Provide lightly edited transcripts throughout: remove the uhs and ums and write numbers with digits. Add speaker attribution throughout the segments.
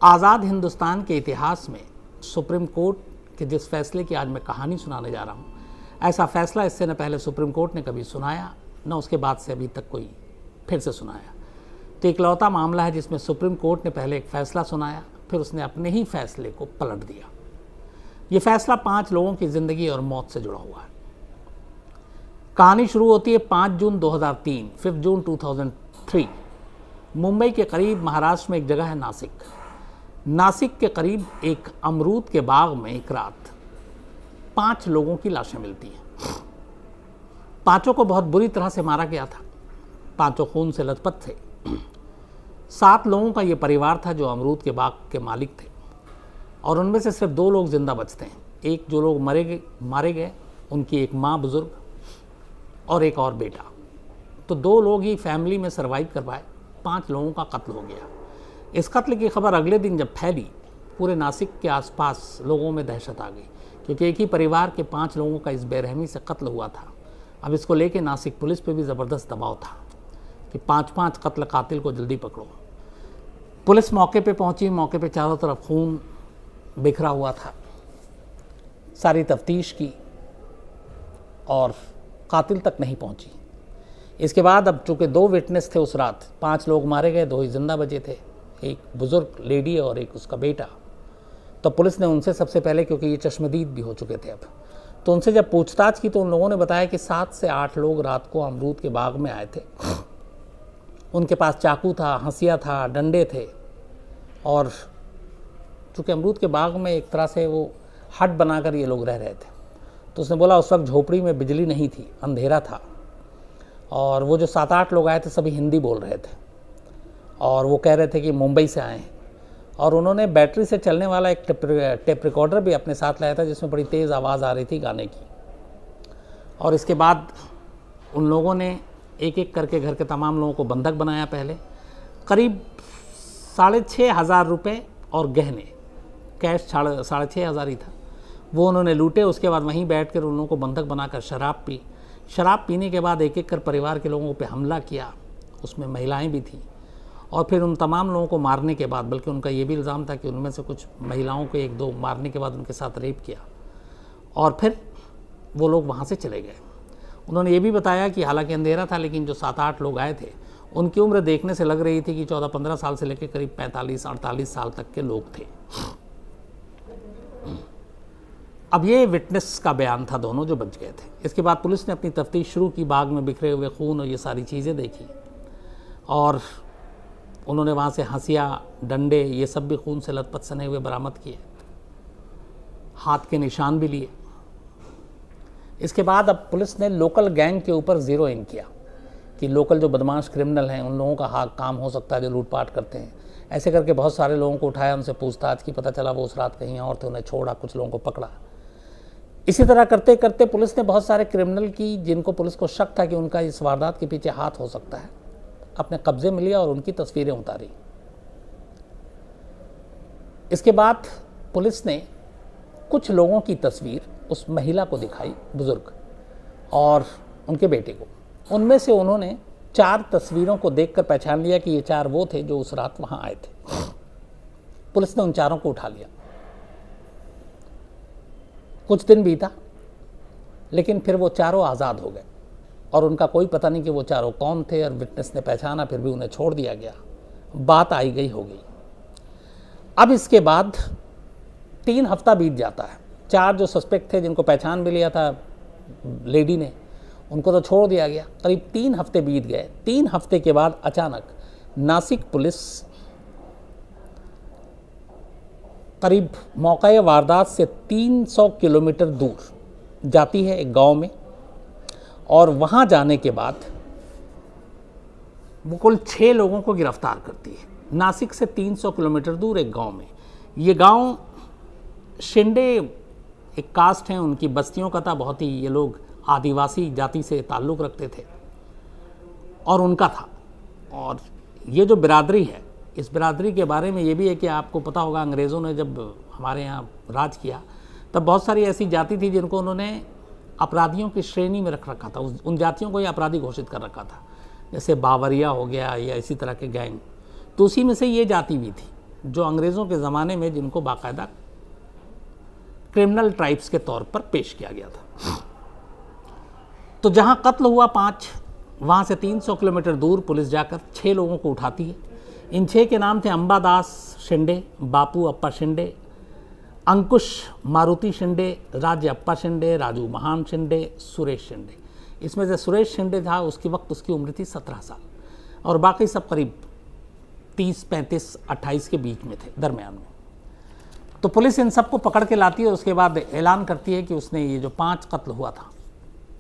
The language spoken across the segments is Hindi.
Speaker 1: आज़ाद हिंदुस्तान के इतिहास में सुप्रीम कोर्ट के जिस फैसले की आज मैं कहानी सुनाने जा रहा हूँ, ऐसा फैसला इससे न पहले सुप्रीम कोर्ट ने कभी सुनाया, न उसके बाद से अभी तक कोई फिर से सुनाया। तो इकलौता मामला है जिसमें सुप्रीम कोर्ट ने पहले एक फ़ैसला सुनाया, फिर उसने अपने ही फैसले को पलट दिया। ये फैसला 5 लोगों की ज़िंदगी और मौत से जुड़ा हुआ है। कहानी शुरू होती है 5 जून 2003, 5 जून 2003। मुंबई के करीब महाराष्ट्र में एक जगह है नासिक के करीब एक अमरूद के बाग में एक रात 5 लोगों की लाशें मिलती हैं। 5 को बहुत बुरी तरह से मारा गया था। 5 खून से लथपथ थे। 7 लोगों का ये परिवार था जो अमरूद के बाग के मालिक थे, और उनमें से सिर्फ 2 लोग जिंदा बचते हैं। एक जो लोग मारे गए उनकी एक माँ बुजुर्ग और एक और बेटा। तो 2 लोग ही फैमिली में सर्वाइव कर पाए। 5 लोगों का कत्ल हो गया। इस कत्ल की खबर अगले दिन जब फैली, पूरे नासिक के आसपास लोगों में दहशत आ गई, क्योंकि एक ही परिवार के 5 लोगों का इस बेरहमी से कत्ल हुआ था। अब इसको लेके नासिक पुलिस पे भी ज़बरदस्त दबाव था कि 5-5 कत्ल कातिल को जल्दी पकड़ो। पुलिस मौके पे पहुंची। मौके पे चारों तरफ खून बिखरा हुआ था। सारी तफ्तीश की और कातिल तक नहीं पहुंची। इसके बाद अब चूँकि 2 विटनेस थे उस रात, 5 लोग मारे गए, 2 ही जिंदा बचे थे, एक बुजुर्ग लेडी और एक उसका बेटा। तो पुलिस ने उनसे सबसे पहले, क्योंकि ये चश्मदीद भी हो चुके थे अब, तो उनसे जब पूछताछ की तो उन लोगों ने बताया कि 7 से 8 लोग रात को अमरूद के बाग में आए थे। उनके पास चाकू था, हंसिया था, डंडे थे, और चूँकि अमरूद के बाग में एक तरह से वो हट बनाकर ये लोग रह रहे थे। तो उसने बोला उस वक्त झोपड़ी में बिजली नहीं थी, अंधेरा था, और वो जो 7-8 लोग आए थे सभी हिंदी बोल रहे थे, और वो कह रहे थे कि मुंबई से आए हैं। और उन्होंने बैटरी से चलने वाला एक टेप रिकॉर्डर भी अपने साथ लाया था, जिसमें बड़ी तेज़ आवाज़ आ रही थी गाने की। और इसके बाद उन लोगों ने एक एक करके घर के तमाम लोगों को बंधक बनाया। पहले करीब 6,500 रुपये और गहने, कैश 6,500 ही था, वो उन्होंने लूटे। उसके बाद वहीं बैठ कर उन लोगों को बंधक बनाकर शराब पी। शराब पीने के बाद एक एक कर परिवार के लोगों पे हमला किया, उसमें महिलाएं भी थीं। और फिर उन तमाम लोगों को मारने के बाद, बल्कि उनका ये भी इल्ज़ाम था कि उनमें से कुछ महिलाओं को 1-2 मारने के बाद उनके साथ रेप किया, और फिर वो लोग वहाँ से चले गए। उन्होंने ये भी बताया कि हालांकि अंधेरा था, लेकिन जो 7-8 लोग आए थे उनकी उम्र देखने से लग रही थी कि 14-15 साल से लेकर करीब 45-48 साल तक के लोग थे। अब ये विटनेस का बयान था, दोनों जो बच गए थे। इसके बाद पुलिस ने अपनी तफ्तीश शुरू की। बाग में बिखरे हुए खून और ये सारी चीज़ें देखी, और उन्होंने वहाँ से हंसिया, डंडे, ये सब भी खून से लथपथ सने हुए बरामद किए। हाथ के निशान भी लिए। इसके बाद अब पुलिस ने लोकल गैंग के ऊपर ज़ीरो इन किया कि लोकल जो बदमाश क्रिमिनल हैं उन लोगों का काम हो सकता है जो लूटपाट करते हैं। ऐसे करके बहुत सारे लोगों को उठाया, उनसे पूछताछ की, पता चला वो उस रात कहीं और थे, उन्हें छोड़ा, कुछ लोगों को पकड़ा। इसी तरह करते करते पुलिस ने बहुत सारे क्रिमिनल की, जिनको पुलिस को शक था कि उनका इस वारदात के पीछे हाथ हो सकता है, अपने कब्जे में लिया और उनकी तस्वीरें उतारी। इसके बाद पुलिस ने कुछ लोगों की तस्वीर उस महिला को दिखाई, बुजुर्ग, और उनके बेटे को। उनमें से उन्होंने 4 तस्वीरों को देखकर पहचान लिया कि ये 4 वो थे जो उस रात वहां आए थे। पुलिस ने उन 4 को उठा लिया। कुछ दिन बीता, लेकिन फिर वो 4 आज़ाद हो गए, और उनका कोई पता नहीं कि वो 4 कौन थे, और विटनेस ने पहचाना, फिर भी उन्हें छोड़ दिया गया। बात आई गई हो गई। अब इसके बाद 3 हफ्ता बीत जाता है। 4 जो सस्पेक्ट थे, जिनको पहचान भी लिया था लेडी ने, उनको तो छोड़ दिया गया। करीब 3 हफ्ते बीत गए। 3 हफ्ते के बाद अचानक नासिक पुलिस करीब मौका वारदात से 300 किलोमीटर दूर जाती है एक गांव में, और वहां जाने के बाद वो कुल 6 लोगों को गिरफ्तार करती है। नासिक से 300 किलोमीटर दूर एक गांव में। ये गांव शिंदे एक कास्ट हैं, उनकी बस्तियों का था, बहुत ही ये लोग आदिवासी जाति से ताल्लुक़ रखते थे, और उनका था। और ये जो बिरादरी है, इस बिरादरी के बारे में ये भी है कि आपको पता होगा, अंग्रेज़ों ने जब हमारे यहाँ राज किया तब बहुत सारी ऐसी जाति थी जिनको उन्होंने अपराधियों की श्रेणी में रख रखा था। उन जातियों को ही अपराधी घोषित कर रखा था, जैसे बावरिया हो गया या इसी तरह के गैंग। तो उसी में से ये जाति भी थी। जो अंग्रेज़ों के ज़माने में जिनको बाकायदा क्रिमिनल ट्राइब्स के तौर पर पेश किया गया था। तो जहां कत्ल हुआ 5, वहां से 300 किलोमीटर दूर पुलिस जाकर 6 लोगों को उठाती है। इन 6 के नाम थे अंबादास शिंदे, बापू अप्पा शिंदे, अंकुश मारुति शिंदे, राज्य अप्पा शिंदे, राजू महान शिंदे, सुरेश शिंदे। इसमें से सुरेश शिंदे था, उसके वक्त उसकी उम्र थी 17 साल और बाकी सब करीब 30, 35, 28 के बीच में थे, दरमियान में। तो पुलिस इन सबको पकड़ के लाती है और उसके बाद ऐलान करती है कि उसने ये जो 5 कत्ल हुआ था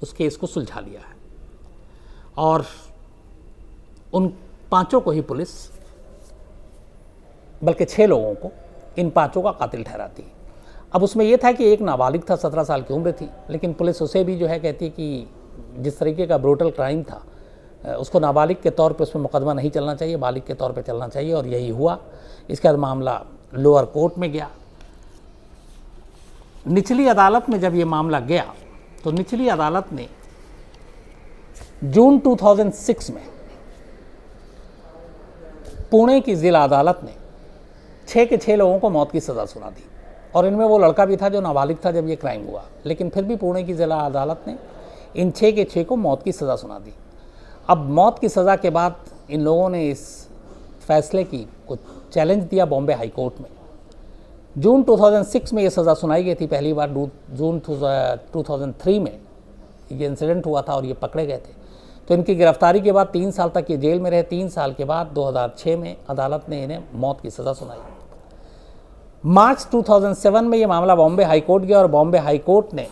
Speaker 1: उस केस को सुलझा लिया है और उन 5 को ही पुलिस, बल्कि 6 लोगों को, इन 5 का कातिल ठहराती है। अब उसमें यह था कि एक नाबालिग था, 17 साल की उम्र थी, लेकिन पुलिस उसे भी जो है कहती कि जिस तरीके का ब्रूटल क्राइम था उसको नाबालिग के तौर पे उसमें मुकदमा नहीं चलना चाहिए, बालिग के तौर पे चलना चाहिए, और यही हुआ। इसके बाद मामला लोअर कोर्ट में गया। निचली अदालत में जब ये मामला गया तो निचली अदालत ने जून 2006 में पुणे की जिला अदालत ने 6 के 6 लोगों को मौत की सज़ा सुना दी और इनमें वो लड़का भी था जो नाबालिग था जब ये क्राइम हुआ, लेकिन फिर भी पुणे की जिला अदालत ने इन 6 के 6 को मौत की सज़ा सुना दी। अब मौत की सज़ा के बाद इन लोगों ने इस फैसले को चैलेंज दिया बॉम्बे हाई कोर्ट में। जून 2006 में ये सज़ा सुनाई गई थी पहली बार। जून 2003 में ये इंसिडेंट हुआ था और ये पकड़े गए थे। तो इनकी गिरफ्तारी के बाद 3 साल तक ये जेल में रहे। 3 साल के बाद 2006 में अदालत ने इन्हें मौत की सज़ा सुनाई। मार्च 2007 में ये मामला बॉम्बे हाई कोर्ट गया और बॉम्बे हाई कोर्ट ने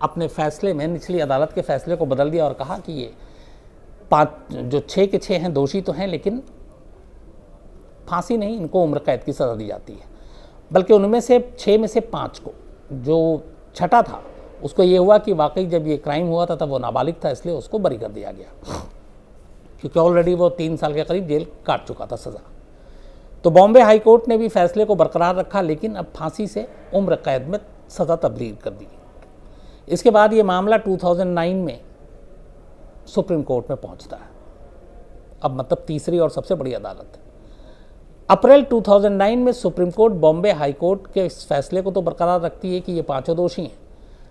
Speaker 1: अपने फैसले में निचली अदालत के फैसले को बदल दिया और कहा कि ये 6 के 6 हैं, दोषी तो हैं, लेकिन फांसी नहीं, इनको उम्र कैद की सज़ा दी जाती है। बल्कि उनमें से 6 में से 5 को, जो छठा था उसको ये हुआ कि वाकई जब ये क्राइम हुआ था तब वो नाबालिग था, इसलिए उसको बरी कर दिया गया क्योंकि ऑलरेडी वो 3 साल के करीब जेल काट चुका था सज़ा। तो बॉम्बे हाई कोर्ट ने भी फैसले को बरकरार रखा, लेकिन अब फांसी से उम्र कैद में सज़ा तब्दील कर दी। इसके बाद ये मामला 2009 में सुप्रीम कोर्ट में पहुंचता है। अब मतलब तीसरी और सबसे बड़ी अदालत है। अप्रैल 2009 में supreme court Bombay high court के इस फैसले को तो बरकरार रखती है कि ये 5 दोषी हैं,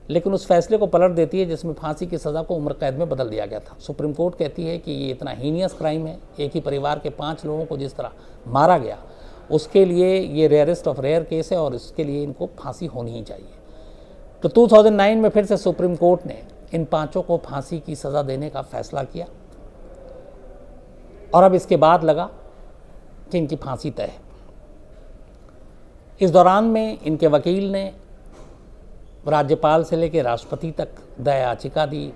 Speaker 1: लेकिन उस फैसले को पलट देती है जिसमें फांसी की सज़ा को उम्र कैद में बदल दिया गया था। सुप्रीम कोर्ट कहती है कि ये इतना हीनियस क्राइम है, एक ही परिवार के 5 लोगों को जिस तरह मारा गया, उसके लिए ये रेयरेस्ट ऑफ रेयर केस है और इसके लिए इनको फांसी होनी ही चाहिए। तो 2009 में फिर से सुप्रीम कोर्ट ने इन 5 को फांसी की सज़ा देने का फैसला किया और अब इसके बाद लगा कि इनकी फांसी तय है। इस दौरान में इनके वकील ने राज्यपाल से लेकर राष्ट्रपति तक दया याचिका दी,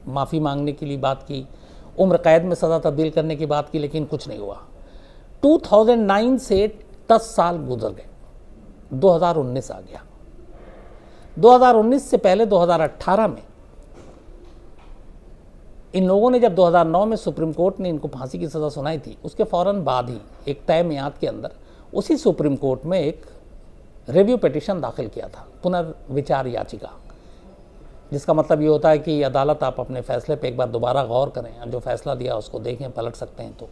Speaker 1: माफ़ी मांगने के लिए बात की, उम्र कैद में सज़ा तब्दील करने की बात की, लेकिन कुछ नहीं हुआ। 2009 से 10 साल गुजर गए, 2019 आ गया। 2019 से पहले 2018 में इन लोगों ने जब 2009 में सुप्रीम कोर्ट ने इनको फांसी की सज़ा सुनाई थी, उसके फ़ौरन बाद ही एक तय मियाद के अंदर उसी सुप्रीम कोर्ट में एक रिव्यू पिटीशन दाखिल किया था, पुनर्विचार याचिका, जिसका मतलब ये होता है कि अदालत आप अपने फैसले पे एक बार दोबारा गौर करें, जो फैसला दिया उसको देखें, पलट सकते हैं तो।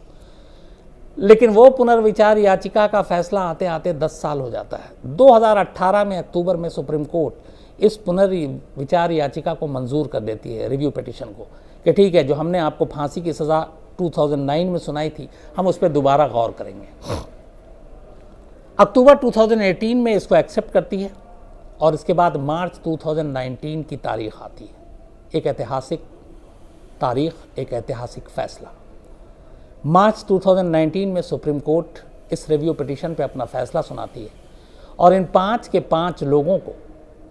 Speaker 1: लेकिन वो पुनर्विचार याचिका का फैसला आते आते 10 साल हो जाता है। 2018 में अक्टूबर में सुप्रीम कोर्ट इस पुनर्विचार याचिका को मंजूर कर देती है, रिव्यू पिटीशन को, कि ठीक है, जो हमने आपको फांसी की सज़ा 2009 में सुनाई थी, हम उस पर दोबारा गौर करेंगे। अक्टूबर 2018 में इसको एक्सेप्ट करती है और इसके बाद मार्च 2019 की तारीख आती है। एक ऐतिहासिक तारीख, एक ऐतिहासिक फैसला। मार्च 2019 में सुप्रीम कोर्ट इस रिव्यू पिटीशन पे अपना फैसला सुनाती है और इन 5 के 5 लोगों को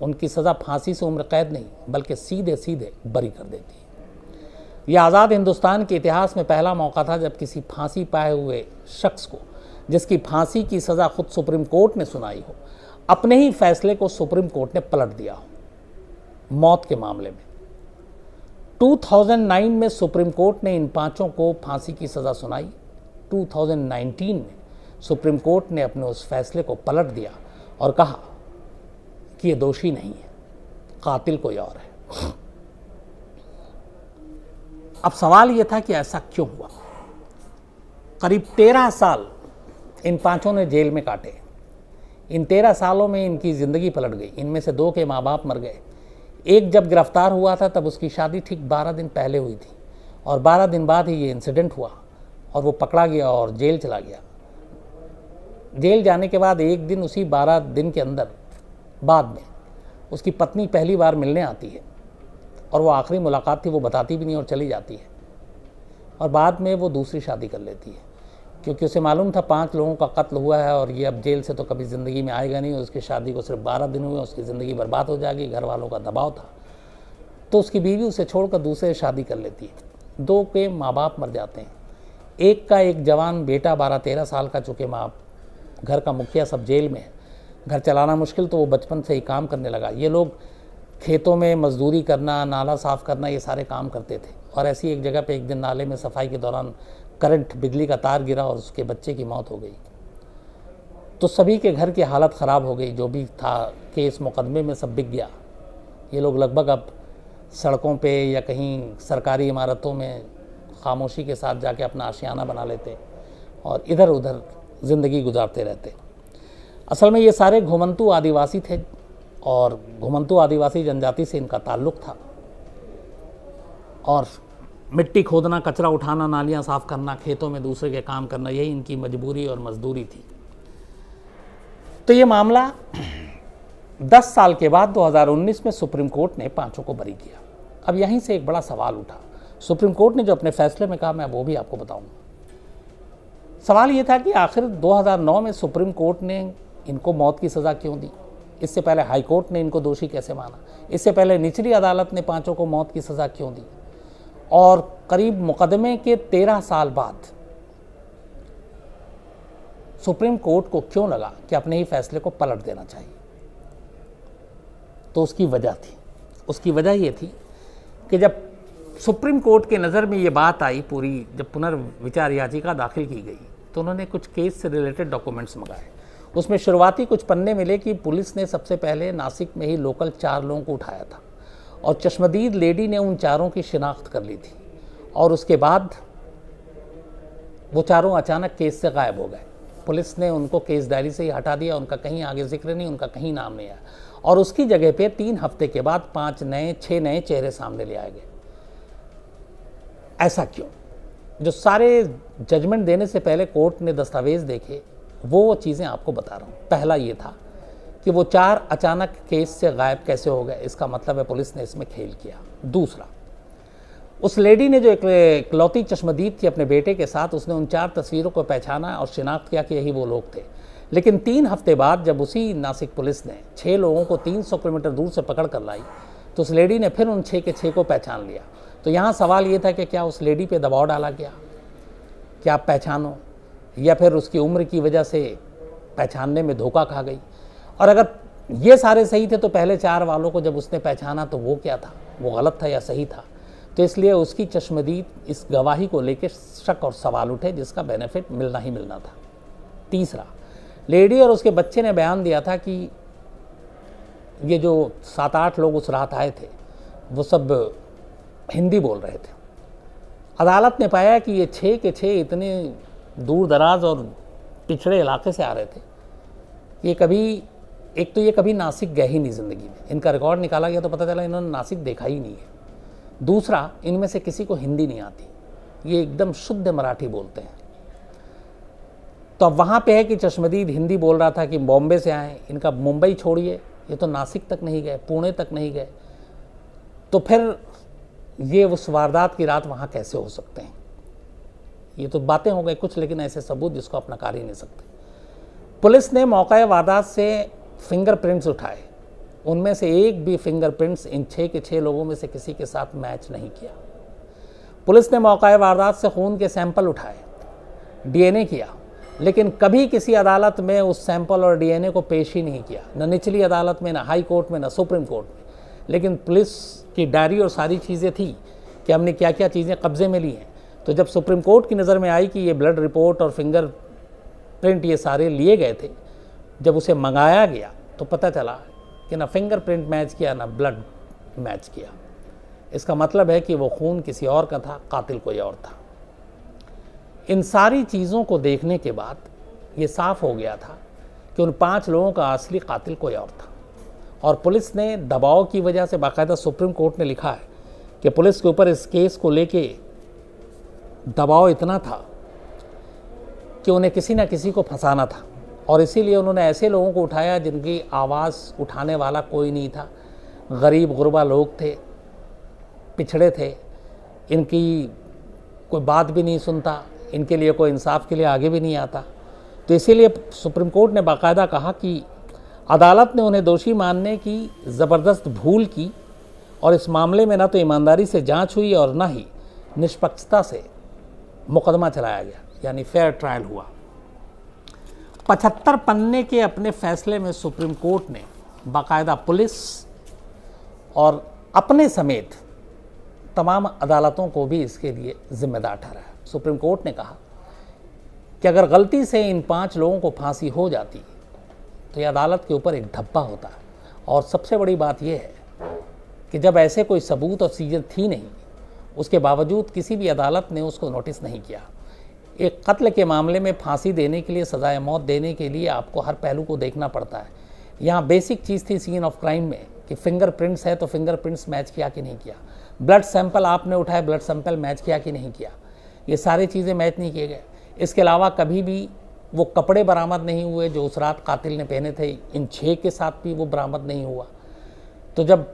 Speaker 1: उनकी सज़ा फांसी से उम्र कैद नहीं बल्कि सीधे सीधे बरी कर देती है। यह आज़ाद हिंदुस्तान के इतिहास में पहला मौका था जब किसी फांसी पाए हुए शख्स को, जिसकी फांसी की सज़ा खुद सुप्रीम कोर्ट ने सुनाई हो, अपने ही फैसले को सुप्रीम कोर्ट ने पलट दिया हो मौत के मामले में। 2009 में सुप्रीम कोर्ट ने इन 5 को फांसी की सज़ा सुनाई। 2019 में सुप्रीम कोर्ट ने अपने उस फैसले को पलट दिया और कहा कि ये दोषी नहीं है, कातिल कोई और है। अब सवाल ये था कि ऐसा क्यों हुआ। करीब 13 साल इन 5 ने जेल में काटे। इन 13 सालों में इनकी ज़िंदगी पलट गई। इनमें से 2 के माँ बाप मर गए। एक जब गिरफ्तार हुआ था तब उसकी शादी ठीक 12 दिन पहले हुई थी और 12 दिन बाद ही ये इंसिडेंट हुआ और वो पकड़ा गया और जेल चला गया। जेल जाने के बाद एक दिन उसी 12 दिन के अंदर बाद में उसकी पत्नी पहली बार मिलने आती है और वो आखिरी मुलाकात थी, वो बताती भी नहीं और चली जाती है। और बाद में वो दूसरी शादी कर लेती है क्योंकि उसे मालूम था 5 लोगों का कत्ल हुआ है और ये अब जेल से तो कभी ज़िंदगी में आएगा नहीं। उसकी शादी को सिर्फ 12 दिन हुए, उसकी ज़िंदगी बर्बाद हो जाएगी। घर वालों का दबाव था तो उसकी बीवी उसे छोड़कर दूसरे शादी कर लेती है। 2 के माँ बाप मर जाते हैं। एक का एक जवान बेटा 12-13 साल का, चूँकि माँ घर का मुखिया सब जेल में है, घर चलाना मुश्किल, तो वो बचपन से ही काम करने लगा। ये लोग खेतों में मजदूरी करना, नाला साफ़ करना, ये सारे काम करते थे। और ऐसी एक जगह पे एक दिन नाले में सफाई के दौरान करंट, बिजली का तार गिरा और उसके बच्चे की मौत हो गई। तो सभी के घर की हालत ख़राब हो गई। जो भी था केस मुकदमे में सब बिक गया। ये लोग लगभग अब सड़कों पे या कहीं सरकारी इमारतों में खामोशी के साथ जाके अपना आशियाना बना लेते और इधर उधर ज़िंदगी गुजारते रहते। असल में ये सारे घुमंतू आदिवासी थे और घुमंतू आदिवासी जनजाति से इनका ताल्लुक़ था। और मिट्टी खोदना, कचरा उठाना, नालियाँ साफ़ करना, खेतों में दूसरे के काम करना, यही इनकी मजबूरी और मजदूरी थी। तो ये मामला 10 साल के बाद 2019 में सुप्रीम कोर्ट ने 5 को बरी किया। अब यहीं से एक बड़ा सवाल उठा। सुप्रीम कोर्ट ने जो अपने फैसले में कहा, मैं वो भी आपको बताऊंगा। सवाल ये था कि आखिर 2009 में सुप्रीम कोर्ट ने इनको मौत की सज़ा क्यों दी? इससे पहले हाई कोर्ट ने इनको दोषी कैसे माना? इससे पहले निचली अदालत ने 5 को मौत की सज़ा क्यों दी? और करीब मुकदमे के 13 साल बाद सुप्रीम कोर्ट को क्यों लगा कि अपने ही फैसले को पलट देना चाहिए? तो उसकी वजह थी। उसकी वजह ये थी कि जब सुप्रीम कोर्ट के नज़र में ये बात आई पूरी, जब पुनर्विचार याचिका दाखिल की गई तो उन्होंने कुछ केस से रिलेटेड डॉक्यूमेंट्स मंगाए। उसमें शुरुआती कुछ पन्ने मिले कि पुलिस ने सबसे पहले नासिक में ही लोकल 4 लोगों को उठाया था और चश्मदीद लेडी ने उन 4 की शिनाख्त कर ली थी और उसके बाद वो 4 अचानक केस से गायब हो गए। पुलिस ने उनको केस डायरी से ही हटा दिया, उनका कहीं आगे जिक्र नहीं, उनका कहीं नाम नहीं आया और उसकी जगह पे 3 हफ्ते के बाद 6 नए चेहरे सामने ले आए गए। ऐसा क्यों? जो सारे जजमेंट देने से पहले कोर्ट ने दस्तावेज़ देखे वो चीज़ें आपको बता रहा हूँ। पहला ये था कि वो 4 अचानक केस से गायब कैसे हो गए, इसका मतलब है पुलिस ने इसमें खेल किया। दूसरा, उस लेडी ने जो इकलौती चश्मदीद थी अपने बेटे के साथ, उसने उन 4 तस्वीरों को पहचाना और शिनाख्त किया कि यही वो लोग थे। लेकिन 3 हफ्ते बाद जब उसी नासिक पुलिस ने 6 लोगों को 300 किलोमीटर दूर से पकड़ कर लाई तो उस लेडी ने फिर उन 6 के 6 को पहचान लिया। तो यहाँ सवाल ये था कि क्या उस लेडी पे दबाव डाला गया कि आप पहचानो, या फिर उसकी उम्र की वजह से पहचानने में धोखा खा गई? और अगर ये सारे सही थे तो पहले 4 वालों को जब उसने पहचाना तो वो क्या था, वो गलत था या सही था? तो इसलिए उसकी चश्मदीद इस गवाही को लेकर शक और सवाल उठे जिसका बेनिफिट मिलना ही मिलना था। तीसरा, लेडी और उसके बच्चे ने बयान दिया था कि ये जो 7-8 लोग उस रात आए थे वो सब हिंदी बोल रहे थे। अदालत ने पाया कि ये 6 के 6 इतने दूर दराज और पिछड़े इलाके से आ रहे थे। ये कभी नासिक गए ही नहीं ज़िंदगी में। इनका रिकॉर्ड निकाला गया तो पता चला इन्होंने नासिक देखा ही नहीं है। दूसरा, इनमें से किसी को हिंदी नहीं आती, ये एकदम शुद्ध मराठी बोलते हैं। तो अब वहाँ पे है कि चश्मदीद हिंदी बोल रहा था कि बॉम्बे से आए, इनका मुंबई छोड़िए, ये तो नासिक तक नहीं गए, पुणे तक नहीं गए, तो फिर ये उस वारदात की रात वहाँ कैसे हो सकते हैं? ये तो बातें हो गई कुछ, लेकिन ऐसे सबूत जिसको अपना कर ही नहीं सकते। पुलिस ने मौका वारदात से फिंगरप्रिंट्स उठाए, उनमें से एक भी फिंगरप्रिंट्स इन 6 के 6 लोगों में से किसी के साथ मैच नहीं किया। पुलिस ने मौका वारदात से खून के सैंपल उठाए, डीएनए किया, लेकिन कभी किसी अदालत में उस सैंपल और डीएनए को पेश ही नहीं किया, न निचली अदालत में, न हाई कोर्ट में, न सुप्रीम कोर्ट में। लेकिन पुलिस की डायरी और सारी चीज़ें थी कि हमने क्या क्या चीज़ें कब्जे में ली हैं। तो जब सुप्रीम कोर्ट की नज़र में आई कि ये ब्लड रिपोर्ट और फिंगर प्रिंट ये सारे लिए गए थे, जब उसे मंगाया गया तो पता चला कि ना फिंगर प्रिंट मैच किया ना ब्लड मैच किया। इसका मतलब है कि वो खून किसी और का था, कातिल कोई और था। इन सारी चीज़ों को देखने के बाद ये साफ हो गया था कि उन 5 लोगों का असली कातिल कोई और था। और पुलिस ने दबाव की वजह से, बाकायदा सुप्रीम कोर्ट ने लिखा है कि पुलिस के ऊपर इस केस को लेके दबाव इतना था कि उन्हें किसी न किसी को फंसाना था, और इसीलिए उन्होंने ऐसे लोगों को उठाया जिनकी आवाज़ उठाने वाला कोई नहीं था। गरीब गुरबा लोग थे, पिछड़े थे, इनकी कोई बात भी नहीं सुनता, इनके लिए कोई इंसाफ के लिए आगे भी नहीं आता। तो इसीलिए सुप्रीम कोर्ट ने बाकायदा कहा कि अदालत ने उन्हें दोषी मानने की ज़बरदस्त भूल की, और इस मामले में ना तो ईमानदारी से जांच हुई और ना ही निष्पक्षता से मुकदमा चलाया गया, यानी फेयर ट्रायल हुआ। 75 पन्ने के अपने फैसले में सुप्रीम कोर्ट ने बाकायदा पुलिस और अपने समेत तमाम अदालतों को भी इसके लिए जिम्मेदार ठहराया। सुप्रीम कोर्ट ने कहा कि अगर गलती से इन 5 लोगों को फांसी हो जाती तो यह अदालत के ऊपर एक धब्बा होता। और सबसे बड़ी बात यह है कि जब ऐसे कोई सबूत और चीज़ें थी नहीं, उसके बावजूद किसी भी अदालत ने उसको नोटिस नहीं किया। एक कत्ल के मामले में फांसी देने के लिए, सजाए मौत देने के लिए आपको हर पहलू को देखना पड़ता है। यहाँ बेसिक चीज़ थी सीन ऑफ क्राइम में कि फिंगरप्रिंट्स है तो फिंगरप्रिंट्स मैच किया कि नहीं किया, ब्लड सैंपल आपने उठाया, ब्लड सैंपल मैच किया कि नहीं किया, ये सारी चीज़ें मैच नहीं किए गए। इसके अलावा कभी भी वो कपड़े बरामद नहीं हुए जो उस रात कातिल ने पहने थे, इन 6 के साथ भी वो बरामद नहीं हुआ। तो जब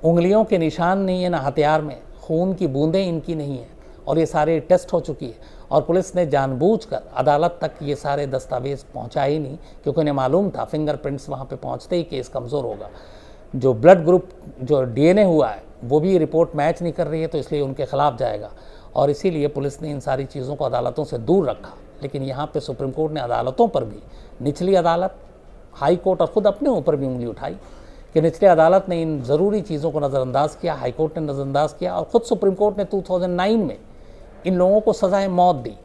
Speaker 1: उंगलियों के निशान नहीं है ना हथियार में, खून की बूंदें इनकी नहीं है, और ये सारे टेस्ट हो चुकी है, और पुलिस ने जानबूझकर अदालत तक ये सारे दस्तावेज पहुंचाए नहीं, क्योंकि उन्हें मालूम था फिंगरप्रिंट्स वहाँ पे पहुंचते ही केस कमज़ोर होगा। जो ब्लड ग्रुप, जो डीएनए हुआ है, वो भी रिपोर्ट मैच नहीं कर रही है, तो इसलिए उनके खिलाफ जाएगा। और इसीलिए पुलिस ने इन सारी चीज़ों को अदालतों से दूर रखा। लेकिन यहाँ पे सुप्रीम कोर्ट ने अदालतों पर भी, निचली अदालत, हाई कोर्ट और ख़ुद अपने ऊपर भी उंगली उठाई कि निचली अदालत ने इन ज़रूरी चीज़ों को नज़रअंदाज किया, हाई कोर्ट ने नज़रअंदाज किया, और ख़ुद सुप्रीम कोर्ट ने 2009 में इन लोगों को सज़ाए मौत दी।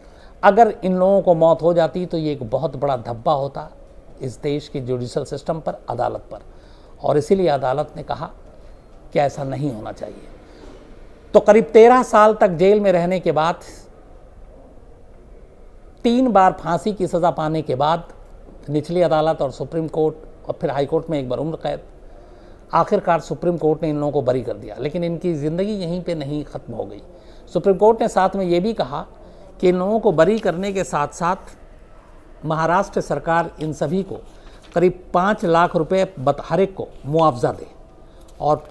Speaker 1: अगर इन लोगों को मौत हो जाती तो ये एक बहुत बड़ा धब्बा होता इस देश के जुडिशल सिस्टम पर, अदालत पर, और इसीलिए अदालत ने कहा कि ऐसा नहीं होना चाहिए। तो करीब 13 साल तक जेल में रहने के बाद, 3 बार फांसी की सज़ा पाने के बाद, निचली अदालत और सुप्रीम कोर्ट और फिर हाई कोर्ट में एक बार उम्र कैद, आखिरकार सुप्रीम कोर्ट ने इन लोगों को बरी कर दिया। लेकिन इनकी ज़िंदगी यहीं पे नहीं ख़त्म हो गई। सुप्रीम कोर्ट ने साथ में ये भी कहा कि इन लोगों को बरी करने के साथ साथ महाराष्ट्र सरकार इन सभी को करीब 5 लाख रुपए हर एक को मुआवजा दे, और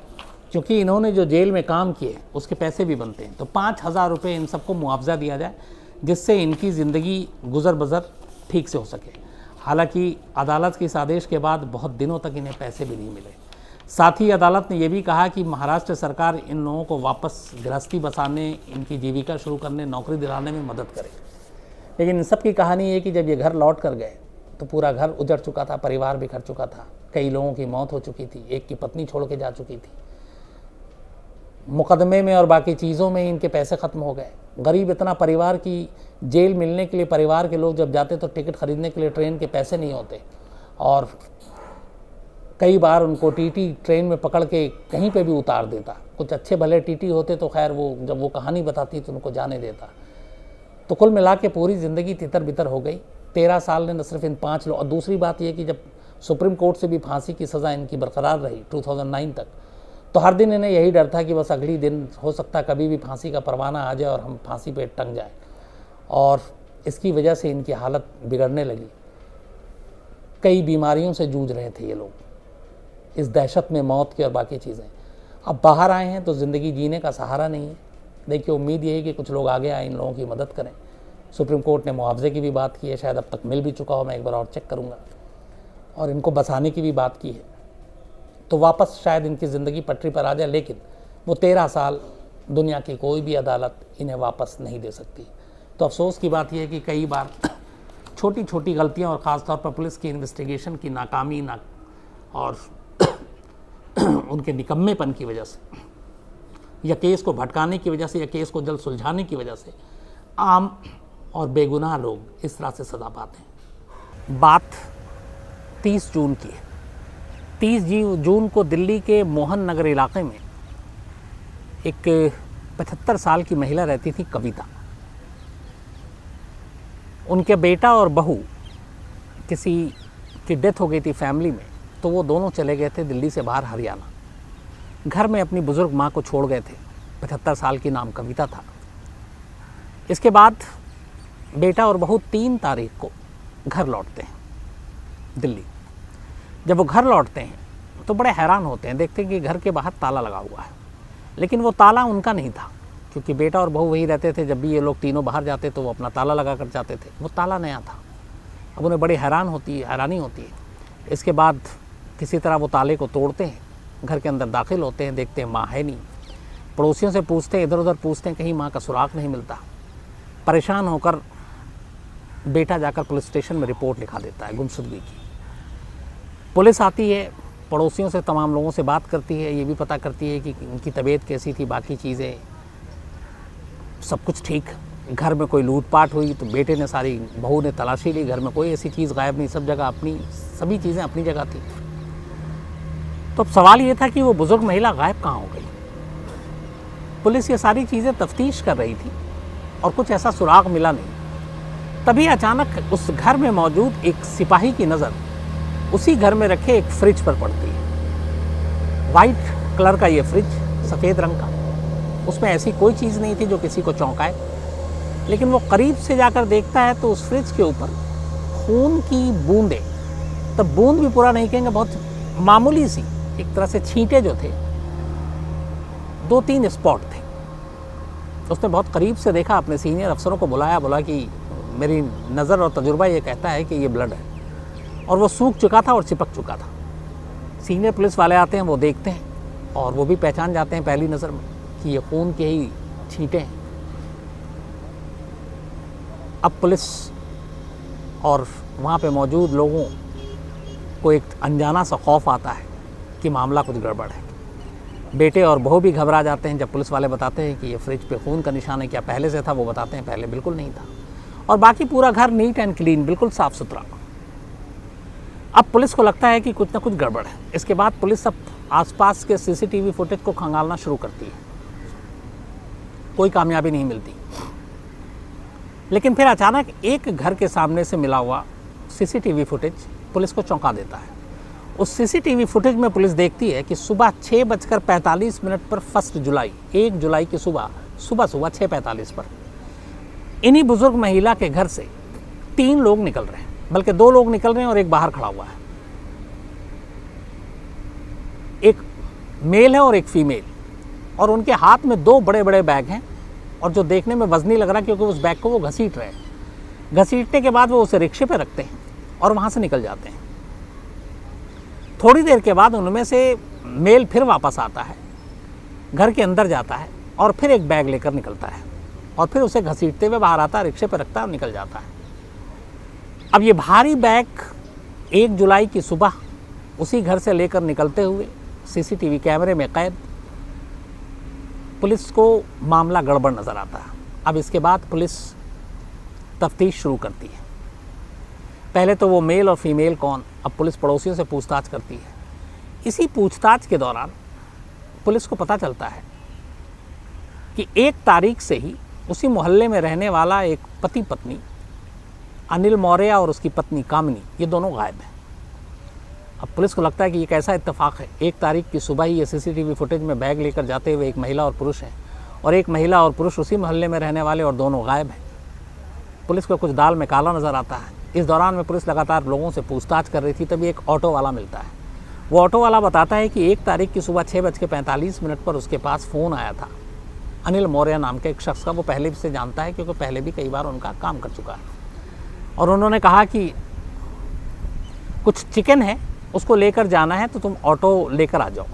Speaker 1: क्योंकि इन्होंने जो जेल में काम किए उसके पैसे भी बनते हैं, तो 5,000 रुपये इन सबको मुआवजा दिया जाए, जिससे इनकी ज़िंदगी गुजर बसर ठीक से हो सके। हालांकि अदालत के इस आदेश के बाद बहुत दिनों तक इन्हें पैसे भी नहीं मिले। साथ ही अदालत ने यह भी कहा कि महाराष्ट्र सरकार इन लोगों को वापस गृहस्थी बसाने, इनकी जीविका शुरू करने, नौकरी दिलाने में मदद करे। लेकिन इन सब की कहानी ये कि जब ये घर लौट कर गए तो पूरा घर उजड़ चुका था, परिवार बिखर चुका था, कई लोगों की मौत हो चुकी थी, एक की पत्नी छोड़ के जा चुकी थी, मुकदमे में और बाकी चीज़ों में इनके पैसे ख़त्म हो गए। गरीब इतना परिवार की जेल मिलने के लिए परिवार के लोग जब जाते तो टिकट ख़रीदने के लिए ट्रेन के पैसे नहीं होते, और कई बार उनको टीटी ट्रेन में पकड़ के कहीं पे भी उतार देता। कुछ अच्छे भले टीटी होते तो खैर वो जब वो कहानी बताती तो उनको जाने देता। तो कुल मिला के पूरी ज़िंदगी तितर बितर हो गई। 13 साल ने न सिर्फ इन 5 लोग, और दूसरी बात यह कि जब सुप्रीम कोर्ट से भी फांसी की सज़ा इनकी बरकरार रही 2009 तक, तो हर दिन इन्हें यही डर था कि बस अगली दिन हो सकता है कभी भी फांसी का परवाना आ जाए और हम फांसी पे टंग जाए, और इसकी वजह से इनकी हालत बिगड़ने लगी। कई बीमारियों से जूझ रहे थे ये लोग, इस दहशत में मौत की और बाकी चीज़ें। अब बाहर आए हैं तो ज़िंदगी जीने का सहारा नहीं है। देखिए, उम्मीद यही कि कुछ लोग आगे आए, इन लोगों की मदद करें। सुप्रीम कोर्ट ने मुआवजे की भी बात की है, शायद अब तक मिल भी चुका हो, मैं एक बार और चेक करूँगा, और इनको बसाने की भी बात की है, तो वापस शायद इनकी ज़िंदगी पटरी पर आ जाए। लेकिन वो 13 साल दुनिया की कोई भी अदालत इन्हें वापस नहीं दे सकती। तो अफसोस की बात यह है कि कई बार छोटी छोटी गलतियाँ और ख़ास तौर पर पुलिस की इन्वेस्टिगेशन की नाकामी और उनके निकम्मेपन की वजह से, या केस को भटकाने की वजह से, या केस को जल्द सुलझाने की वजह से आम और बेगुनाह लोग इस तरह से सज़ा पाते हैं। बात 30 जून की है। 30 जून को दिल्ली के मोहन नगर इलाके में एक 75 साल की महिला रहती थी, कविता। उनके बेटा और बहू किसी की डेथ हो गई थी फैमिली में, तो वो दोनों चले गए थे दिल्ली से बाहर हरियाणा। घर में अपनी बुज़ुर्ग माँ को छोड़ गए थे, 75 साल की, नाम कविता था। इसके बाद बेटा और बहू 3 तारीख को घर लौटते हैं दिल्ली। जब वो घर लौटते हैं तो बड़े हैरान होते हैं, देखते हैं कि घर के बाहर ताला लगा हुआ है, लेकिन वो ताला उनका नहीं था, क्योंकि बेटा और बहू वही रहते थे। जब भी ये लोग तीनों बाहर जाते तो वो अपना ताला लगा कर जाते थे, वो ताला नया था। अब उन्हें बड़ी हैरानी होती है। इसके बाद किसी तरह वो ताले को तोड़ते हैं, घर के अंदर दाखिल होते हैं, देखते हैं माँ है नहीं। पड़ोसियों से पूछते हैं, इधर उधर पूछते हैं, कहीं माँ का सुराग नहीं मिलता। परेशान होकर बेटा जाकर पुलिस स्टेशन में रिपोर्ट लिखा देता है गुमशुदगी की। पुलिस आती है, पड़ोसियों से, तमाम लोगों से बात करती है, ये भी पता करती है कि उनकी तबीयत कैसी थी, बाकी चीज़ें सब कुछ ठीक। घर में कोई लूटपाट हुई तो बेटे ने सारी, बहू ने तलाशी ली, घर में कोई ऐसी चीज़ गायब नहीं, सब जगह अपनी, सभी चीज़ें अपनी जगह थी। तो अब सवाल ये था कि वो बुज़ुर्ग महिला गायब कहाँ हो गई। पुलिस ये सारी चीज़ें तफ्तीश कर रही थी और कुछ ऐसा सुराग मिला नहीं। तभी अचानक उस घर में मौजूद एक सिपाही की नज़र उसी घर में रखे एक फ्रिज पर पड़ती है। वाइट कलर का ये फ्रिज, सफ़ेद रंग का, उसमें ऐसी कोई चीज़ नहीं थी जो किसी को चौंकाए। लेकिन वो करीब से जाकर देखता है तो उस फ्रिज के ऊपर खून की बूंदें, तब बूंद भी पूरा नहीं कहेंगे, बहुत मामूली सी, एक तरह से छींटे जो थे, 2-3 स्पॉट थे। उसने बहुत करीब से देखा, अपने सीनियर अफसरों को बुलाया, बोला कि मेरी नज़र और तजुर्बा ये कहता है कि ये ब्लड है। और वो सूख चुका था और चिपक चुका था। सीनियर पुलिस वाले आते हैं, वो देखते हैं और वो भी पहचान जाते हैं पहली नज़र में कि ये खून के ही छींटे हैं। अब पुलिस और वहाँ पे मौजूद लोगों को एक अनजाना सा खौफ आता है कि मामला कुछ गड़बड़ है। बेटे और बहू भी घबरा जाते हैं जब पुलिस वाले बताते हैं कि ये फ्रिज पे खून का निशान है, क्या पहले से था? वो बताते हैं पहले बिल्कुल नहीं था। और बाकी पूरा घर नीट एंड क्लीन, बिल्कुल साफ़ सुथरा। अब पुलिस को लगता है कि कुछ ना कुछ गड़बड़ है। इसके बाद पुलिस अब आसपास के सीसीटीवी फुटेज को खंगालना शुरू करती है, कोई कामयाबी नहीं मिलती। लेकिन फिर अचानक एक घर के सामने से मिला हुआ सीसीटीवी फुटेज पुलिस को चौंका देता है। उस सीसीटीवी फुटेज में पुलिस देखती है कि सुबह 6:45 पर 1 जुलाई, 1 जुलाई की सुबह 6:45 पर इन्हीं बुजुर्ग महिला के घर से 3 लोग निकल रहे हैं, बल्कि 2 लोग निकल रहे हैं और एक बाहर खड़ा हुआ है। एक मेल है और एक फीमेल, और उनके हाथ में 2 बड़े बड़े बैग हैं, और जो देखने में वजनी लग रहा है क्योंकि उस बैग को वो घसीट रहे हैं। घसीटने के बाद वो उसे रिक्शे पे रखते हैं और वहाँ से निकल जाते हैं। थोड़ी देर के बाद उनमें से मेल फिर वापस आता है, घर के अंदर जाता है और फिर एक बैग लेकर निकलता है, और फिर उसे घसीटते हुए बाहर आता है, रिक्शे पे रखता है और निकल जाता है। अब ये भारी बैग 1 जुलाई की सुबह उसी घर से लेकर निकलते हुए सीसीटीवी कैमरे में कैद। पुलिस को मामला गड़बड़ नज़र आता है। अब इसके बाद पुलिस तफ्तीश शुरू करती है। पहले तो वो मेल और फीमेल कौन, अब पुलिस पड़ोसियों से पूछताछ करती है। इसी पूछताछ के दौरान पुलिस को पता चलता है कि 1 तारीख से ही उसी मोहल्ले में रहने वाला एक पति पत्नी अनिल मौर्य और उसकी पत्नी कामिनी, ये दोनों गायब हैं। अब पुलिस को लगता है कि ये कैसा इत्तेफाक है, 1 तारीख की सुबह ही ये सीसीटीवी फुटेज में बैग लेकर जाते हुए एक महिला और पुरुष हैं, और एक महिला और पुरुष उसी मोहल्ले में रहने वाले, और दोनों गायब हैं। पुलिस को कुछ दाल में काला नज़र आता है। इस दौरान में पुलिस लगातार लोगों से पूछताछ कर रही थी, तभी एक ऑटो वाला मिलता है। वो ऑटो वाला बताता है कि 1 तारीख की सुबह 6:45 पर उसके पास फ़ोन आया था अनिल मौर्य नाम के एक शख्स का। वो पहले से जानता है क्योंकि पहले भी कई बार उनका काम कर चुका है। और उन्होंने कहा कि कुछ चिकन है, उसको लेकर जाना है, तो तुम ऑटो लेकर आ जाओ।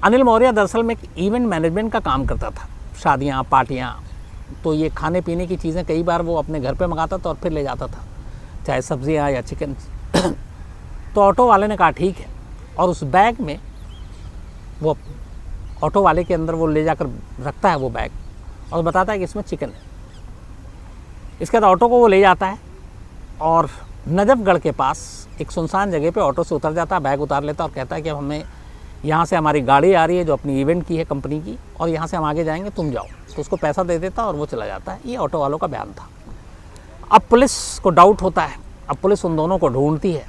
Speaker 1: अनिल मौर्य दरअसल में एक इवेंट मैनेजमेंट का काम करता था, शादियाँ, पार्टियाँ, तो ये खाने पीने की चीज़ें कई बार वो अपने घर पे मंगाता था और फिर ले जाता था, चाहे सब्जियाँ या चिकन। तो ऑटो वाले ने कहा ठीक है, और उस बैग में वो ऑटो वाले के अंदर वो ले जाकर रखता है वो बैग, और बताता है कि इसमें चिकन है। इसके बाद ऑटो को वो ले जाता है और नजफगढ़ के पास एक सुनसान जगह पे ऑटो से उतर जाता है, बैग उतार लेता है और कहता है कि अब हमें यहाँ से हमारी गाड़ी आ रही है जो अपनी इवेंट की है कंपनी की, और यहाँ से हम आगे जाएंगे, तुम जाओ। तो उसको पैसा दे देता और वो चला जाता है। ये ऑटो वालों का बयान था। अब पुलिस को डाउट होता है। अब पुलिस उन दोनों को ढूंढती है,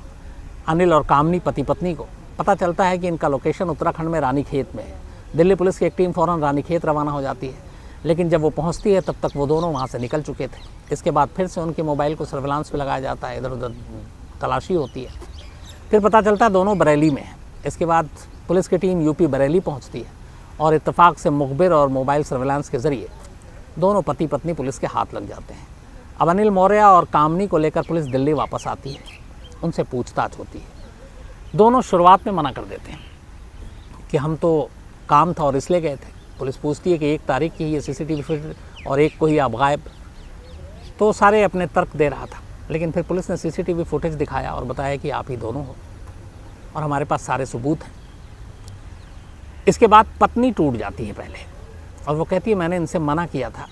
Speaker 1: अनिल और कामनी पति पत्नी को। पता चलता है कि इनका लोकेशन उत्तराखंड में रानीखेत में है। दिल्ली पुलिस की एक टीम फ़ौरन रानीखेत रवाना हो जाती है, लेकिन जब वो पहुंचती है तब तक वो दोनों वहाँ से निकल चुके थे। इसके बाद फिर से उनके मोबाइल को सर्विलांस पे लगाया जाता है, इधर उधर तलाशी होती है। फिर पता चलता है दोनों बरेली में हैं। इसके बाद पुलिस की टीम यूपी बरेली पहुँचती है और इत्तेफाक से मुखबिर और मोबाइल सर्विलांस के ज़रिए दोनों पति पत्नी पुलिस के हाथ लग जाते हैं। अब अनिल मौर्य और कामनी को लेकर पुलिस दिल्ली वापस आती है, उनसे पूछताछ होती है। दोनों शुरुआत में मना कर देते हैं कि हम तो काम था और इसलिए गए थे। पुलिस पूछती है कि 1 तारीख की ही ये सीसीटीवी फुटेज और 1 को ही आप गायब, तो सारे अपने तर्क दे रहा था। लेकिन फिर पुलिस ने सीसीटीवी फुटेज दिखाया और बताया कि आप ही दोनों हो और हमारे पास सारे सबूत हैं। इसके बाद पत्नी टूट जाती है पहले, और वो कहती है मैंने इनसे मना किया था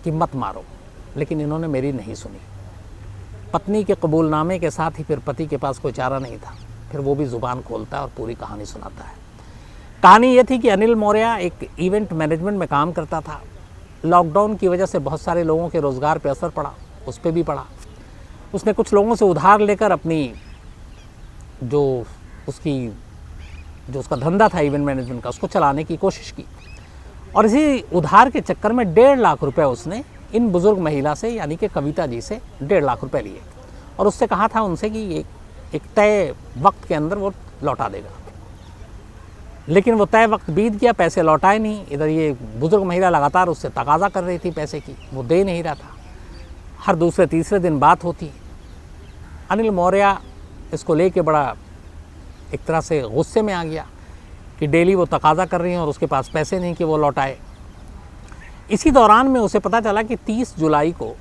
Speaker 1: कि मत मारो, लेकिन इन्होंने मेरी नहीं सुनी। पत्नी के कबूलनामे के साथ ही फिर पति के पास कोई चारा नहीं था, फिर वो भी ज़ुबान खोलता है और पूरी कहानी सुनाता है। कहानी ये थी कि अनिल मौर्य एक इवेंट मैनेजमेंट में काम करता था। लॉकडाउन की वजह से बहुत सारे लोगों के रोज़गार पे असर पड़ा, उस पर भी पड़ा। उसने कुछ लोगों से उधार लेकर अपनी जो उसका धंधा था इवेंट मैनेजमेंट का, उसको चलाने की कोशिश की, और इसी उधार के चक्कर में 1.5 लाख रुपए उसने इन बुज़ुर्ग महिला से यानी कि कविता जी से 1.5 लाख रुपए लिए और उससे कहा था उनसे कि एक तय वक्त के अंदर वो लौटा देगा। लेकिन वो तय वक्त बीत गया, पैसे लौटाए नहीं। इधर ये बुज़ुर्ग महिला लगातार उससे तकाजा कर रही थी पैसे की, वो दे नहीं रहा था। हर दूसरे तीसरे दिन बात होती। अनिल मौर्य इसको लेके बड़ा एक तरह से गुस्से में आ गया कि डेली वो तकाजा कर रही हैं और उसके पास पैसे नहीं कि वो लौटाए। इसी दौरान में उसे पता चला कि 30 जुलाई को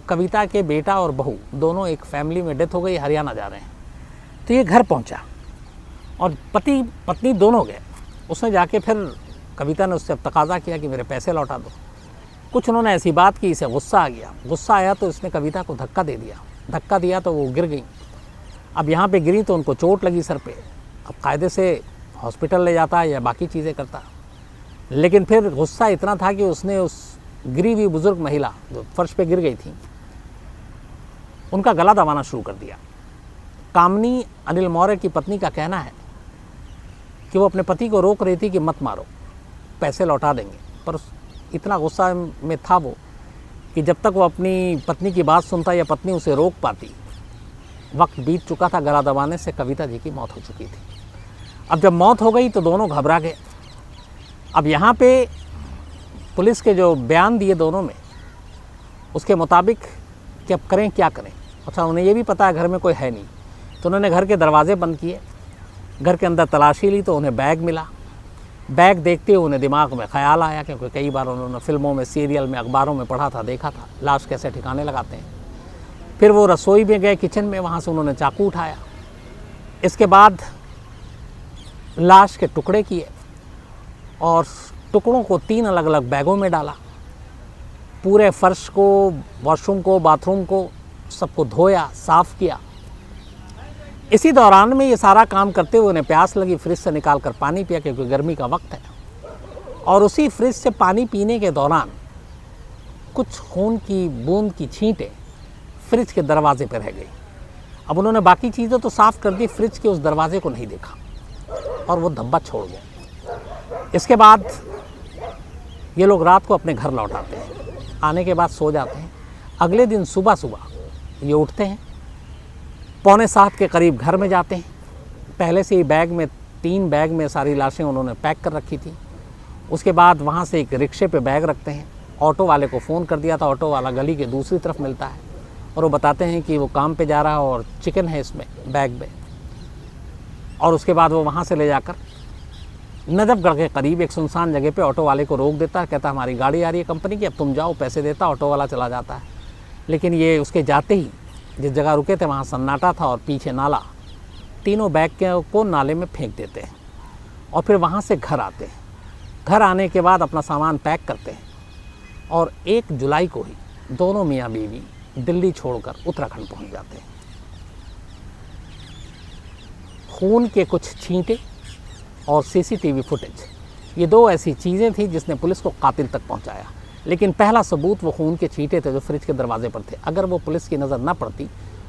Speaker 1: कविता के बेटा और बहू दोनों एक फैमिली में डेथ हो गई, हरियाणा जा रहे हैं। तो ये घर पहुंचा और पति पत्नी दोनों गए। उसने जाके फिर कविता ने उससे तकाजा किया कि मेरे पैसे लौटा दो। कुछ उन्होंने ऐसी बात की, इसे गुस्सा आ गया। गुस्सा आया तो इसने कविता को धक्का दे दिया। धक्का दिया तो वो गिर गई। अब यहाँ पे गिरी तो उनको चोट लगी सर पे। अब कायदे से हॉस्पिटल ले जाता या बाकी चीज़ें करता, लेकिन फिर गुस्सा इतना था कि उसने उस गिरी हुई बुज़ुर्ग महिला जो फर्श पे गिर गई थी उनका गला दबाना शुरू कर दिया। कामनी अनिल मौर्य की पत्नी का कहना है कि वो अपने पति को रोक रही थी कि मत मारो, पैसे लौटा देंगे, पर इतना गुस्सा में था वो कि जब तक वो अपनी पत्नी की बात सुनता या पत्नी उसे रोक पाती, वक्त बीत चुका था। गला दबाने से कविता जी की मौत हो चुकी थी। अब जब मौत हो गई तो दोनों घबरा गए। अब यहाँ पे पुलिस के जो बयान दिए दोनों में, उसके मुताबिक कि अब करें क्या करें। अच्छा, उन्हें ये भी पता है घर में कोई है नहीं, तो उन्होंने घर के दरवाजे बंद किए, घर के अंदर तलाशी ली तो उन्हें बैग मिला। बैग देखते हुए उन्हें दिमाग में ख्याल आया, क्योंकि कई बार उन्होंने फिल्मों में, सीरियल में, अखबारों में पढ़ा था, देखा था लाश कैसे ठिकाने लगाते हैं। फिर वो रसोई में गए, किचन में, वहाँ से उन्होंने चाकू उठाया। इसके बाद लाश के टुकड़े किए और टुकड़ों को 3 अलग अलग बैगों में डाला। पूरे फर्श को, वॉशरूम को, बाथरूम को, सबको धोया, साफ़ किया। इसी दौरान में ये सारा काम करते हुए उन्हें प्यास लगी, फ्रिज से निकाल कर पानी पिया, क्योंकि गर्मी का वक्त है। और उसी फ्रिज से पानी पीने के दौरान कुछ खून की बूंद की छींटें फ्रिज के दरवाजे पर रह गई। अब उन्होंने बाकी चीज़ें तो साफ़ कर दी, फ्रिज के उस दरवाजे को नहीं देखा और वो धब्बा छोड़ गया। इसके बाद ये लोग रात को अपने घर लौट आते हैं। आने के बाद सो जाते हैं। अगले दिन सुबह सुबह ये उठते हैं, 6:45 के करीब घर में जाते हैं। पहले से ही बैग में 3 बैग में सारी लाशें उन्होंने पैक कर रखी थी। उसके बाद वहाँ से एक रिक्शे पे बैग रखते हैं। ऑटो वाले को फ़ोन कर दिया था, ऑटो वाला गली के दूसरी तरफ मिलता है और वो बताते हैं कि वो काम पे जा रहा है और चिकन है इसमें बैग में। और उसके बाद वो वहाँ से ले जाकर नजफगढ़ के करीब एक सुनसान जगह पे ऑटो वाले को रोक देता है। कहता हमारी गाड़ी आ रही है कंपनी की, अब तुम जाओ, पैसे देता। ऑटो वाला चला जाता है। लेकिन ये उसके जाते ही जिस जगह रुके थे वहाँ सन्नाटा था और पीछे नाला, तीनों बैग को नाले में फेंक देते हैं और फिर वहाँ से घर आते हैं। घर आने के बाद अपना सामान पैक करते हैं और 1 जुलाई को ही दोनों मियाँ बीवी दिल्ली छोड़कर उत्तराखंड पहुँच जाते हैं। खून के कुछ छींटे और सीसीटीवी फुटेज, ये 2 ऐसी चीज़ें थी जिसने पुलिस को कातिल तक पहुंचाया। लेकिन पहला सबूत वो खून के छींटे थे जो फ्रिज के दरवाजे पर थे। अगर वो पुलिस की नज़र न पड़ती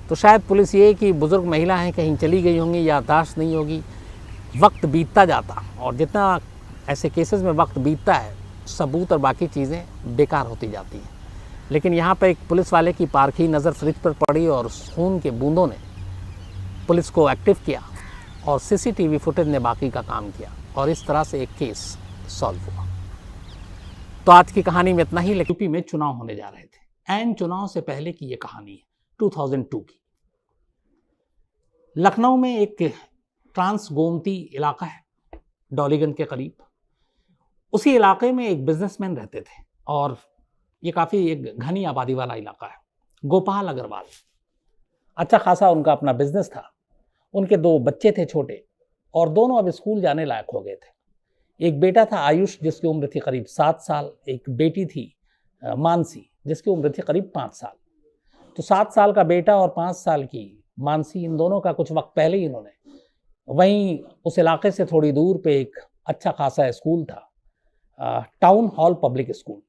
Speaker 1: तो शायद पुलिस ये कि बुज़ुर्ग महिला हैं कहीं चली गई होंगी, याददाश्त नहीं होगी, वक्त बीतता जाता, और जितना ऐसे केसेस में वक्त बीतता है सबूत और बाकी चीज़ें बेकार होती जाती हैं। लेकिन यहाँ पर एक पुलिस वाले की पारखी नज़र फ्रिज पर पड़ी और खून के बूंदों ने पुलिस को एक्टिव किया और सीसीटीवी फुटेज ने बाकी का काम किया और इस तरह से एक केस सॉल्व हुआ। तो आज की कहानी में इतना ही। यूपी में चुनाव होने जा रहे थे, एन चुनाव से पहले की ये कहानी है 2002 की। लखनऊ में एक ट्रांस गोमती इलाका है डॉलीगंज के करीब। उसी इलाके में एक बिजनेसमैन रहते थे और ये काफ़ी एक घनी आबादी वाला इलाका है। गोपाल अग्रवाल, अच्छा खासा उनका अपना बिजनेस था। उनके 2 बच्चे थे छोटे और दोनों अब स्कूल जाने लायक हो गए थे। एक बेटा था आयुष जिसकी उम्र थी करीब 7 साल, एक बेटी थी मानसी जिसकी उम्र थी करीब 5 साल। तो 7 साल का बेटा और 5 साल की मानसी, इन दोनों का कुछ वक्त पहले ही इन्होंने वहीं उस इलाके से थोड़ी दूर पे एक अच्छा खासा स्कूल था, टाउन हॉल पब्लिक स्कूल,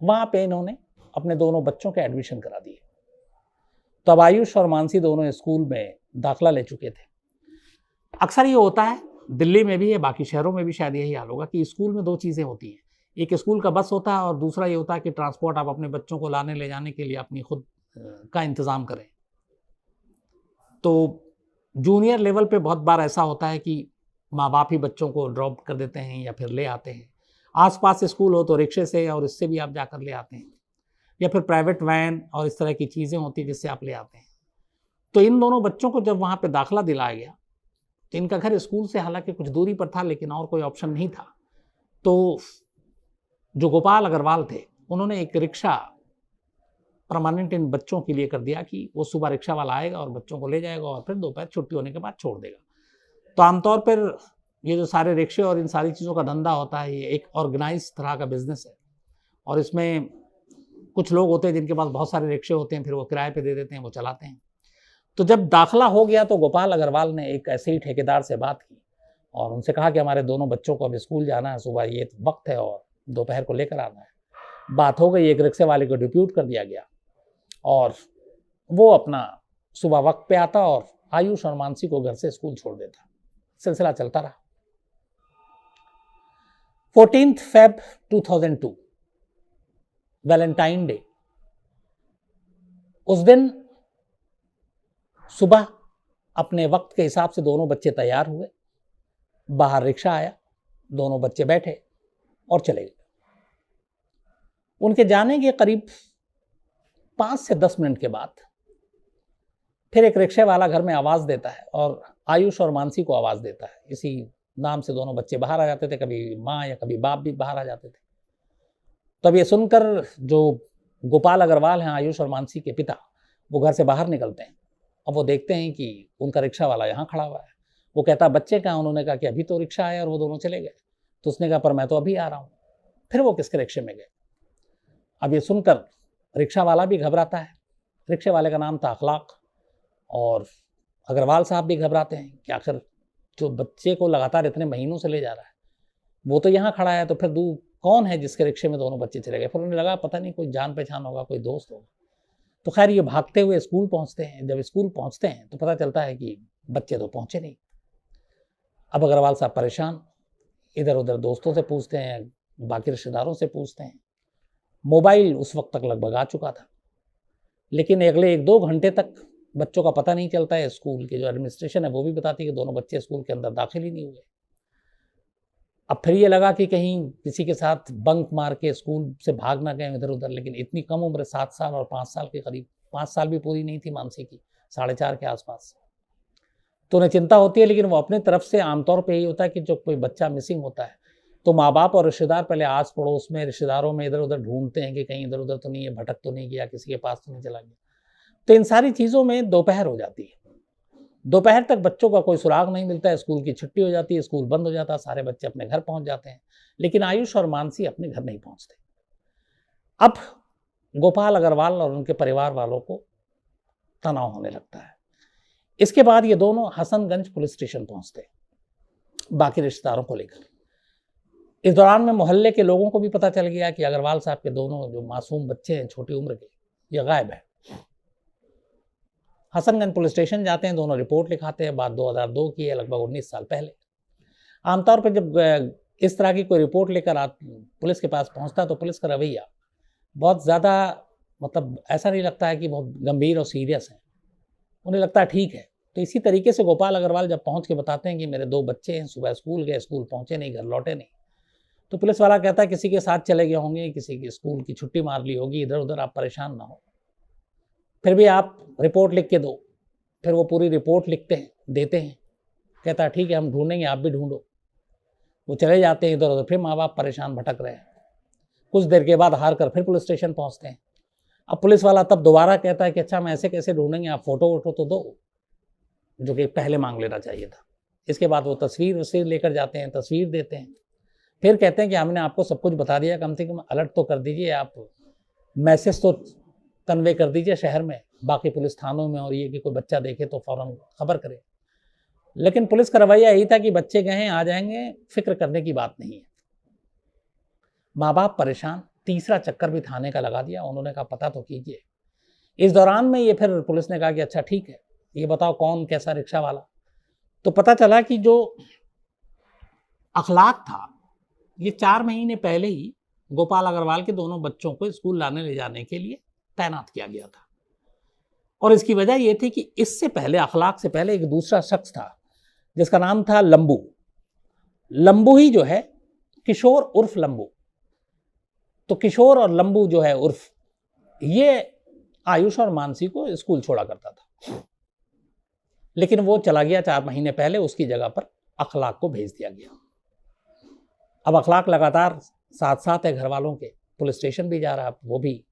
Speaker 1: वहाँ पे इन्होंने अपने दोनों बच्चों के एडमिशन करा दिए। तो अब आयुष और मानसी दोनों स्कूल में दाखला ले चुके थे। अक्सर ये होता है, दिल्ली में भी है, बाकी शहरों में भी शायद यही हाल होगा कि स्कूल में 2 चीज़ें होती हैं। एक स्कूल का बस होता है और दूसरा ये होता है कि ट्रांसपोर्ट आप अपने बच्चों को लाने ले जाने के लिए अपनी खुद का इंतज़ाम करें। तो जूनियर लेवल पे बहुत बार ऐसा होता है कि माँ बाप ही बच्चों को ड्रॉप कर देते हैं या फिर ले आते हैं। आसपास स्कूल हो तो रिक्शे से और इससे भी आप जाकर ले आते हैं, या फिर प्राइवेट वैन और इस तरह की चीज़ें होती हैं जिससे आप ले आते हैं। तो इन दोनों बच्चों को जब वहाँ पे दाखला दिलाया गया तो इनका घर स्कूल से हालांकि कुछ दूरी पर था लेकिन और कोई ऑप्शन नहीं था। तो जो गोपाल अग्रवाल थे उन्होंने एक रिक्शा परमानेंट इन बच्चों के लिए कर दिया कि वो सुबह रिक्शा वाला आएगा और बच्चों को ले जाएगा और फिर दोपहर छुट्टी होने के बाद छोड़ देगा। तो आमतौर पर ये जो सारे रिक्शे और इन सारी चीज़ों का धंधा होता है, ये एक ऑर्गेनाइज तरह का बिजनेस है और इसमें कुछ लोग होते हैं जिनके पास बहुत सारे रिक्शे होते हैं, फिर वो किराए पे दे देते हैं, वो चलाते हैं। तो जब दाखला हो गया तो गोपाल अग्रवाल ने एक ऐसे ही ठेकेदार से बात की और उनसे कहा कि हमारे दोनों बच्चों को अब स्कूल जाना है, सुबह ये वक्त है और दोपहर को लेकर आना है। बात हो गई, एक रिक्शे वाले को डिप्यूट कर दिया गया और वो अपना सुबह वक्त पे आता और आयुष और मानसी को घर से स्कूल छोड़ देता। सिलसिला चलता रहा। 14 फेब 2002 वैलेंटाइन डे, उस दिन सुबह अपने वक्त के हिसाब से दोनों बच्चे तैयार हुए, बाहर रिक्शा आया, दोनों बच्चे बैठे और चले गए। उनके जाने के करीब 5 से 10 मिनट के बाद फिर एक रिक्शे वाला घर में आवाज़ देता है और आयुष और मानसी को आवाज़ देता है। इसी नाम से दोनों बच्चे बाहर आ जाते थे, कभी माँ या कभी बाप भी बाहर आ जाते थे। तब ये सुनकर जो गोपाल अग्रवाल हैं, आयुष और मानसी के पिता, वो घर से बाहर निकलते हैं। अब वो देखते हैं कि उनका रिक्शा वाला यहाँ खड़ा हुआ है। वो कहता है बच्चे कहाँ? उन्होंने कहा कि अभी तो रिक्शा आया और वो दोनों चले गए। तो उसने कहा पर मैं तो अभी आ रहा हूँ। फिर वो किसके रिक्शे में गए? अब ये सुनकर रिक्शा वाला भी घबराता है। रिक्शे वाले का नाम था अखलाक और अग्रवाल साहब भी घबराते हैं कि आखिर जो बच्चे को लगातार इतने महीनों से ले जा रहा है वो तो यहाँ खड़ा है, तो फिर कौन है जिसके रिक्शे में दोनों बच्चे चले गए? फिर उन्हें लगा पता नहीं कोई जान पहचान होगा, कोई दोस्त होगा। तो खैर ये भागते हुए स्कूल पहुँचते हैं। जब स्कूल पहुँचते हैं तो पता चलता है कि बच्चे तो पहुँचे नहीं। अब अग्रवाल साहब परेशान, इधर उधर दोस्तों से पूछते हैं, बाकी रिश्तेदारों से पूछते हैं। मोबाइल उस वक्त तक लगभग आ चुका था, लेकिन अगले 1-2 घंटे तक बच्चों का पता नहीं चलता है। स्कूल की जो एडमिनिस्ट्रेशन है वो भी बताती है कि दोनों बच्चे स्कूल के अंदर दाखिल ही नहीं हुए। अब फिर ये लगा कि कहीं किसी के साथ बंक मार के स्कूल से भाग ना गए इधर उधर, लेकिन इतनी कम उम्र 7 साल और 5 साल के करीब, 5 साल भी पूरी नहीं थी मानसी की, 4.5 के आसपास। तो उन्हें चिंता होती है, लेकिन वो अपने तरफ से आमतौर पर यही होता है कि जो कोई बच्चा मिसिंग होता है तो माँ बाप और रिश्तेदार पहले आस पड़ोस में, रिश्तेदारों में इधर उधर ढूंढते हैं कि कहीं इधर उधर तो नहीं है, भटक तो नहीं गया, किसी के पास तो नहीं चला गया। तो इन सारी चीज़ों में दोपहर हो जाती है। दोपहर तक बच्चों का कोई सुराग नहीं मिलता है। स्कूल की छुट्टी हो जाती है, स्कूल बंद हो जाता है, सारे बच्चे अपने घर पहुंच जाते हैं, लेकिन आयुष और मानसी अपने घर नहीं पहुंचते। अब गोपाल अग्रवाल और उनके परिवार वालों को तनाव होने लगता है। इसके बाद ये दोनों हसनगंज पुलिस स्टेशन पहुंचते हैं बाकी रिश्तेदारों को लेकर। इस दौरान में मोहल्ले के लोगों को भी पता चल गया कि अग्रवाल साहब के दोनों जो मासूम बच्चे हैं छोटी उम्र के, ये गायब है। हसनगंज पुलिस स्टेशन जाते हैं, दोनों रिपोर्ट लिखाते हैं। बात 2002 की है, लगभग 19 साल पहले। आमतौर पर जब इस तरह की कोई रिपोर्ट लेकर पुलिस के पास पहुंचता तो पुलिस का रवैया बहुत ज़्यादा मतलब ऐसा नहीं लगता है कि बहुत गंभीर और सीरियस है, उन्हें लगता है ठीक है। तो इसी तरीके से गोपाल अग्रवाल जब पहुंच के बताते हैं कि मेरे 2 बच्चे हैं, सुबह स्कूल गए, स्कूल पहुंचे नहीं, घर लौटे नहीं, तो पुलिस वाला कहता है किसी के साथ चले गए होंगे, किसी की स्कूल की छुट्टी मार ली होगी, इधर उधर, आप परेशान ना हो, फिर भी आप रिपोर्ट लिख के दो। फिर वो पूरी रिपोर्ट लिखते हैं, देते हैं, कहता है ठीक है हम ढूंढेंगे, आप भी ढूंढो। वो चले जाते हैं इधर उधर, फिर माँ बाप परेशान भटक रहे हैं। कुछ देर के बाद हार कर फिर पुलिस स्टेशन पहुंचते हैं। अब पुलिस वाला तब दोबारा कहता है कि अच्छा हम ऐसे कैसे ढूंढेंगे, आप फोटो वोटो तो दो, जो कि पहले मांग लेना चाहिए था। इसके बाद वो तस्वीर लेकर जाते हैं, तस्वीर देते हैं, फिर कहते हैं कि हमने आपको सब कुछ बता दिया, कम से कम अलर्ट तो कर दीजिए, आप मैसेज तो कन्वे कर दीजिए शहर में, बाकी पुलिस थानों में, और ये कि कोई बच्चा देखे तो फौरन खबर करे। लेकिन पुलिस का रवैया यही था कि बच्चे गए हैं, आ जाएंगे, फिक्र करने की बात नहीं है। माँ बाप परेशान, तीसरा चक्कर भी थाने का लगा दिया। उन्होंने कहा पता तो कीजिए। इस दौरान में ये फिर पुलिस ने कहा कि अच्छा ठीक है, ये बताओ कौन कैसा रिक्शा वाला। तो पता चला कि जो अखलाक था, ये 4 महीने पहले ही गोपाल अग्रवाल के दोनों बच्चों को स्कूल लाने ले जाने के लिए तैनात किया गया था। और इसकी वजह यह थी कि इससे पहले, अखलाक से पहले, एक दूसरा शख्स था जिसका नाम था लंबू। लंबू ही जो है किशोर उर्फ लंबू। तो किशोर और लंबू जो है उर्फ, ये आयुष और मानसी को स्कूल छोड़ा करता था, लेकिन वो चला गया 4 महीने पहले, उसकी जगह पर अखलाक को भेज दिया गया। अब अखलाक लगातार साथ साथ है घर वालों के, पुलिस स्टेशन भी जा रहा है वो भी,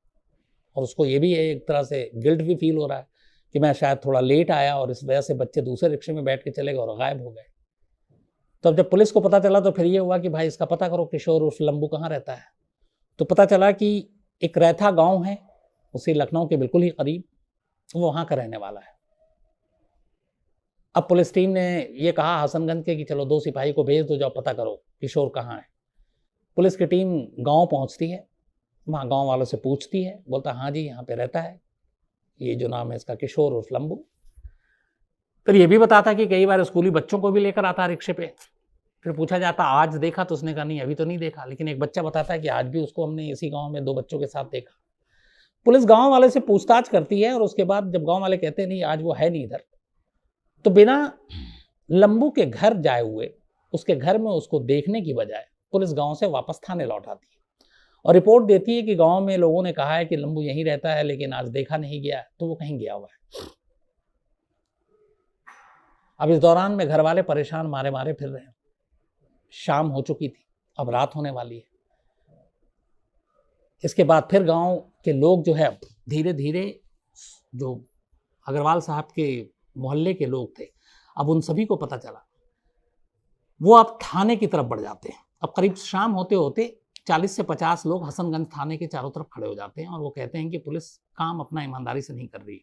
Speaker 1: और उसको ये भी है एक तरह से गिल्ट भी फील हो रहा है कि मैं शायद थोड़ा लेट आया और इस वजह से बच्चे दूसरे रिक्शे में बैठ के चले गए और गायब हो गए। तो अब जब पुलिस को पता चला तो फिर ये हुआ कि भाई इसका पता करो, किशोर उर्फ लंबू कहाँ रहता है। तो पता चला कि एक रैथा गांव है, उसी लखनऊ के बिल्कुल ही करीब, वो वहाँ का रहने वाला है। अब पुलिस टीम ने ये कहा हसनगंज के कि चलो 2 सिपाही को भेज दो, जाओ पता करो किशोर कहाँ है। पुलिस की टीम गांव पहुंचती है, वहाँ गांव वालों से पूछती है, बोलता हाँ जी यहाँ पे रहता है, ये जो नाम है इसका किशोर उर्फ लंबू। फिर ये भी बताता कि कई बार स्कूली बच्चों को भी लेकर आता रिक्शे पे। फिर पूछा जाता आज देखा, तो उसने कहा नहीं अभी तो नहीं देखा, लेकिन एक बच्चा बताता है कि आज भी उसको हमने इसी गाँव में 2 बच्चों के साथ देखा। पुलिस गाँव वाले से पूछताछ करती है और उसके बाद जब गाँव वाले कहते हैं नहीं आज वो है नहीं इधर, तो बिना लंबू के घर जाए हुए उसके घर में उसको देखने की बजाय पुलिस गांव से वापस थाने लौट आती है और रिपोर्ट देती है कि गांव में लोगों ने कहा है कि लंबू यहीं रहता है, लेकिन आज देखा नहीं गया, तो वो कहीं गया हुआ है। अब इस दौरान में घर वाले परेशान मारे मारे फिर रहे हैं। शाम हो चुकी थी, अब रात होने वाली है। इसके बाद फिर गांव के लोग जो है धीरे धीरे, जो अग्रवाल साहब के मोहल्ले के लोग थे, अब उन सभी को पता चला, वो अब थाने की तरफ बढ़ जाते हैं। अब करीब शाम होते होते 40 से 50 लोग हसनगंज थाने के चारों तरफ खड़े हो जाते हैं और वो कहते हैं कि पुलिस काम अपना ईमानदारी से नहीं कर रही।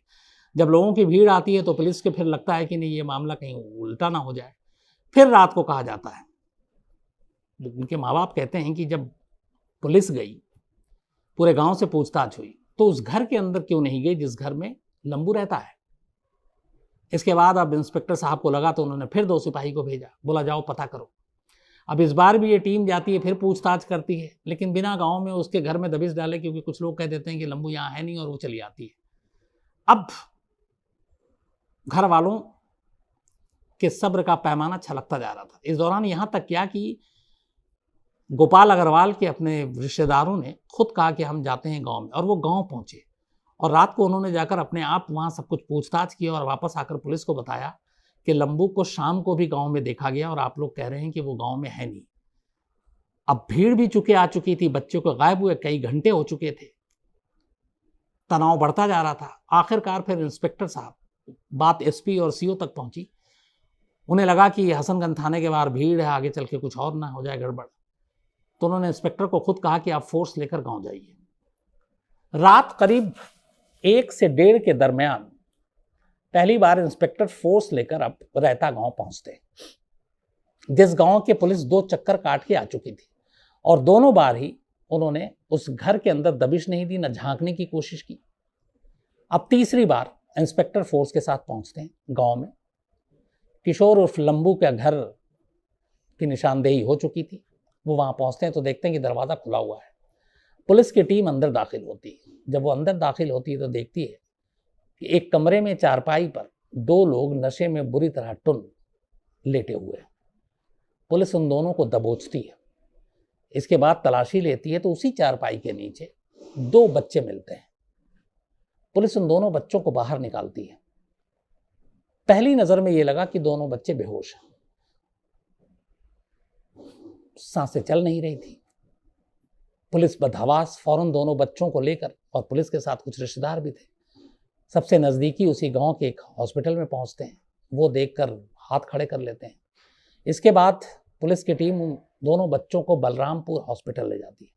Speaker 1: जब लोगों की भीड़ आती है तो पुलिस के फिर लगता है कि नहीं ये मामला कहीं उल्टा ना हो जाए। फिर रात को कहा जाता है, उनके माँ बाप कहते हैं कि जब पुलिस गई, पूरे गांव से पूछताछ हुई, तो उस घर के अंदर क्यों नहीं गई जिस घर में लंबू रहता है। इसके बाद अब इंस्पेक्टर साहब को लगा तो उन्होंने फिर 2 सिपाही को भेजा, बोला जाओ पता करो। अब इस बार भी ये टीम जाती है, फिर पूछताछ करती है, लेकिन बिना गांव में उसके घर में दबिश डाले, क्योंकि कुछ लोग कह देते हैं कि लंबू यहाँ है नहीं, और वो चली आती है। अब घर वालों के सब्र का पैमाना छलकता जा रहा था। इस दौरान यहाँ तक क्या कि गोपाल अग्रवाल के अपने रिश्तेदारों ने खुद कहा कि हम जाते हैं गाँव में, और वो गाँव पहुँचे और रात को उन्होंने जाकर अपने आप वहाँ सब कुछ पूछताछ की और वापस आकर पुलिस को बताया कि लंबू को शाम को भी गांव में देखा गया और आप लोग कह रहे हैं कि वो गांव में है नहीं। अब भीड़ भी आ चुकी थी, बच्चों को गायब हुए कई घंटे हो चुके थे, तनाव बढ़ता जा रहा था। आखिरकार फिर इंस्पेक्टर साहब, बात एसपी और सीओ तक पहुंची। उन्हें लगा कि हसनगंज थाने के बाहर भीड़ है, आगे चल के कुछ और ना हो जाए गड़बड़, तो उन्होंने इंस्पेक्टर को खुद कहा कि आप फोर्स लेकर गाँव जाइए। रात करीब 1 से 1:30 के दरमियान पहली बार इंस्पेक्टर फोर्स लेकर अब रहता गांव पहुंचते, जिस गांव के पुलिस 2 चक्कर काट के आ चुकी थी, और दोनों बार ही उन्होंने उस घर के अंदर दबिश नहीं दी, न झांकने की कोशिश की। अब तीसरी बार इंस्पेक्टर फोर्स के साथ पहुंचते हैं गांव में। किशोर उर्फ लंबू के घर की निशानदेही हो चुकी थी। वो वहां पहुंचते हैं तो देखते हैं कि दरवाज़ा खुला हुआ है। पुलिस की टीम अंदर दाखिल होती है। जब वो अंदर दाखिल होती है तो देखती है कि एक कमरे में चारपाई पर 2 लोग नशे में बुरी तरह टुन लेटे हुए हैं। पुलिस उन दोनों को दबोचती है। इसके बाद तलाशी लेती है तो उसी चारपाई के नीचे 2 बच्चे मिलते हैं। पुलिस उन दोनों बच्चों को बाहर निकालती है। पहली नजर में यह लगा कि दोनों बच्चे बेहोश हैं, सांसें चल नहीं रही थी। पुलिस बदहवास फौरन दोनों बच्चों को लेकर, और पुलिस के साथ कुछ रिश्तेदार भी थे, सबसे नजदीकी उसी गांव के एक हॉस्पिटल में पहुंचते हैं। वो देखकर हाथ खड़े कर लेते हैं। इसके बाद पुलिस की टीम उन दोनों बच्चों को बलरामपुर हॉस्पिटल ले जाती है।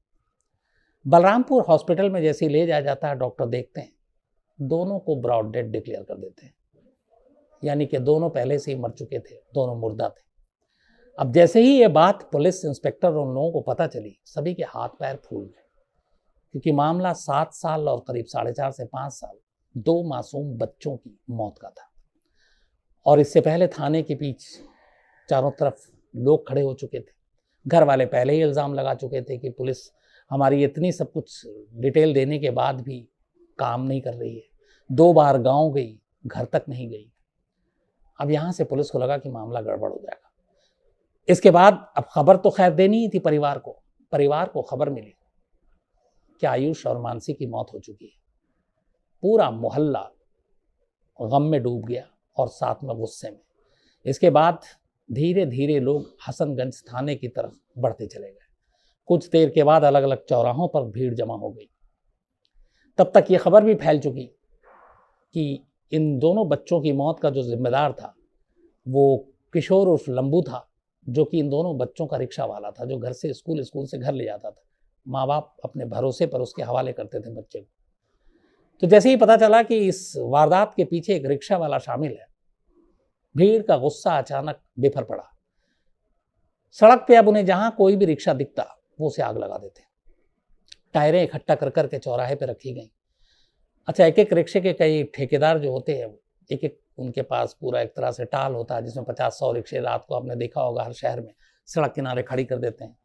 Speaker 1: बलरामपुर हॉस्पिटल में जैसे ही ले जाया जाता है, डॉक्टर देखते हैं दोनों को ब्रॉड डेड डिक्लेयर कर देते हैं, यानी कि दोनों पहले से ही मर चुके थे, दोनों मुर्दा थे। अब जैसे ही ये बात पुलिस इंस्पेक्टर और उन लोगों को पता चली, सभी के हाथ पैर फूल गए, क्योंकि मामला 7 साल और करीब 4.5 से 5 साल 2 मासूम बच्चों की मौत का था। और इससे पहले थाने के पीछे चारों तरफ लोग खड़े हो चुके थे। घर वाले पहले ही इल्ज़ाम लगा चुके थे कि पुलिस हमारी इतनी सब कुछ डिटेल देने के बाद भी काम नहीं कर रही है। 2 बार गांव गई, घर तक नहीं गई। अब यहाँ से पुलिस को लगा कि मामला गड़बड़ हो जाएगा। इसके बाद अब खबर तो खैर देनी ही थी परिवार को। परिवार को खबर मिली कि आयुष और मानसी की मौत हो चुकी है। पूरा मोहल्ला गम में डूब गया और साथ में गुस्से में। इसके बाद धीरे धीरे लोग हसनगंज थाने की तरफ बढ़ते चले गए। कुछ देर के बाद अलग अलग चौराहों पर भीड़ जमा हो गई। तब तक ये खबर भी फैल चुकी कि इन दोनों बच्चों की मौत का जो जिम्मेदार था वो किशोर उर्फ लंबू था, जो कि इन दोनों बच्चों का रिक्शा वाला था, जो घर से स्कूल से घर ले जाता था। माँ बाप अपने भरोसे पर उसके हवाले करते थे बच्चे को। तो जैसे ही पता चला कि इस वारदात के पीछे एक रिक्शा वाला शामिल है, भीड़ का गुस्सा अचानक बिफर पड़ा। सड़क पे अब उन्हें जहां कोई भी रिक्शा दिखता वो उसे आग लगा देते। टायरें इकट्ठा कर करके चौराहे पे रखी गई। अच्छा, एक एक रिक्शे के कई ठेकेदार जो होते हैं, एक एक उनके पास पूरा एक तरह से टाल होता है जिसमें 50-100 रिक्शे रात को आपने देखा होगा हर शहर में सड़क किनारे खड़ी कर देते हैं,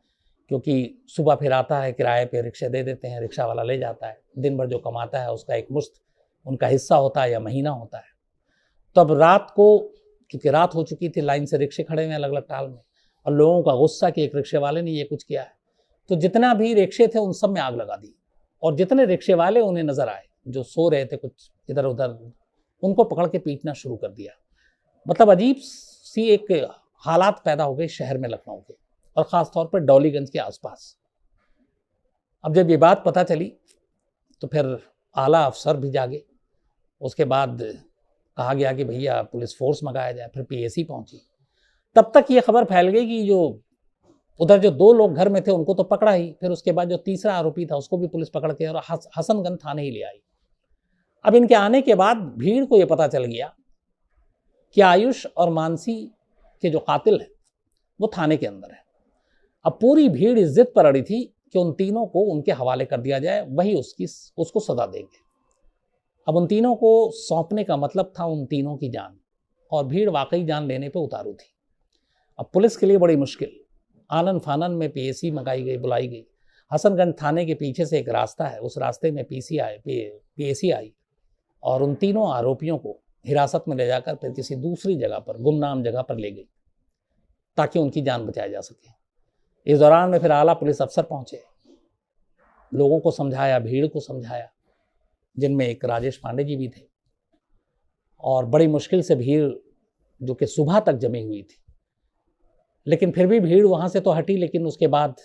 Speaker 1: क्योंकि सुबह फिर आता है, किराए पे रिक्शे दे देते हैं, रिक्शा वाला ले जाता है। दिन भर जो कमाता है उसका एक मुश्त उनका हिस्सा होता है या महीना होता है। तो अब रात को, क्योंकि रात हो चुकी थी, लाइन से रिक्शे खड़े हुए अलग अलग टाल में, और लोगों का गुस्सा कि एक रिक्शे वाले ने ये कुछ किया है, तो जितना भी रिक्शे थे उन सब में आग लगा दी। और जितने रिक्शे वाले उन्हें नजर आए जो सो रहे थे कुछ इधर उधर, उनको पकड़ के पीटना शुरू कर दिया। मतलब अजीब सी एक हालात पैदा हो गए शहर में, लखनऊ के, और ख़ासतौर पर डॉलीगंज के आसपास। अब जब ये बात पता चली तो फिर आला अफसर भी जागे। उसके बाद कहा गया कि भैया पुलिस फोर्स मंगाया जाए। फिर पीएसी पहुंची। तब तक ये खबर फैल गई कि जो उधर जो 2 लोग घर में थे उनको तो पकड़ा ही, फिर उसके बाद जो तीसरा आरोपी था उसको भी पुलिस पकड़ के और हसनगंज थाने ही ले आई। अब इनके आने के बाद भीड़ को यह पता चल गया कि आयुष और मानसी के जो कातिल है वो थाने के अंदर है। अब पूरी भीड़ इस जिद पर अड़ी थी कि उन तीनों को उनके हवाले कर दिया जाए, वही उसको सजा देंगे। अब उन तीनों को सौंपने का मतलब था उन तीनों की जान, और भीड़ वाकई जान लेने पे उतारू थी। अब पुलिस के लिए बड़ी मुश्किल, आनन फानन में पीएसी बुलाई गई। हसनगंज थाने के पीछे से एक रास्ता है, उस रास्ते में पीएसी आई और उन तीनों आरोपियों को हिरासत में ले जाकर फिर किसी दूसरी जगह पर, गुमनाम जगह पर ले गई, ताकि उनकी जान बचाई जा सके। इस दौरान में फिर आला पुलिस अफसर पहुंचे, लोगों को समझाया, भीड़ को समझाया, जिनमें एक राजेश पांडे जी भी थे। और बड़ी मुश्किल से भीड़, जो कि सुबह तक जमी हुई थी, लेकिन फिर भी भीड़ वहां से तो हटी, लेकिन उसके बाद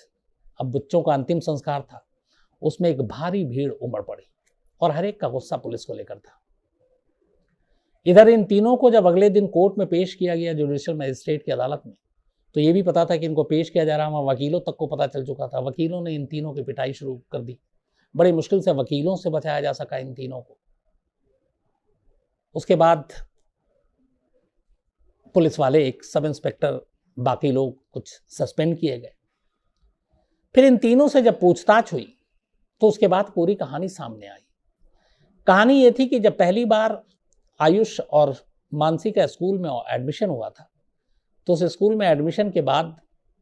Speaker 1: अब बच्चों का अंतिम संस्कार था, उसमें एक भारी भीड़ उमड़ पड़ी और हर एक का गुस्सा पुलिस को लेकर था। इधर इन तीनों को जब अगले दिन कोर्ट में पेश किया गया जुडिशियल मजिस्ट्रेट की अदालत में, तो ये भी पता था कि इनको पेश किया जा रहा है, वकीलों तक को पता चल चुका था। वकीलों ने इन तीनों की पिटाई शुरू कर दी। बड़ी मुश्किल से वकीलों से बचाया जा सका इन तीनों को। उसके बाद पुलिस वाले, एक सब इंस्पेक्टर, बाकी लोग कुछ सस्पेंड किए गए। फिर इन तीनों से जब पूछताछ हुई तो उसके बाद पूरी कहानी सामने आई। कहानी ये थी कि जब पहली बार आयुष और मानसी का स्कूल में एडमिशन हुआ था, तो उस स्कूल में एडमिशन के बाद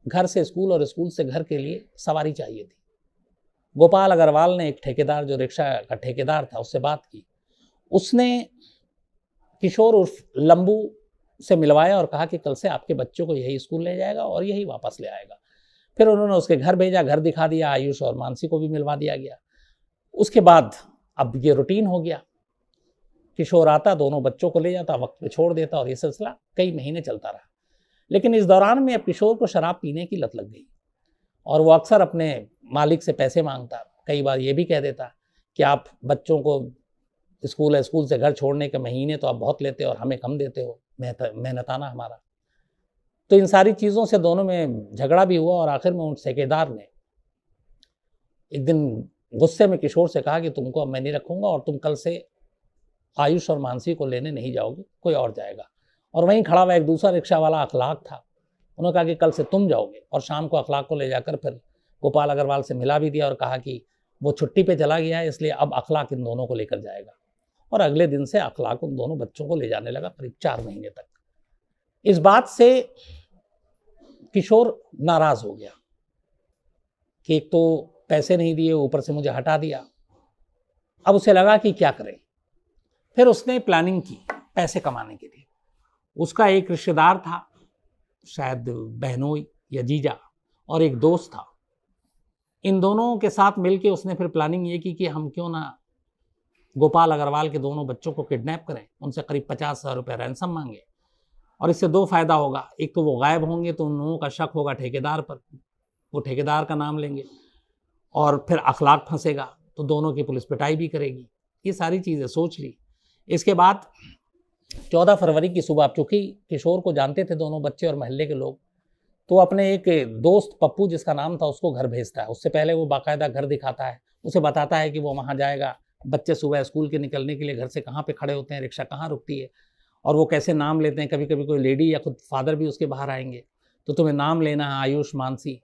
Speaker 1: घर से स्कूल और स्कूल से घर के लिए सवारी चाहिए थी। गोपाल अग्रवाल ने एक ठेकेदार, जो रिक्शा का ठेकेदार था, उससे बात की। उसने किशोर उर्फ लंबू से मिलवाया और कहा कि कल से आपके बच्चों को यही स्कूल ले जाएगा और यही वापस ले आएगा। फिर उन्होंने उसके घर भेजा, घर दिखा दिया, आयुष और मानसी को भी मिलवा दिया गया। उसके बाद अब ये रूटीन हो गया, किशोर आता, दोनों बच्चों को ले जाता, वक्त पे छोड़ देता, और ये सिलसिला कई महीने चलता रहा। लेकिन इस दौरान में अब किशोर को शराब पीने की लत लग गई और वो अक्सर अपने मालिक से पैसे मांगता। कई बार ये भी कह देता कि आप बच्चों को स्कूल से घर छोड़ने के महीने तो आप बहुत लेते हो और हमें कम देते हो, मेहनताना हमारा। तो इन सारी चीज़ों से दोनों में झगड़ा भी हुआ और आखिर में उन ठेकेदार ने एक दिन गुस्से में किशोर से कहा कि तुमको अब मैं नहीं रखूंगा और तुम कल से आयुष और मानसी को लेने नहीं जाओगे, कोई और जाएगा। और वहीं खड़ा हुआ एक दूसरा रिक्शा वाला अखलाक था, उन्होंने कहा कि कल से तुम जाओगे। और शाम को अखलाक को ले जाकर फिर गोपाल अग्रवाल से मिला भी दिया और कहा कि वो छुट्टी पे चला गया है, इसलिए अब अखलाक इन दोनों को लेकर जाएगा। और अगले दिन से अखलाक उन दोनों बच्चों को ले जाने लगा, करीब 4 महीने तक। इस बात से किशोर नाराज हो गया कि एक तो पैसे नहीं दिए, ऊपर से मुझे हटा दिया। अब उसे लगा कि क्या करें। फिर उसने प्लानिंग की पैसे कमाने के लिए। उसका एक रिश्तेदार था, शायद बहनोई या जीजा, और एक दोस्त था। इन दोनों के साथ मिलके उसने फिर प्लानिंग ये की कि हम क्यों ना गोपाल अग्रवाल के दोनों बच्चों को किडनैप करें, उनसे करीब 50,000 रुपये रैंसम मांगे। और इससे 2 फायदा होगा, एक तो वो गायब होंगे तो उन लोगों का शक होगा ठेकेदार पर, वो ठेकेदार का नाम लेंगे, और फिर अखलाक फंसेगा तो दोनों की पुलिस पिटाई भी करेगी। ये सारी चीज़ें सोच ली। इसके बाद 14 फरवरी की सुबह, चूँकि किशोर को जानते थे दोनों बच्चे और मोहल्ले के लोग, तो अपने एक दोस्त पप्पू जिसका नाम था उसको घर भेजता है। उससे पहले वो बाकायदा घर दिखाता है, उसे बताता है कि वो वहाँ जाएगा, बच्चे सुबह स्कूल के निकलने के लिए घर से कहाँ पे खड़े होते हैं, रिक्शा कहाँ रुकती है, और वो कैसे नाम लेते हैं। कभी कभी कोई लेडी या खुद फादर भी उसके बाहर आएंगे, तो तुम्हें नाम लेना है आयुष, मानसी,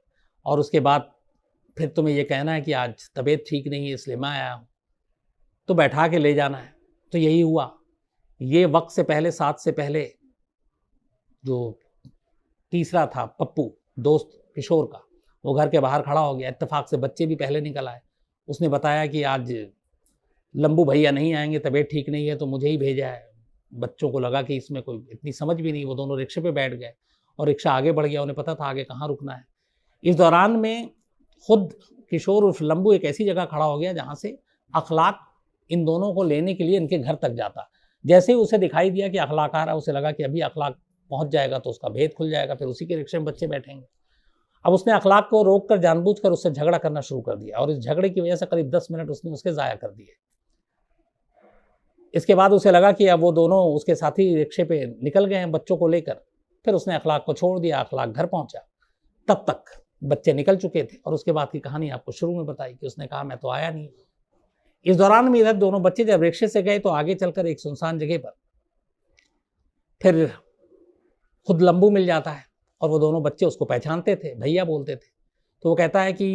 Speaker 1: और उसके बाद फिर तुम्हें ये कहना है कि आज तबीयत ठीक नहीं है इसलिए मैं आया हूँ, तो बैठा के ले जाना है। तो यही हुआ। ये वक्त से पहले, 7 से पहले, जो तीसरा था पप्पू दोस्त किशोर का, वो घर के बाहर खड़ा हो गया। इत्तेफाक से बच्चे भी पहले निकल आए। उसने बताया कि आज लंबू भैया नहीं आएंगे, तबीयत ठीक नहीं है, तो मुझे ही भेजा है। बच्चों को लगा कि इसमें कोई इतनी समझ भी नहीं, वो दोनों रिक्शे पे बैठ गए और रिक्शा आगे बढ़ गया। उन्हें पता था आगे कहाँ रुकना है। इस दौरान में खुद किशोर उर्फ लंबू एक ऐसी जगह खड़ा हो गया जहाँ से अखलाक इन दोनों को लेने के लिए इनके घर तक जाता। जैसे ही उसे दिखाई दिया कि अखलाक आ रहा है, उसे लगा कि अभी अखलाक पहुंच जाएगा तो उसका भेद खुल जाएगा, फिर उसी के रिक्शे में बच्चे बैठेंगे। अब उसने अखलाक को रोककर जानबूझकर उससे झगड़ा करना शुरू कर दिया और इस झगड़े की वजह से करीब 10 मिनट उसने उसके ज़ाया कर दिए। इसके बाद उसे लगा कि अब वो दोनों उसके साथी रिक्शे पे निकल गए हैं बच्चों को लेकर। फिर उसने अखलाक को छोड़ दिया, अखलाक घर पहुंचा। तब तक बच्चे निकल चुके थे और उसके बाद की कहानी आपको शुरू में बताई कि उसने कहा मैं तो आया नहीं। इस दौरान में इधर दोनों बच्चे जब रिक्शे से गए तो आगे चलकर एक सुनसान जगह पर फिर खुद लंबू मिल जाता है और वो दोनों बच्चे उसको पहचानते थे, भैया बोलते थे। तो वो कहता है कि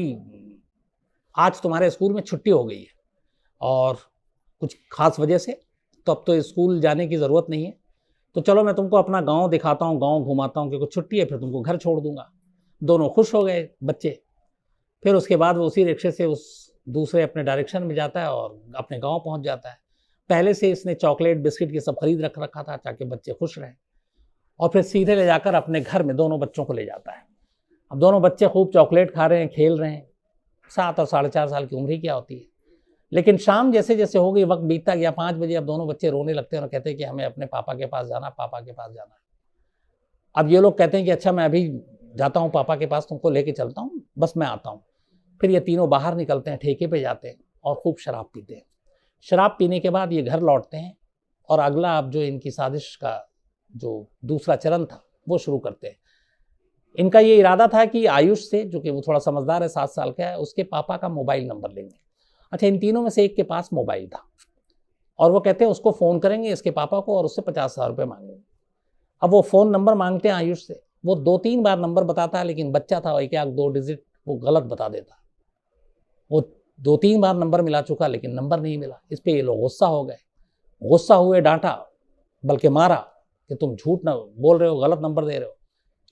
Speaker 1: आज तुम्हारे स्कूल में छुट्टी हो गई है और कुछ खास वजह से, तो अब तो स्कूल जाने की ज़रूरत नहीं है, तो चलो मैं तुमको अपना गांव दिखाता हूँ, गांव घुमाता हूँ, क्योंकि छुट्टी है, फिर तुमको घर छोड़ दूंगा। दोनों खुश हो गए बच्चे। फिर उसके बाद वो उसी रिक्शे से उस दूसरे अपने डायरेक्शन में जाता है और अपने गांव पहुंच जाता है। पहले से इसने चॉकलेट बिस्किट ये सब खरीद रखा था ताकि बच्चे खुश रहें, और फिर सीधे ले जाकर अपने घर में दोनों बच्चों को ले जाता है। अब दोनों बच्चे खूब चॉकलेट खा रहे हैं, खेल रहे हैं। 7 और 4.5 साल की उम्र ही क्या होती है। लेकिन शाम जैसे जैसे हो गई, वक्त बीतता गया, 5 बजे अब दोनों बच्चे रोने लगते हैं और कहते हैं कि हमें अपने पापा के पास जाना, पापा के पास जाना। अब ये लोग कहते हैं कि अच्छा मैं अभी जाता हूँ पापा के पास, तुमको लेके चलता हूँ, बस मैं आता हूँ। फिर ये तीनों बाहर निकलते हैं, ठेके पे जाते हैं और खूब शराब पीते हैं। शराब पीने के बाद ये घर लौटते हैं और अगला अब जो इनकी साजिश का जो दूसरा चरण था वो शुरू करते हैं। इनका ये इरादा था कि आयुष से, जो कि वो थोड़ा समझदार है, 7 साल का है, उसके पापा का मोबाइल नंबर लेंगे। अच्छा, इन तीनों में से एक के पास मोबाइल था और वो कहते हैं उसको फ़ोन करेंगे इसके पापा को और उससे 50,000 रुपये मांगेंगे। अब वो फ़ोन नंबर मांगते हैं आयुष से। वो 2-3 बार नंबर बताता है, लेकिन बच्चा था, एक 2 डिजिट वो गलत बता देता। वो 2-3 बार नंबर मिला चुका लेकिन नंबर नहीं मिला। इस पर ये लोग गुस्सा हो गए। गुस्सा हुए, डांटा, बल्कि मारा कि तुम झूठ ना बोल रहे हो, गलत नंबर दे रहे हो।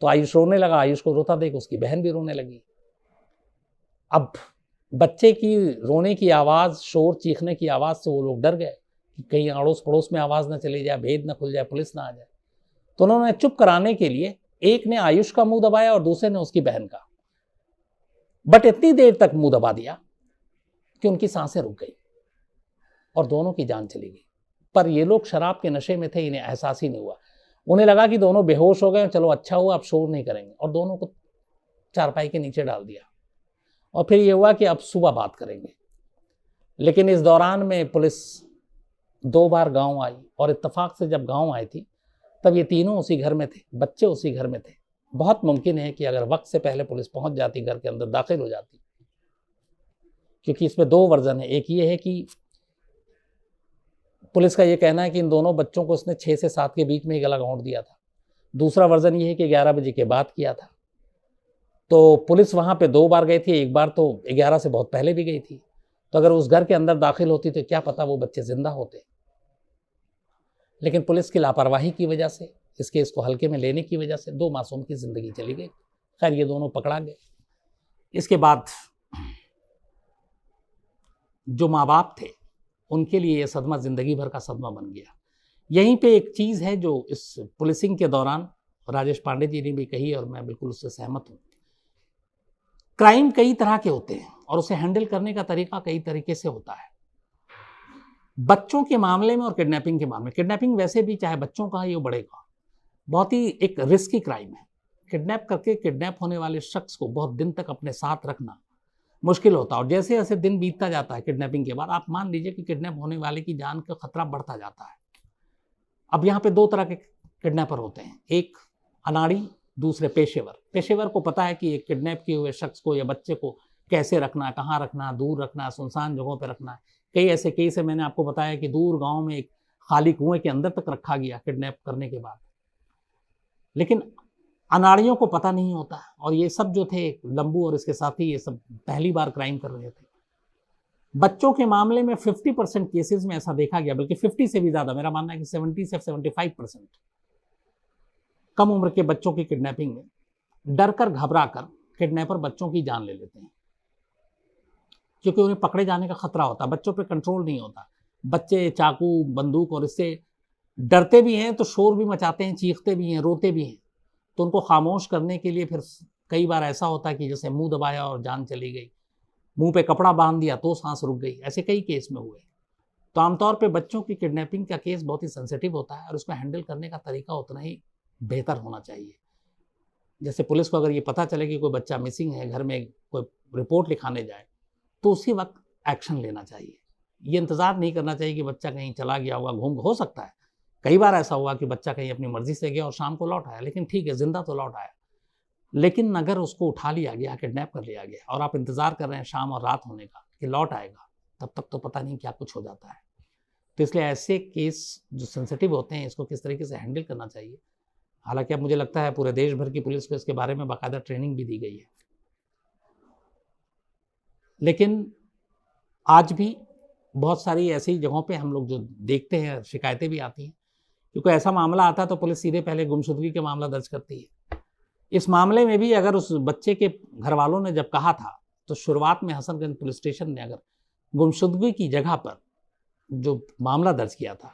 Speaker 1: तो आयुष रोने लगा। आयुष को रोता देख उसकी बहन भी रोने लगी। अब बच्चे की रोने की आवाज़, शोर, चीखने की आवाज़ से वो लोग डर गए कि कहीं अड़ोस पड़ोस में आवाज़ ना चली जाए, भेद ना खुल जाए, पुलिस ना आ जाए। तो उन्होंने चुप कराने के लिए एक ने आयुष का मुंह दबाया और दूसरे ने उसकी बहन का, बट इतनी देर तक मुंह दबा दिया कि उनकी सांसें रुक गई और दोनों की जान चली गई। पर ये लोग शराब के नशे में थे, इन्हें एहसास ही नहीं हुआ। उन्हें लगा कि दोनों बेहोश हो गए, चलो अच्छा हुआ, अब शोर नहीं करेंगे, और दोनों को चारपाई के नीचे डाल दिया। और फिर ये हुआ कि अब सुबह बात करेंगे। लेकिन इस दौरान में पुलिस 2 बार गांव आई, और इत्तेफाक से जब गांव आई थी तब ये तीनों उसी घर में थे, बच्चे उसी घर में थे। बहुत मुमकिन है कि अगर वक्त से पहले पुलिस पहुंच जाती, घर के अंदर दाखिल हो जाती, क्योंकि इसमें 2 वर्जन है। एक ये है कि पुलिस का ये कहना है कि इन दोनों बच्चों को उसने 6 से 7 के बीच में ही गला घोंट दिया था। दूसरा वर्जन ये है कि 11 बजे के बाद किया था। तो पुलिस वहां पे 2 बार गई थी, एक बार तो 11 से बहुत पहले भी गई थी। तो अगर उस घर के अंदर दाखिल होती तो क्या पता वो बच्चे जिंदा होते। लेकिन पुलिस की लापरवाही की वजह से, इस केस को हल्के में लेने की वजह से 2 मासूम की जिंदगी चली गई। खैर, ये दोनों पकड़ा गए। इसके बाद जो माँ बाप थे उनके लिए यह सदमा जिंदगी भर का सदमा बन गया। यहीं पे एक चीज़ है जो इस पुलिसिंग के दौरान राजेश पांडे जी ने भी कही, और मैं बिल्कुल उससे सहमत हूँ। क्राइम कई तरह के होते हैं और उसे हैंडल करने का तरीका कई तरीके से होता है। बच्चों के मामले में और किडनैपिंग के मामले में, किडनैपिंग वैसे भी चाहे बच्चों का या बड़े का, बहुत ही एक रिस्की क्राइम है। किडनैप करके किडनैप होने वाले शख्स को बहुत दिन तक अपने साथ रखना मुश्किल होता है, और जैसे जैसे दिन बीतता जाता है किडनैपिंग के बाद, आप मान लीजिए कि किडनैप होने वाले की जान का खतरा बढ़ता जाता है। अब यहाँ पे 2 तरह के किडनैपर होते हैं, एक अनाड़ी, दूसरे पेशेवर। पेशेवर को पता है कि एक किडनैप किए हुए शख्स को या बच्चे को कैसे रखना है, कहाँ रखना है, दूर रखना है, सुनसान जगहों पर रखना है। कई ऐसे केस है, मैंने आपको बताया कि दूर गाँव में एक खाली कुएं के अंदर तक रखा गया किडनैप करने के बाद। लेकिन अनाड़ियों को पता नहीं होता, और ये सब जो थे, लंबू और इसके साथी, ये सब पहली बार क्राइम कर रहे थे। बच्चों के मामले में 50% केसेस में ऐसा देखा गया, बल्कि 50 से भी ज्यादा, मेरा मानना है कि 70 से 75% कम उम्र के बच्चों की किडनैपिंग में डर कर, घबरा कर किडनैपर बच्चों की जान ले लेते हैं, क्योंकि उन्हें पकड़े जाने का खतरा होता है। बच्चों पे कंट्रोल नहीं होता। बच्चे चाकू, बंदूक और इससे डरते भी हैं तो शोर भी मचाते हैं, चीखते भी हैं, रोते भी हैं। तो उनको खामोश करने के लिए फिर कई बार ऐसा होता है कि जैसे मुंह दबाया और जान चली गई, मुंह पे कपड़ा बांध दिया तो सांस रुक गई, ऐसे कई केस में हुए। तो आमतौर पे बच्चों की किडनैपिंग का केस बहुत ही सेंसिटिव होता है, और उसको हैंडल करने का तरीका उतना ही बेहतर होना चाहिए। जैसे पुलिस को अगर ये पता चले कि कोई बच्चा मिसिंग है, घर में कोई रिपोर्ट लिखाने जाए, तो उसी वक्त एक्शन लेना चाहिए। ये इंतज़ार नहीं करना चाहिए कि बच्चा कहीं चला गया होगा, घूम, हो सकता है कई बार ऐसा हुआ कि बच्चा कहीं अपनी मर्जी से गया और शाम को लौट आया, लेकिन ठीक है, जिंदा तो लौट आया। लेकिन अगर उसको उठा लिया गया, किडनैप कर लिया गया, और आप इंतजार कर रहे हैं शाम और रात होने का कि लौट आएगा, तब तक तो पता नहीं क्या कुछ हो जाता है। तो इसलिए ऐसे केस जो सेंसिटिव होते हैं, इसको किस तरीके से हैंडल करना चाहिए। हालांकि अब मुझे लगता है पूरे देश भर की पुलिस को इसके बारे में बाकायदा ट्रेनिंग भी दी गई है, लेकिन आज भी बहुत सारी ऐसी जगहों पे हम लोग जो देखते हैं, शिकायतें भी आती हैं। क्योंकि ऐसा मामला आता है तो पुलिस सीधे पहले गुमशुदगी के मामला दर्ज करती है। इस मामले में भी अगर उस बच्चे के घर वालों ने जब कहा था, तो शुरुआत में हसनगंज पुलिस स्टेशन ने अगर गुमशुदगी की जगह पर जो मामला दर्ज किया था,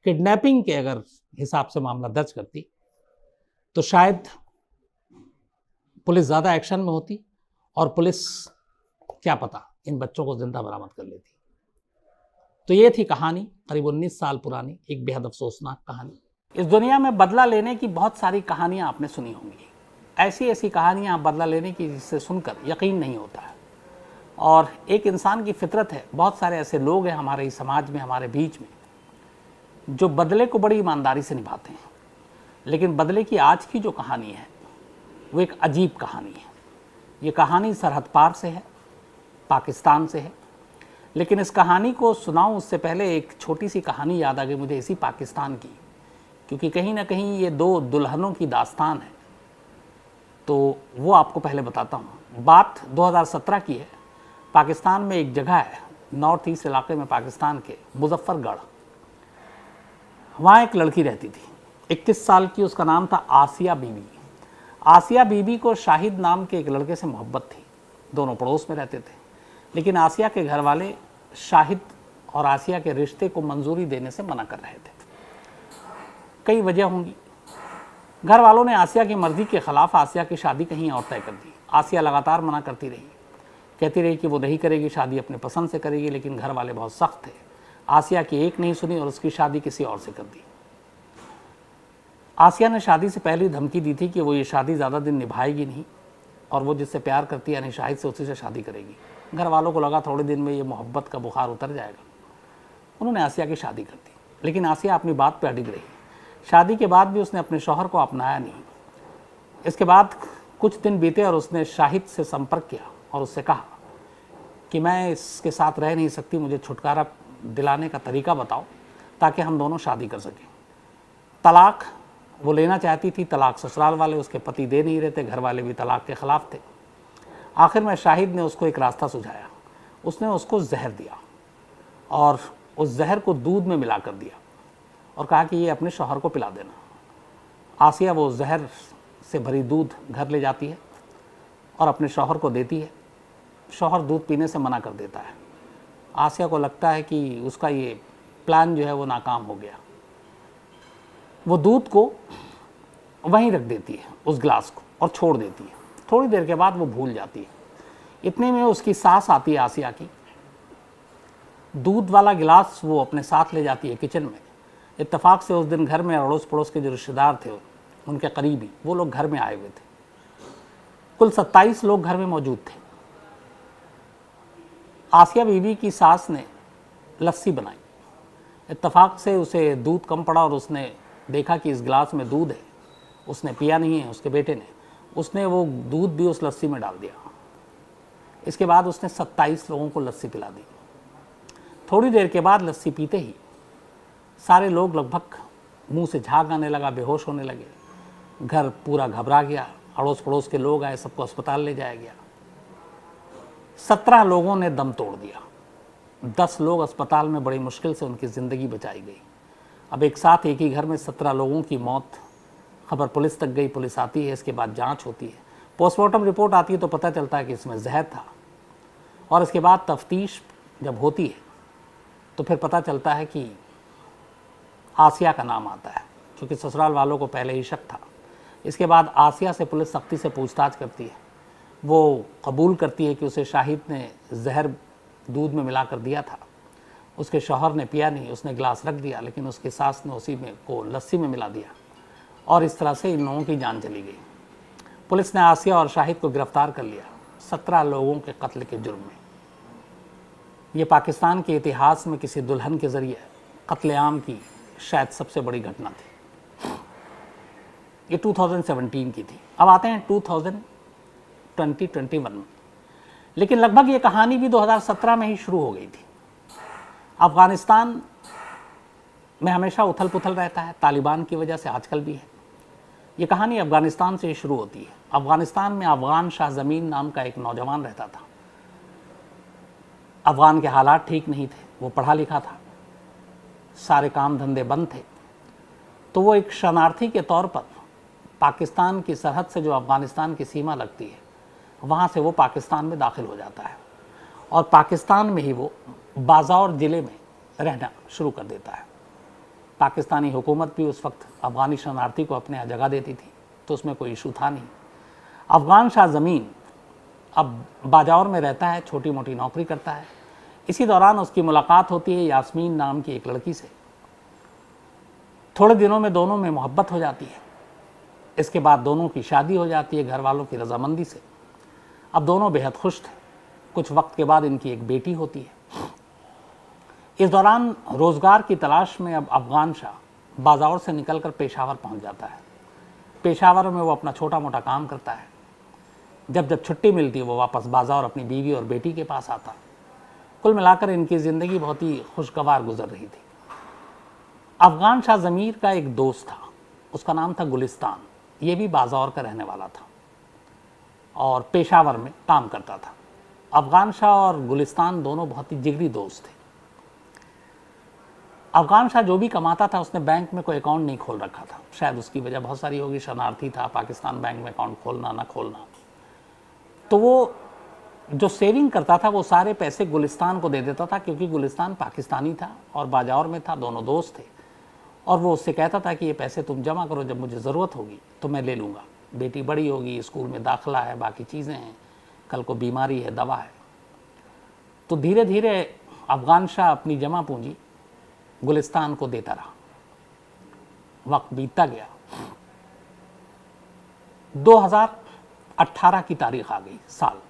Speaker 1: किडनैपिंग के अगर हिसाब से मामला दर्ज करती, तो शायद पुलिस ज़्यादा एक्शन में होती और पुलिस क्या पता इन बच्चों को जिंदा बरामद कर लेती। तो ये थी कहानी, करीब 19 साल पुरानी, एक बेहद अफसोसनाक कहानी। इस दुनिया में बदला लेने की बहुत सारी कहानियां आपने सुनी होंगी। ऐसी ऐसी कहानियां बदला लेने की जिससे सुनकर यकीन नहीं होता है, और एक इंसान की फितरत है। बहुत सारे ऐसे लोग हैं हमारे समाज में, हमारे बीच में, जो बदले को बड़ी ईमानदारी से निभाते हैं। लेकिन बदले की आज की जो कहानी है वो एक अजीब कहानी है। ये कहानी सरहद पार से है, पाकिस्तान से है। लेकिन इस कहानी को सुनाऊं उससे पहले एक छोटी सी कहानी याद आ गई मुझे इसी पाकिस्तान की, क्योंकि कहीं ना कहीं ये 2 दुल्हनों की दास्तान है। तो वो आपको पहले बताता हूँ। बात 2017 की है। पाकिस्तान में एक जगह है, नॉर्थ ईस्ट इलाके में पाकिस्तान के, मुजफ्फरगढ़। वहाँ एक लड़की रहती थी, 21 साल की, उसका नाम था आसिया बीबी। आसिया बीबी को शाहिद नाम के एक लड़के से मोहब्बत थी, दोनों पड़ोस में रहते थे। लेकिन आसिया के घर वाले शाहिद और आसिया के रिश्ते को मंजूरी देने से मना कर रहे थे। कई वजह होंगी। घर वालों ने आसिया की मर्जी के खिलाफ आसिया की शादी कहीं और तय कर दी। आसिया लगातार मना करती रही, कहती रही कि वो नहीं करेगी शादी, अपने पसंद से करेगी, लेकिन घर वाले बहुत सख्त थे। आसिया की एक नहीं सुनी और उसकी शादी किसी और से कर दी। आसिया ने शादी से पहले धमकी दी थी कि वो ये शादी ज़्यादा दिन निभाएगी नहीं और वो जिससे प्यार करती है यानी शाहिद से, उसी से शादी करेगी। घर वालों को लगा थोड़े दिन में ये मोहब्बत का बुखार उतर जाएगा। उन्होंने आसिया की शादी कर दी, लेकिन आसिया अपनी बात पर अडिग रही। शादी के बाद भी उसने अपने शौहर को अपनाया नहीं। इसके बाद कुछ दिन बीते और उसने शाहिद से संपर्क किया और उससे कहा कि मैं इसके साथ रह नहीं सकती, मुझे छुटकारा दिलाने का तरीका बताओ ताकि हम दोनों शादी कर सकें। तलाक वो लेना चाहती थी, तलाक ससुराल वाले उसके पति दे नहीं रहे थे, घर वाले भी तलाक के ख़िलाफ़ थे। आखिर में शाहिद ने उसको एक रास्ता सुझाया। उसने उसको जहर दिया और उस जहर को दूध में मिला कर दिया और कहा कि ये अपने शौहर को पिला देना। आसिया वो जहर से भरी दूध घर ले जाती है और अपने शौहर को देती है। शौहर दूध पीने से मना कर देता है। आसिया को लगता है कि उसका ये प्लान जो है वो नाकाम हो गया। वो दूध को वहीं रख देती है, उस गिलास को, और छोड़ देती है। थोड़ी देर के बाद वो भूल जाती है। इतने में उसकी सास आती है आसिया की। दूध वाला गिलास वो अपने साथ ले जाती है किचन में। इत्तेफाक से उस दिन घर में अड़ोस पड़ोस के जो रिश्तेदार थे, उनके करीबी, वो लोग घर में आए हुए थे। कुल 27 लोग घर में मौजूद थे। आसिया बीवी की सास ने लस्सी बनाई। इत्तेफाक से उसे दूध कम पड़ा और उसने देखा कि इस गिलास में दूध है। उसने पिया नहीं है, उसके बेटे ने। उसने वो दूध भी उस लस्सी में डाल दिया। इसके बाद उसने 27 लोगों को लस्सी पिला दी। थोड़ी देर के बाद लस्सी पीते ही सारे लोग लगभग मुंह से झाग आने लगा, बेहोश होने लगे। घर पूरा घबरा गया। अड़ोस पड़ोस के लोग आए, सबको अस्पताल ले जाया गया। 17 लोगों ने दम तोड़ दिया। 10 लोग अस्पताल में बड़ी मुश्किल से उनकी ज़िंदगी बचाई गई। अब एक साथ एक ही घर में 17 लोगों की मौत, खबर पुलिस तक गई। पुलिस आती है, इसके बाद जांच होती है, पोस्टमार्टम रिपोर्ट आती है तो पता चलता है कि इसमें जहर था। और इसके बाद तफ्तीश जब होती है तो फिर पता चलता है कि आसिया का नाम आता है, क्योंकि ससुराल वालों को पहले ही शक था। इसके बाद आसिया से पुलिस सख्ती से पूछताछ करती है। वो कबूल करती है कि उसे शाहिद ने जहर दूध में मिला कर दिया था। उसके शौहर ने पिया नहीं, उसने गिलास रख दिया, लेकिन उसकी सास ने उसी में को लस्सी में मिला दिया और इस तरह से इन लोगों की जान चली गई। पुलिस ने आसिया और शाहिद को गिरफ्तार कर लिया 17 लोगों के कत्ल के जुर्म में। ये पाकिस्तान के इतिहास में किसी दुल्हन के ज़रिए कत्लेआम की शायद सबसे बड़ी घटना थी। ये 2017 की थी। अब आते हैं 2021 में। लेकिन लगभग ये कहानी भी 2017 में ही शुरू हो गई थी। अफ़गानिस्तान में हमेशा उथल पुथल रहता है, तालिबान की वजह से आजकल भी है। ये कहानी अफ़गानिस्तान से ही शुरू होती है। अफ़गानिस्तान में अफ़गान शाह ज़मीन नाम का एक नौजवान रहता था। अफ़गान के हालात ठीक नहीं थे, वो पढ़ा लिखा था, सारे काम धंधे बंद थे। तो वो एक शरणार्थी के तौर पर पाकिस्तान की सरहद से, जो अफ़गानिस्तान की सीमा लगती है, वहाँ से वो पाकिस्तान में दाखिल हो जाता है और पाकिस्तान में ही वो बाज़ौर ज़िले में रहना शुरू कर देता है। पाकिस्तानी हुकूमत भी उस वक्त अफ़गानी शरणार्थी को अपने यहाँ जगह देती थी, तो उसमें कोई इशू था नहीं। अफ़गान शाह ज़मीन अब बाज़ौर में रहता है, छोटी मोटी नौकरी करता है। इसी दौरान उसकी मुलाकात होती है यास्मीन नाम की एक लड़की से। थोड़े दिनों में दोनों में मोहब्बत हो जाती है। इसके बाद दोनों की शादी हो जाती है घर वालों की रजामंदी से। अब दोनों बेहद खुश थे। कुछ वक्त के बाद इनकी एक बेटी होती है। इस दौरान रोज़गार की तलाश में अब अफ़गान शाह बाज़ौर से निकलकर पेशावर पहुंच जाता है। पेशावर में वो अपना छोटा मोटा काम करता है। जब जब छुट्टी मिलती है वो वापस बाज़ौर अपनी बीवी और बेटी के पास आता। कुल मिलाकर इनकी ज़िंदगी बहुत ही खुशगवार गुजर रही थी। अफ़गान शाह ज़मीर का एक दोस्त था, उसका नाम था गुलिस्तान। ये भी बाज़ौर का रहने वाला था और पेशावर में काम करता था। अफ़गान शाह और गुलिस्तान दोनों बहुत ही जिगरी दोस्त थे। अफगान शाह जो भी कमाता था उसने बैंक में कोई अकाउंट नहीं खोल रखा था। शायद उसकी वजह बहुत सारी होगी, शरणार्थी था, पाकिस्तान बैंक में अकाउंट खोलना ना खोलना। तो वो जो सेविंग करता था वो सारे पैसे गुलिस्तान को दे देता था, क्योंकि गुलिस्तान पाकिस्तानी था और बाजावर में था, दोनों दोस्त थे। और वो उससे कहता था कि ये पैसे तुम जमा करो, जब मुझे ज़रूरत होगी तो मैं ले लूँगा। बेटी बड़ी होगी, स्कूल में दाखिला है, बाकी चीज़ें हैं, कल को बीमारी है, दवा है। तो धीरे धीरे अफगान शाह अपनी जमा पूंजी गुलिस्तान को देता रहा। वक्त बीतता गया। 2018 की तारीख आ गई, साल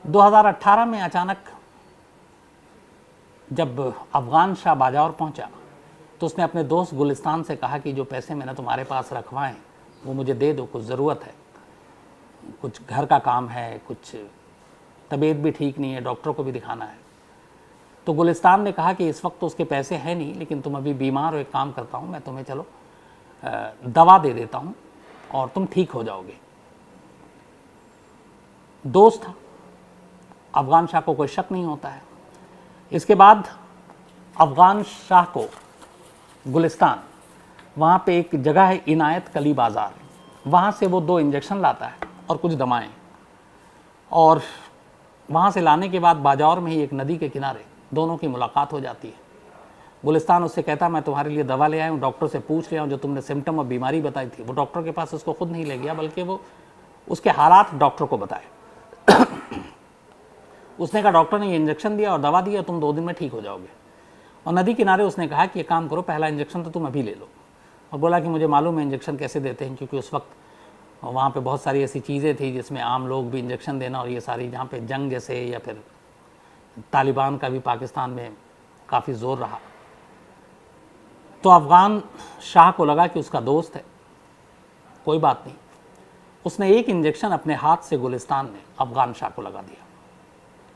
Speaker 1: 2018 में अचानक जब अफगान शाह बाजावर पहुंचा तो उसने अपने दोस्त गुलिस्तान से कहा कि जो पैसे मैंने तुम्हारे पास रखवाए वो मुझे दे दो, कुछ ज़रूरत है, कुछ घर का काम है, कुछ तबीयत भी ठीक नहीं है, डॉक्टर को भी दिखाना है। तो गुलिस्तान ने कहा कि इस वक्त तो उसके पैसे हैं नहीं, लेकिन तुम अभी बीमार हो, एक काम करता हूँ मैं तुम्हें चलो दवा दे देता हूँ और तुम ठीक हो जाओगे। दोस्त था, अफगान शाह को कोई शक नहीं होता है। इसके बाद अफगान शाह को गुलिस्तान, वहाँ पे एक जगह है इनायत कली बाज़ार, वहाँ से वो 2 इंजेक्शन लाता है और कुछ दवाएं, और वहाँ से लाने के बाद बाजावर में ही एक नदी के किनारे दोनों की मुलाकात हो जाती है। गुलिस्तान उससे कहता मैं तुम्हारे लिए दवा ले आया हूँ, डॉक्टर से पूछ लिया हूँ, जो तुमने सिम्टम और बीमारी बताई थी वो डॉक्टर के पास उसको खुद नहीं ले गया, बल्कि वो उसके हालात डॉक्टर को बताए। उसने कहा डॉक्टर ने ये इंजेक्शन दिया और दवा दिया, तुम 2 दिन में ठीक हो जाओगे। और नदी किनारे उसने कहा कि ये काम करो, पहला इंजेक्शन तो तुम अभी ले लो। और बोला कि मुझे मालूम है इंजेक्शन कैसे देते हैं, क्योंकि उस वक्त वहाँ पे बहुत सारी ऐसी चीज़ें थी जिसमें आम लोग भी इंजेक्शन देना, और ये सारी जहाँ पे जंग जैसे या फिर तालिबान का भी पाकिस्तान में काफ़ी ज़ोर रहा। तो अफगान शाह को लगा कि उसका दोस्त है, कोई बात नहीं। उसने एक इंजेक्शन अपने हाथ से गुलिस्तान ने अफगान शाह को लगा दिया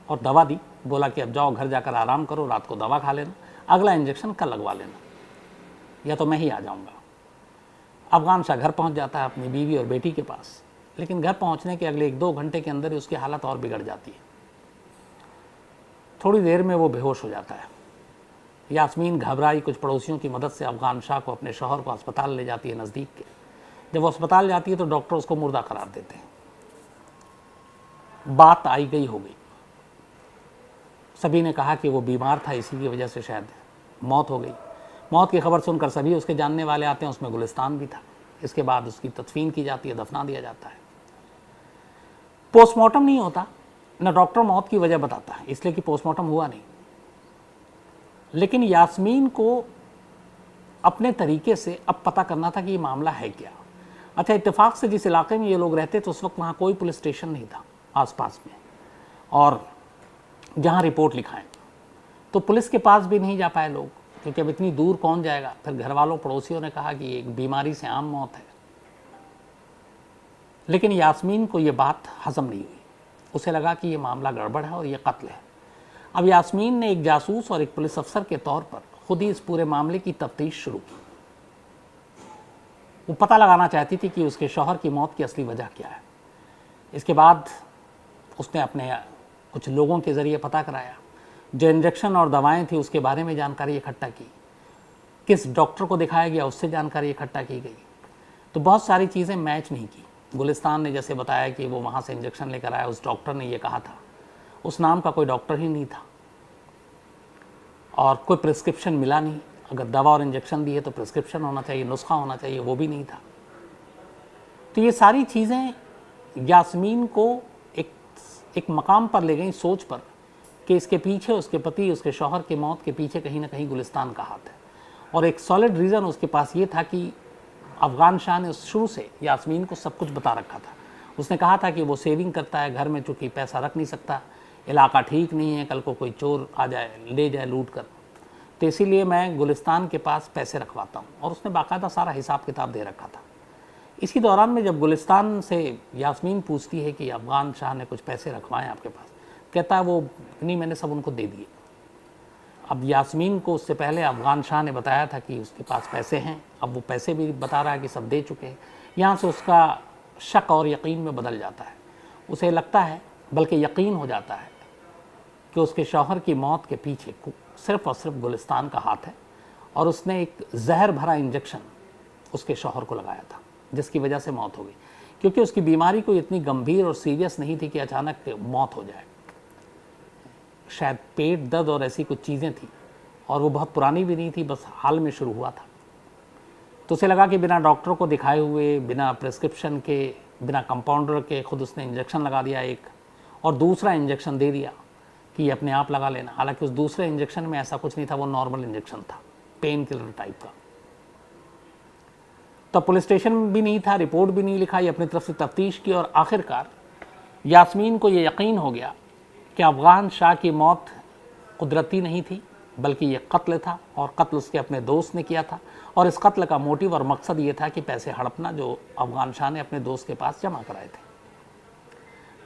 Speaker 1: और दवा दी। बोला कि अब जाओ घर जाकर आराम करो, रात को दवा खा लेना, अगला इंजेक्शन कल लगवा लेना, या तो मैं ही आ जाऊँगा। अफगान शाह घर पहुँच जाता है अपनी बीवी और बेटी के पास, लेकिन घर पहुँचने के अगले 1-2 घंटे के अंदर ही उसकी हालत और बिगड़ जाती है। थोड़ी देर में वो बेहोश हो जाता है। यास्मीन घबराई, कुछ पड़ोसियों की मदद से अफगान शाह को, अपने शौहर को अस्पताल ले जाती है नज़दीक के। जब वो अस्पताल जाती है तो डॉक्टर उसको मुर्दा करार देते हैं। बात आई गई हो गई, सभी ने कहा कि वो बीमार था, इसी की वजह से शायद मौत हो गई। मौत की खबर सुनकर सभी उसके जानने वाले आते हैं, उसमें गुलिस्तान भी था। इसके बाद उसकी तदफीन की जाती है, दफना दिया जाता है। पोस्टमार्टम नहीं होता, न डॉक्टर मौत की वजह बताता है, इसलिए कि पोस्टमार्टम हुआ नहीं। लेकिन यास्मीन को अपने तरीके से अब पता करना था कि ये मामला है क्या। अच्छा, इत्तेफाक से जिस इलाके में ये लोग रहते तो उस वक्त वहाँ कोई पुलिस स्टेशन नहीं था आसपास में, और जहाँ रिपोर्ट लिखाएं तो पुलिस के पास भी नहीं जा पाए लोग, क्योंकि अब इतनी दूर कौन जाएगा। फिर घर वालों पड़ोसियों ने कहा कि एक बीमारी से आम मौत है। लेकिन यास्मीन को ये बात हजम नहीं हुई, उसे लगा कि ये मामला गड़बड़ है और ये कत्ल है। अब यास्मीन ने एक जासूस और एक पुलिस अफसर के तौर पर खुद ही इस पूरे मामले की तफ्तीश शुरू की। वो पता लगाना चाहती थी कि उसके शौहर की मौत की असली वजह क्या है। इसके बाद उसने अपने कुछ लोगों के ज़रिए पता कराया, जो इंजेक्शन और दवाएं थी उसके बारे में जानकारी इकट्ठा की, किस डॉक्टर को दिखाया गया उससे जानकारी इकट्ठा की गई। तो बहुत सारी चीज़ें मैच नहीं की। गुलिस्तान ने जैसे बताया कि वो वहाँ से इंजेक्शन लेकर आया, उस डॉक्टर ने ये कहा था, उस नाम का कोई डॉक्टर ही नहीं था, और कोई प्रिस्क्रिप्शन मिला नहीं। अगर दवा और इंजेक्शन दी है तो प्रिस्क्रिप्शन होना चाहिए, नुस्खा होना चाहिए, वो भी नहीं था। तो ये सारी चीज़ें यास्मीन को एक मकाम पर ले गई, सोच पर, कि इसके पीछे उसके पति, उसके शौहर की मौत के पीछे कहीं ना कहीं गुलिस्तान का हाथ है। और एक सॉलिड रीज़न उसके पास ये था कि अफगान शाह ने शुरू से यास्मीन को सब कुछ बता रखा था। उसने कहा था कि वो सेविंग करता है, घर में चूँकि पैसा रख नहीं सकता, इलाका ठीक नहीं है, कल को कोई चोर आ जाए, ले जाए लूट कर, तो इसीलिए मैं गुलिस्तान के पास पैसे रखवाता हूँ। और उसने बाकायदा सारा हिसाब किताब दे रखा था। इसी दौरान में जब गुलिस्तान से यास्मीन पूछती है कि अफगान शाह ने कुछ पैसे रखवाएं आपके पास, कहता है वो नहीं, मैंने सब उनको दे दिए। अब यास्मीन को उससे पहले अफगान शाह ने बताया था कि उसके पास पैसे हैं, अब वो पैसे भी बता रहा है कि सब दे चुके हैं। यहाँ से उसका शक और यकीन में बदल जाता है। उसे लगता है, बल्कि यकीन हो जाता है कि उसके शौहर की मौत के पीछे सिर्फ़ और सिर्फ गुलिस्तान का हाथ है, और उसने एक जहर भरा इंजेक्शन उसके शौहर को लगाया था, जिसकी वजह से मौत हो गई। क्योंकि उसकी बीमारी कोई इतनी गंभीर और सीरियस नहीं थी कि अचानक मौत हो जाए। शायद पेट दर्द और ऐसी कुछ चीज़ें थी, और वो बहुत पुरानी भी नहीं थी, बस हाल में शुरू हुआ था। तो उसे लगा कि बिना डॉक्टर को दिखाए हुए, बिना प्रिस्क्रिप्शन के, बिना कंपाउंडर के खुद उसने इंजेक्शन लगा दिया एक, और दूसरा इंजेक्शन दे दिया कि ये अपने आप लगा लेना। हालांकि उस दूसरे इंजेक्शन में ऐसा कुछ नहीं था, वो नॉर्मल इंजेक्शन था, पेन किलर टाइप का। तो पुलिस स्टेशन भी नहीं था, रिपोर्ट भी नहीं लिखा, ये अपनी तरफ से तफ्तीश की, और आखिरकार यास्मीन को ये यकीन हो गया कि अफगान शाह की मौत कुदरती नहीं थी, बल्कि ये कत्ल था, और कत्ल उसके अपने दोस्त ने किया था। और इस कत्ल का मोटिव और मकसद ये था कि पैसे हड़पना, जो अफगान शाह ने अपने दोस्त के पास जमा कराए थे।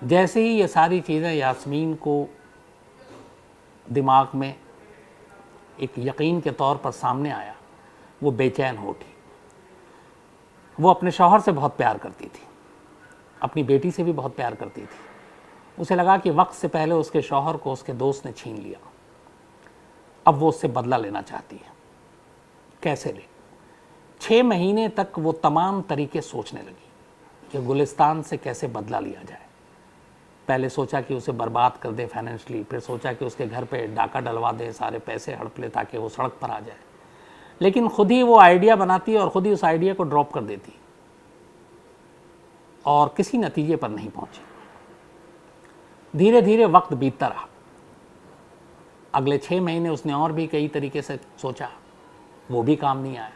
Speaker 1: जैसे ही ये सारी चीज़ें यास्मीन को दिमाग में एक यकीन के तौर पर सामने आया, वो बेचैन हो उठी। वो अपने शौहर से बहुत प्यार करती थी, अपनी बेटी से भी बहुत प्यार करती थी। उसे लगा कि वक्त से पहले उसके शौहर को उसके दोस्त ने छीन लिया, अब वो उससे बदला लेना चाहती है। कैसे ले? 6 महीने तक वो तमाम तरीके सोचने लगी कि गुलिस्तान से कैसे बदला लिया जाए। पहले सोचा कि उसे बर्बाद कर दे फाइनेंशियली, फिर सोचा कि उसके घर पे डाका डलवा दे, सारे पैसे हड़प ले ताकि वो सड़क पर आ जाए। लेकिन खुद ही वो आइडिया बनाती और खुद ही उस आइडिया को ड्रॉप कर देती, और किसी नतीजे पर नहीं पहुंची। धीरे धीरे वक्त बीतता रहा। अगले 6 महीने उसने और भी कई तरीके से सोचा, वो भी काम नहीं आया।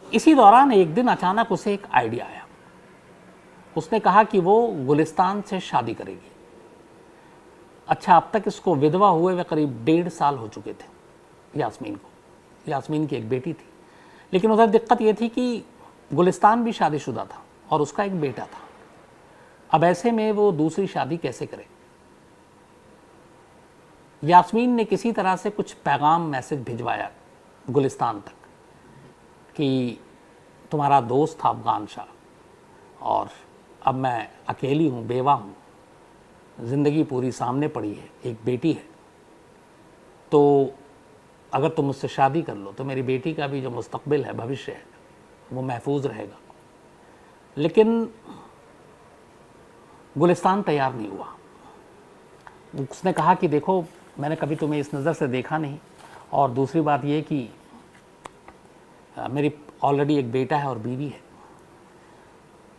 Speaker 1: इसी दौरान एक दिन अचानक उसे एक आइडिया आया। उसने कहा कि वो गुलिस्तान से शादी करेगी। अच्छा, अब तक इसको विधवा हुए वे करीब 1.5 साल हो चुके थे यास्मीन को। यास्मीन की एक बेटी थी, लेकिन उधर दिक्कत ये थी कि गुलिस्तान भी शादीशुदा था और उसका एक बेटा था। अब ऐसे में वो दूसरी शादी कैसे करे? यास्मीन ने किसी तरह से कुछ पैगाम, मैसेज भिजवाया गुलिस्तान तक कि तुम्हारा दोस्त था अफगान शाह, और अब मैं अकेली हूँ, बेवा हूँ, ज़िंदगी पूरी सामने पड़ी है, एक बेटी है, तो अगर तुम मुझसे शादी कर लो तो मेरी बेटी का भी जो मुस्तकबिल है, भविष्य है, वो महफूज रहेगा। लेकिन गुलिस्तान तैयार नहीं हुआ। उसने कहा कि देखो, मैंने कभी तुम्हें इस नज़र से देखा नहीं, और दूसरी बात ये कि मेरी ऑलरेडी एक बेटा है और बीवी है।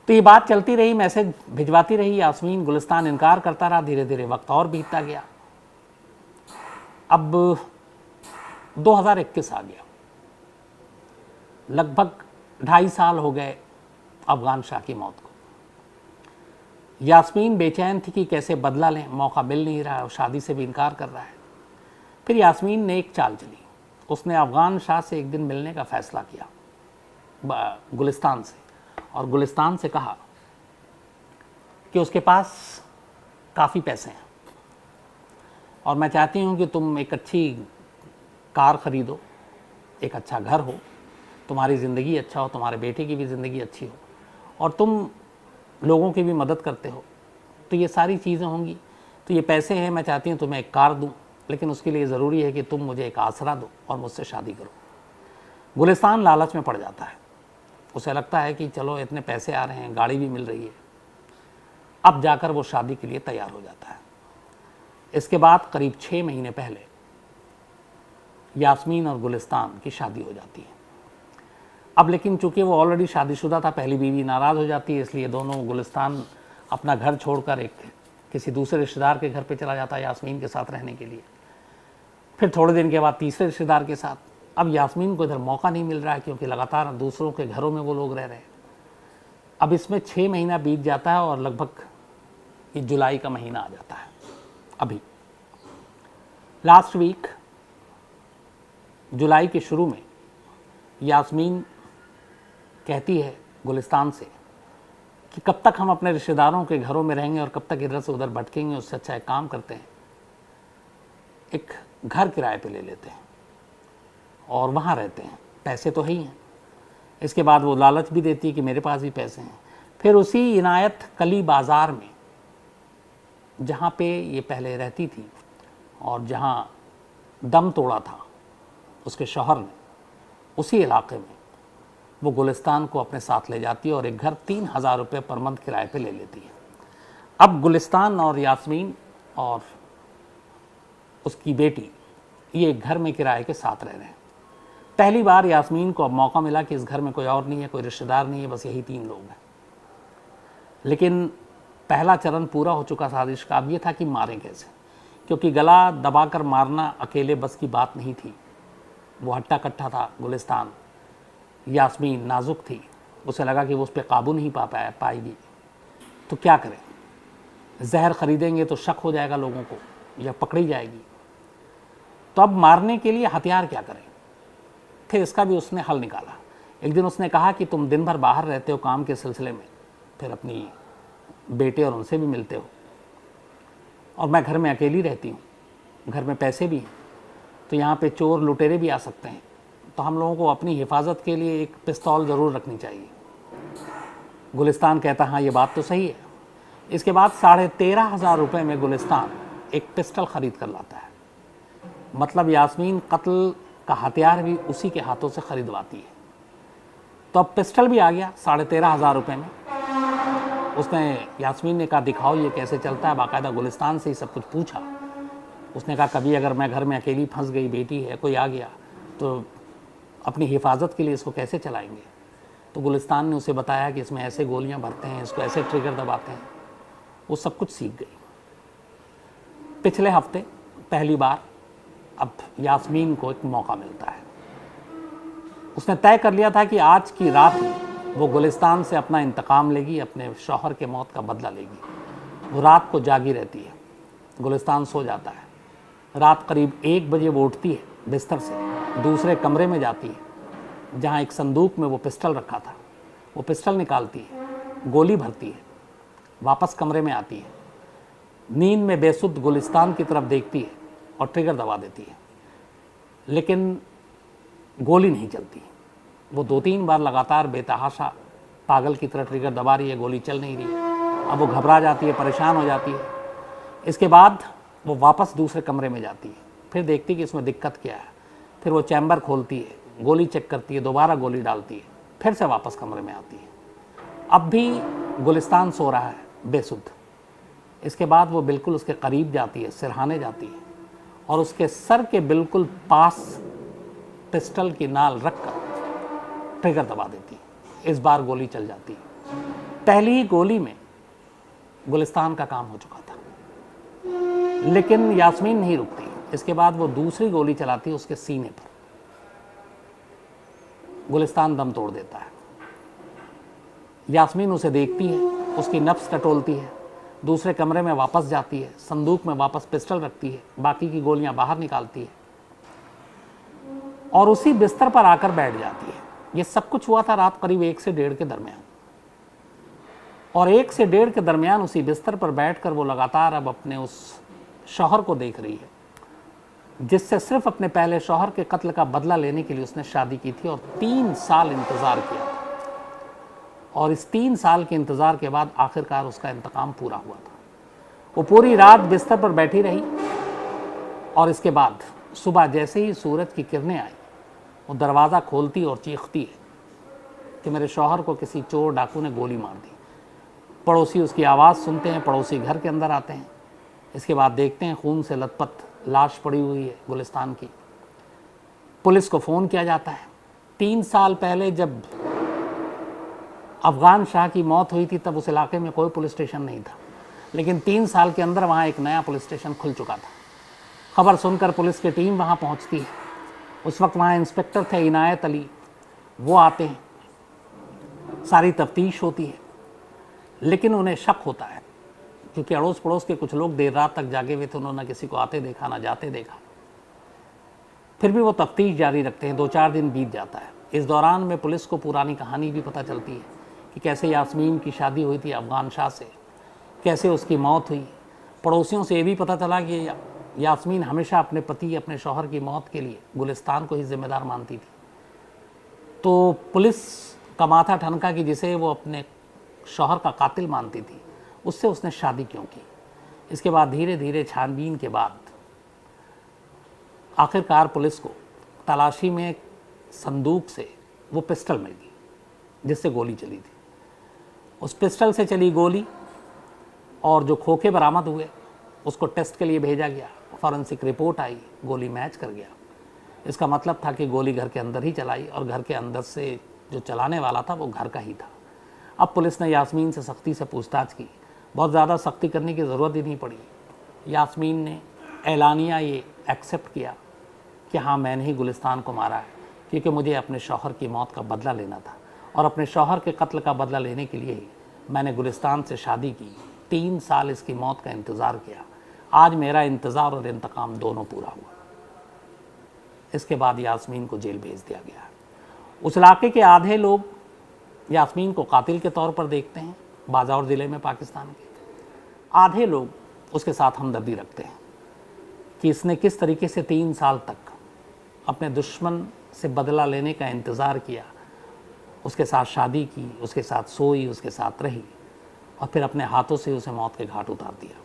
Speaker 1: तो ये बात चलती रही, मैसेज भिजवाती रही यास्मीन, गुलिस्तान इनकार करता रहा। धीरे धीरे वक्त और बीतता गया। अब 2021 आ गया, लगभग 2.5 साल हो गए अफगान शाह की मौत को। यास्मीन बेचैन थी कि कैसे बदला लें, मौका मिल नहीं रहा है और शादी से भी इनकार कर रहा है। फिर यास्मीन ने एक चाल चली। उसने अफगान शाह से एक दिन मिलने का फ़ैसला किया गुलिस्तान से, और गुलिस्तान से कहा कि उसके पास काफ़ी पैसे हैं और मैं चाहती हूँ कि तुम एक अच्छी कार ख़रीदो, एक अच्छा घर हो, तुम्हारी ज़िंदगी अच्छा हो, तुम्हारे बेटे की भी ज़िंदगी अच्छी हो, और तुम लोगों की भी मदद करते हो, तो ये सारी चीज़ें होंगी। तो ये पैसे हैं, मैं चाहती हूँ तुम्हें एक कार दूँ, लेकिन उसके लिए ज़रूरी है कि तुम मुझे एक आसरा दो और मुझसे शादी करो। गुलिस्तान लालच में पड़ जाता है। उसे लगता है कि चलो इतने पैसे आ रहे हैं, गाड़ी भी मिल रही है, अब जाकर वो शादी के लिए तैयार हो जाता है। इसके बाद करीब 6 महीने पहले यास्मीन और गुलिस्तान की शादी हो जाती है। अब लेकिन चूंकि वो ऑलरेडी शादीशुदा था, पहली बीवी नाराज़ हो जाती है, इसलिए दोनों गुलिस्तान अपना घर छोड़कर एक किसी दूसरे रिश्तेदार के घर पे चला जाता है यास्मीन के साथ रहने के लिए। फिर थोड़े दिन के बाद तीसरे रिश्तेदार के साथ। अब यास्मीन को इधर मौका नहीं मिल रहा है क्योंकि लगातार दूसरों के घरों में वो लोग रह रहे हैं। अब इसमें 6 महीना बीत जाता है और लगभग ये जुलाई का महीना आ जाता है। अभी लास्ट वीक जुलाई के शुरू में यास्मीन कहती है गुलिस्तान से कि कब तक हम अपने रिश्तेदारों के घरों में रहेंगे और कब तक इधर से उधर भटकेंगे, उससे अच्छा एक काम करते हैं, एक घर किराए पे ले लेते हैं और वहाँ रहते हैं, पैसे तो है ही हैं। इसके बाद वो लालच भी देती है कि मेरे पास भी पैसे हैं। फिर उसी इनायत कली बाज़ार में, जहाँ पे ये पहले रहती थी और जहाँ दम तोड़ा था उसके शौहर ने, उसी इलाके में वो गुलिस्तान को अपने साथ ले जाती है और एक घर 3,000 रुपये पर मंथ किराए पे ले लेती है। अब गुलिस्तान और यास्मीन और उसकी बेटी ये एक घर में किराए के साथ रह रहे हैं। पहली बार यास्मीन को अब मौका मिला कि इस घर में कोई और नहीं है, कोई रिश्तेदार नहीं है, बस यही 3 लोग हैं। लेकिन पहला चरण पूरा हो चुका साजिश का। अब ये था कि मारें कैसे, क्योंकि गला दबाकर मारना अकेले बस की बात नहीं थी। वो हट्टा कट्टा था गुलिस्तान, यास्मीन नाजुक थी, उसे लगा कि वो उस पर काबू नहीं पाएगी, तो क्या करें? जहर खरीदेंगे तो शक हो जाएगा लोगों को या पकड़ी जाएगी। तो अब मारने के लिए हथियार क्या करें? फिर इसका भी उसने हल निकाला। एक दिन उसने कहा कि तुम दिन भर बाहर रहते हो काम के सिलसिले में, फिर अपनी बेटे और उनसे भी मिलते हो, और मैं घर में अकेली रहती हूँ, घर में पैसे भी हैं, तो यहाँ पे चोर लुटेरे भी आ सकते हैं, तो हम लोगों को अपनी हिफाजत के लिए एक पिस्तौल ज़रूर रखनी चाहिए। गुलिस्तान कहता हाँ ये बात तो सही है। इसके बाद 13,500 रुपये में गुलिस्तान एक पिस्टल ख़रीद कर लाता है। मतलब यास्मीन कत्ल का हथियार भी उसी के हाथों से ख़रीदवाती है। तो अब पिस्टल भी आ गया 13,500 रुपये में। उसने यास्मीन ने कहा दिखाओ ये कैसे चलता है। बाकायदा गुलिस्तान से ही सब कुछ पूछा। उसने कहा कभी अगर मैं घर में अकेली फंस गई, बेटी है, कोई आ गया, तो अपनी हिफाजत के लिए इसको कैसे चलाएंगे? तो गुलिस्तान ने उसे बताया कि इसमें ऐसे गोलियां भरते हैं, इसको ऐसे ट्रिगर दबाते हैं। वो सब कुछ सीख गई। पिछले हफ्ते पहली बार अब यास्मीन को एक मौका मिलता है। उसने तय कर लिया था कि आज की रात ही वो गुलिस्तान से अपना इंतकाम लेगी, अपने शौहर के मौत का बदला लेगी। वो रात को जागी रहती है, गुलिस्तान सो जाता है। रात करीब 1 बजे वो उठती है बिस्तर से, दूसरे कमरे में जाती है जहाँ एक संदूक में वो पिस्टल रखा था। वो पिस्टल निकालती है, गोली भरती है, वापस कमरे में आती है, नींद में बेसुध गुलिस्तान की तरफ देखती है और ट्रिगर दबा देती है। लेकिन गोली नहीं चलती। वो 2-3 बार लगातार बेतहाशा पागल की तरह ट्रिगर दबा रही है, गोली चल नहीं रही है। अब वो घबरा जाती है, परेशान हो जाती है। इसके बाद वो वापस दूसरे कमरे में जाती है, फिर देखती है कि इसमें दिक्कत क्या है। फिर वो चैम्बर खोलती है, गोली चेक करती है, दोबारा गोली डालती है, फिर से वापस कमरे में आती है। अब भी गुलिस्तान सो रहा है बेसुध। इसके बाद वो बिल्कुल उसके करीब जाती है, सिरहाने जाती है और उसके सर के बिल्कुल पास पिस्टल की नाल रखकर ट्रिगर दबा देती है। इस बार गोली चल जाती है। पहली ही गोली में गुलिस्तान का काम हो चुका था। लेकिन यास्मीन नहीं रुकती। इसके बाद वो दूसरी गोली चलाती है उसके सीने पर। गुलिस्तान दम तोड़ देता है। यास्मीन उसे देखती है, उसकी नफ्स टटोलती है, दूसरे कमरे में वापस जाती है, संदूक में वापस पिस्टल रखती है, बाकी की गोलियां बाहर निकालती है और उसी बिस्तर पर आकर बैठ जाती है। ये सब कुछ हुआ था रात करीब 1 से 1:30 के दरमियान। और 1 से 1:30 के दरमियान उसी बिस्तर पर बैठकर वो लगातार अब अपने उस शौहर को देख रही है जिससे सिर्फ अपने पहले शौहर के कत्ल का बदला लेने के लिए उसने शादी की थी और 3 साल इंतज़ार किया था। और इस 3 साल के इंतज़ार के बाद आखिरकार उसका इंतकाम पूरा हुआ था। वो पूरी रात बिस्तर पर बैठी रही और इसके बाद सुबह जैसे ही सूरज की किरणें आई, वो दरवाज़ा खोलती और चीखती है कि मेरे शौहर को किसी चोर डाकू ने गोली मार दी। पड़ोसी उसकी आवाज़ सुनते हैं, पड़ोसी घर के अंदर आते हैं। इसके बाद देखते हैं खून से लथपथ लाश पड़ी हुई है गुलिस्तान की। पुलिस को फ़ोन किया जाता है। 3 साल पहले जब अफ़गान शाह की मौत हुई थी तब उस इलाके में कोई पुलिस स्टेशन नहीं था, लेकिन 3 साल के अंदर वहाँ एक नया पुलिस स्टेशन खुल चुका था। खबर सुनकर पुलिस की टीम वहाँ पहुँचती है। उस वक्त वहाँ इंस्पेक्टर थे इनायत अली, वो आते हैं, सारी तफ्तीश होती है। लेकिन उन्हें शक होता है क्योंकि अड़ोस पड़ोस के कुछ लोग देर रात तक जागे हुए थे, उन्होंने किसी को आते देखा ना जाते देखा। फिर भी वो तफ्तीश जारी रखते हैं। 2-4 दिन बीत जाता है। इस दौरान में पुलिस को पुरानी कहानी भी पता चलती है कि कैसे यास्मीन की शादी हुई थी अफ़गान शाह से, कैसे उसकी मौत हुई। पड़ोसियों से ये भी पता चला कि यास्मीन हमेशा अपने पति, अपने शौहर की मौत के लिए गुलिस्तान को ही जिम्मेदार मानती थी। तो पुलिस का माथा ठनका कि जिसे वो अपने शौहर का कातिल मानती थी उससे उसने शादी क्यों की। इसके बाद धीरे धीरे छानबीन के बाद आखिरकार पुलिस को तलाशी में संदूक से वो पिस्टल मिली जिससे गोली चली थी। उस पिस्टल से चली गोली और जो खोखे बरामद हुए उसको टेस्ट के लिए भेजा गया। फॉरेंसिक रिपोर्ट आई, गोली मैच कर गया। इसका मतलब था कि गोली घर के अंदर ही चलाई और घर के अंदर से जो चलाने वाला था वो घर का ही था। अब पुलिस ने यास्मीन से सख्ती से पूछताछ की। बहुत ज़्यादा सख्ती करने की ज़रूरत ही नहीं पड़ी। यास्मीन ने एलानिया ये एक्सेप्ट किया कि हाँ, मैंने ही गुलिस्तान को मारा है, क्योंकि मुझे अपने शौहर की मौत का बदला लेना था और अपने शौहर के कत्ल का बदला लेने के लिए ही मैंने गुलिस्तान से शादी की। 3 साल इसकी मौत का इंतज़ार किया। आज मेरा इंतज़ार और इंतकाम दोनों पूरा हुआ। इसके बाद यास्मीन को जेल भेज दिया गया। उस इलाके के आधे लोग यास्मीन को कातिल के तौर पर देखते हैं, बाजावर ज़िले में पाकिस्तान के। आधे लोग उसके साथ हमदर्दी रखते हैं कि इसने किस तरीके से 3 साल तक अपने दुश्मन से बदला लेने का इंतज़ार किया, उसके साथ शादी की, उसके साथ सोई, उसके साथ रही और फिर अपने हाथों से उसे मौत के घाट उतार दिया।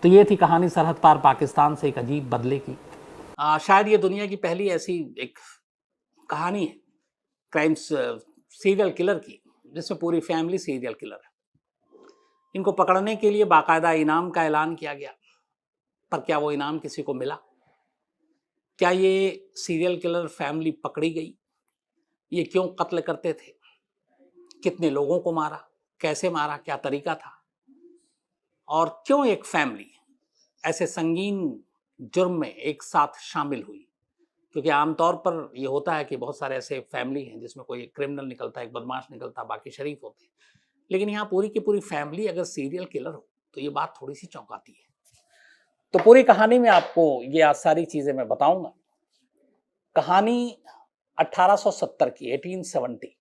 Speaker 1: तो ये थी कहानी सरहद पार पाकिस्तान से एक अजीब बदले की। शायद ये दुनिया की पहली ऐसी एक कहानी है क्राइम्स सीरियल किलर की जिसमें पूरी फैमिली सीरियल किलर है। इनको पकड़ने के लिए बाकायदा इनाम का ऐलान किया गया, पर क्या वो इनाम किसी को मिला? क्या ये सीरियल किलर फैमिली पकड़ी गई? ये क्यों कत्ल करते थे? कितने लोगों को मारा? कैसे मारा? क्या तरीका था? और क्यों एक फैमिली ऐसे संगीन जुर्म में एक साथ शामिल हुई? क्योंकि आमतौर पर ये होता है कि बहुत सारे ऐसे फैमिली हैं जिसमें कोई एक क्रिमिनल निकलता है, एक बदमाश निकलता है, बाकी शरीफ होते हैं। लेकिन यहाँ पूरी की पूरी फैमिली अगर सीरियल किलर हो तो ये बात थोड़ी सी चौंकाती है। तो पूरी कहानी में आपको ये आज सारी चीज़ें मैं बताऊंगा। कहानी 1870 की, 1870,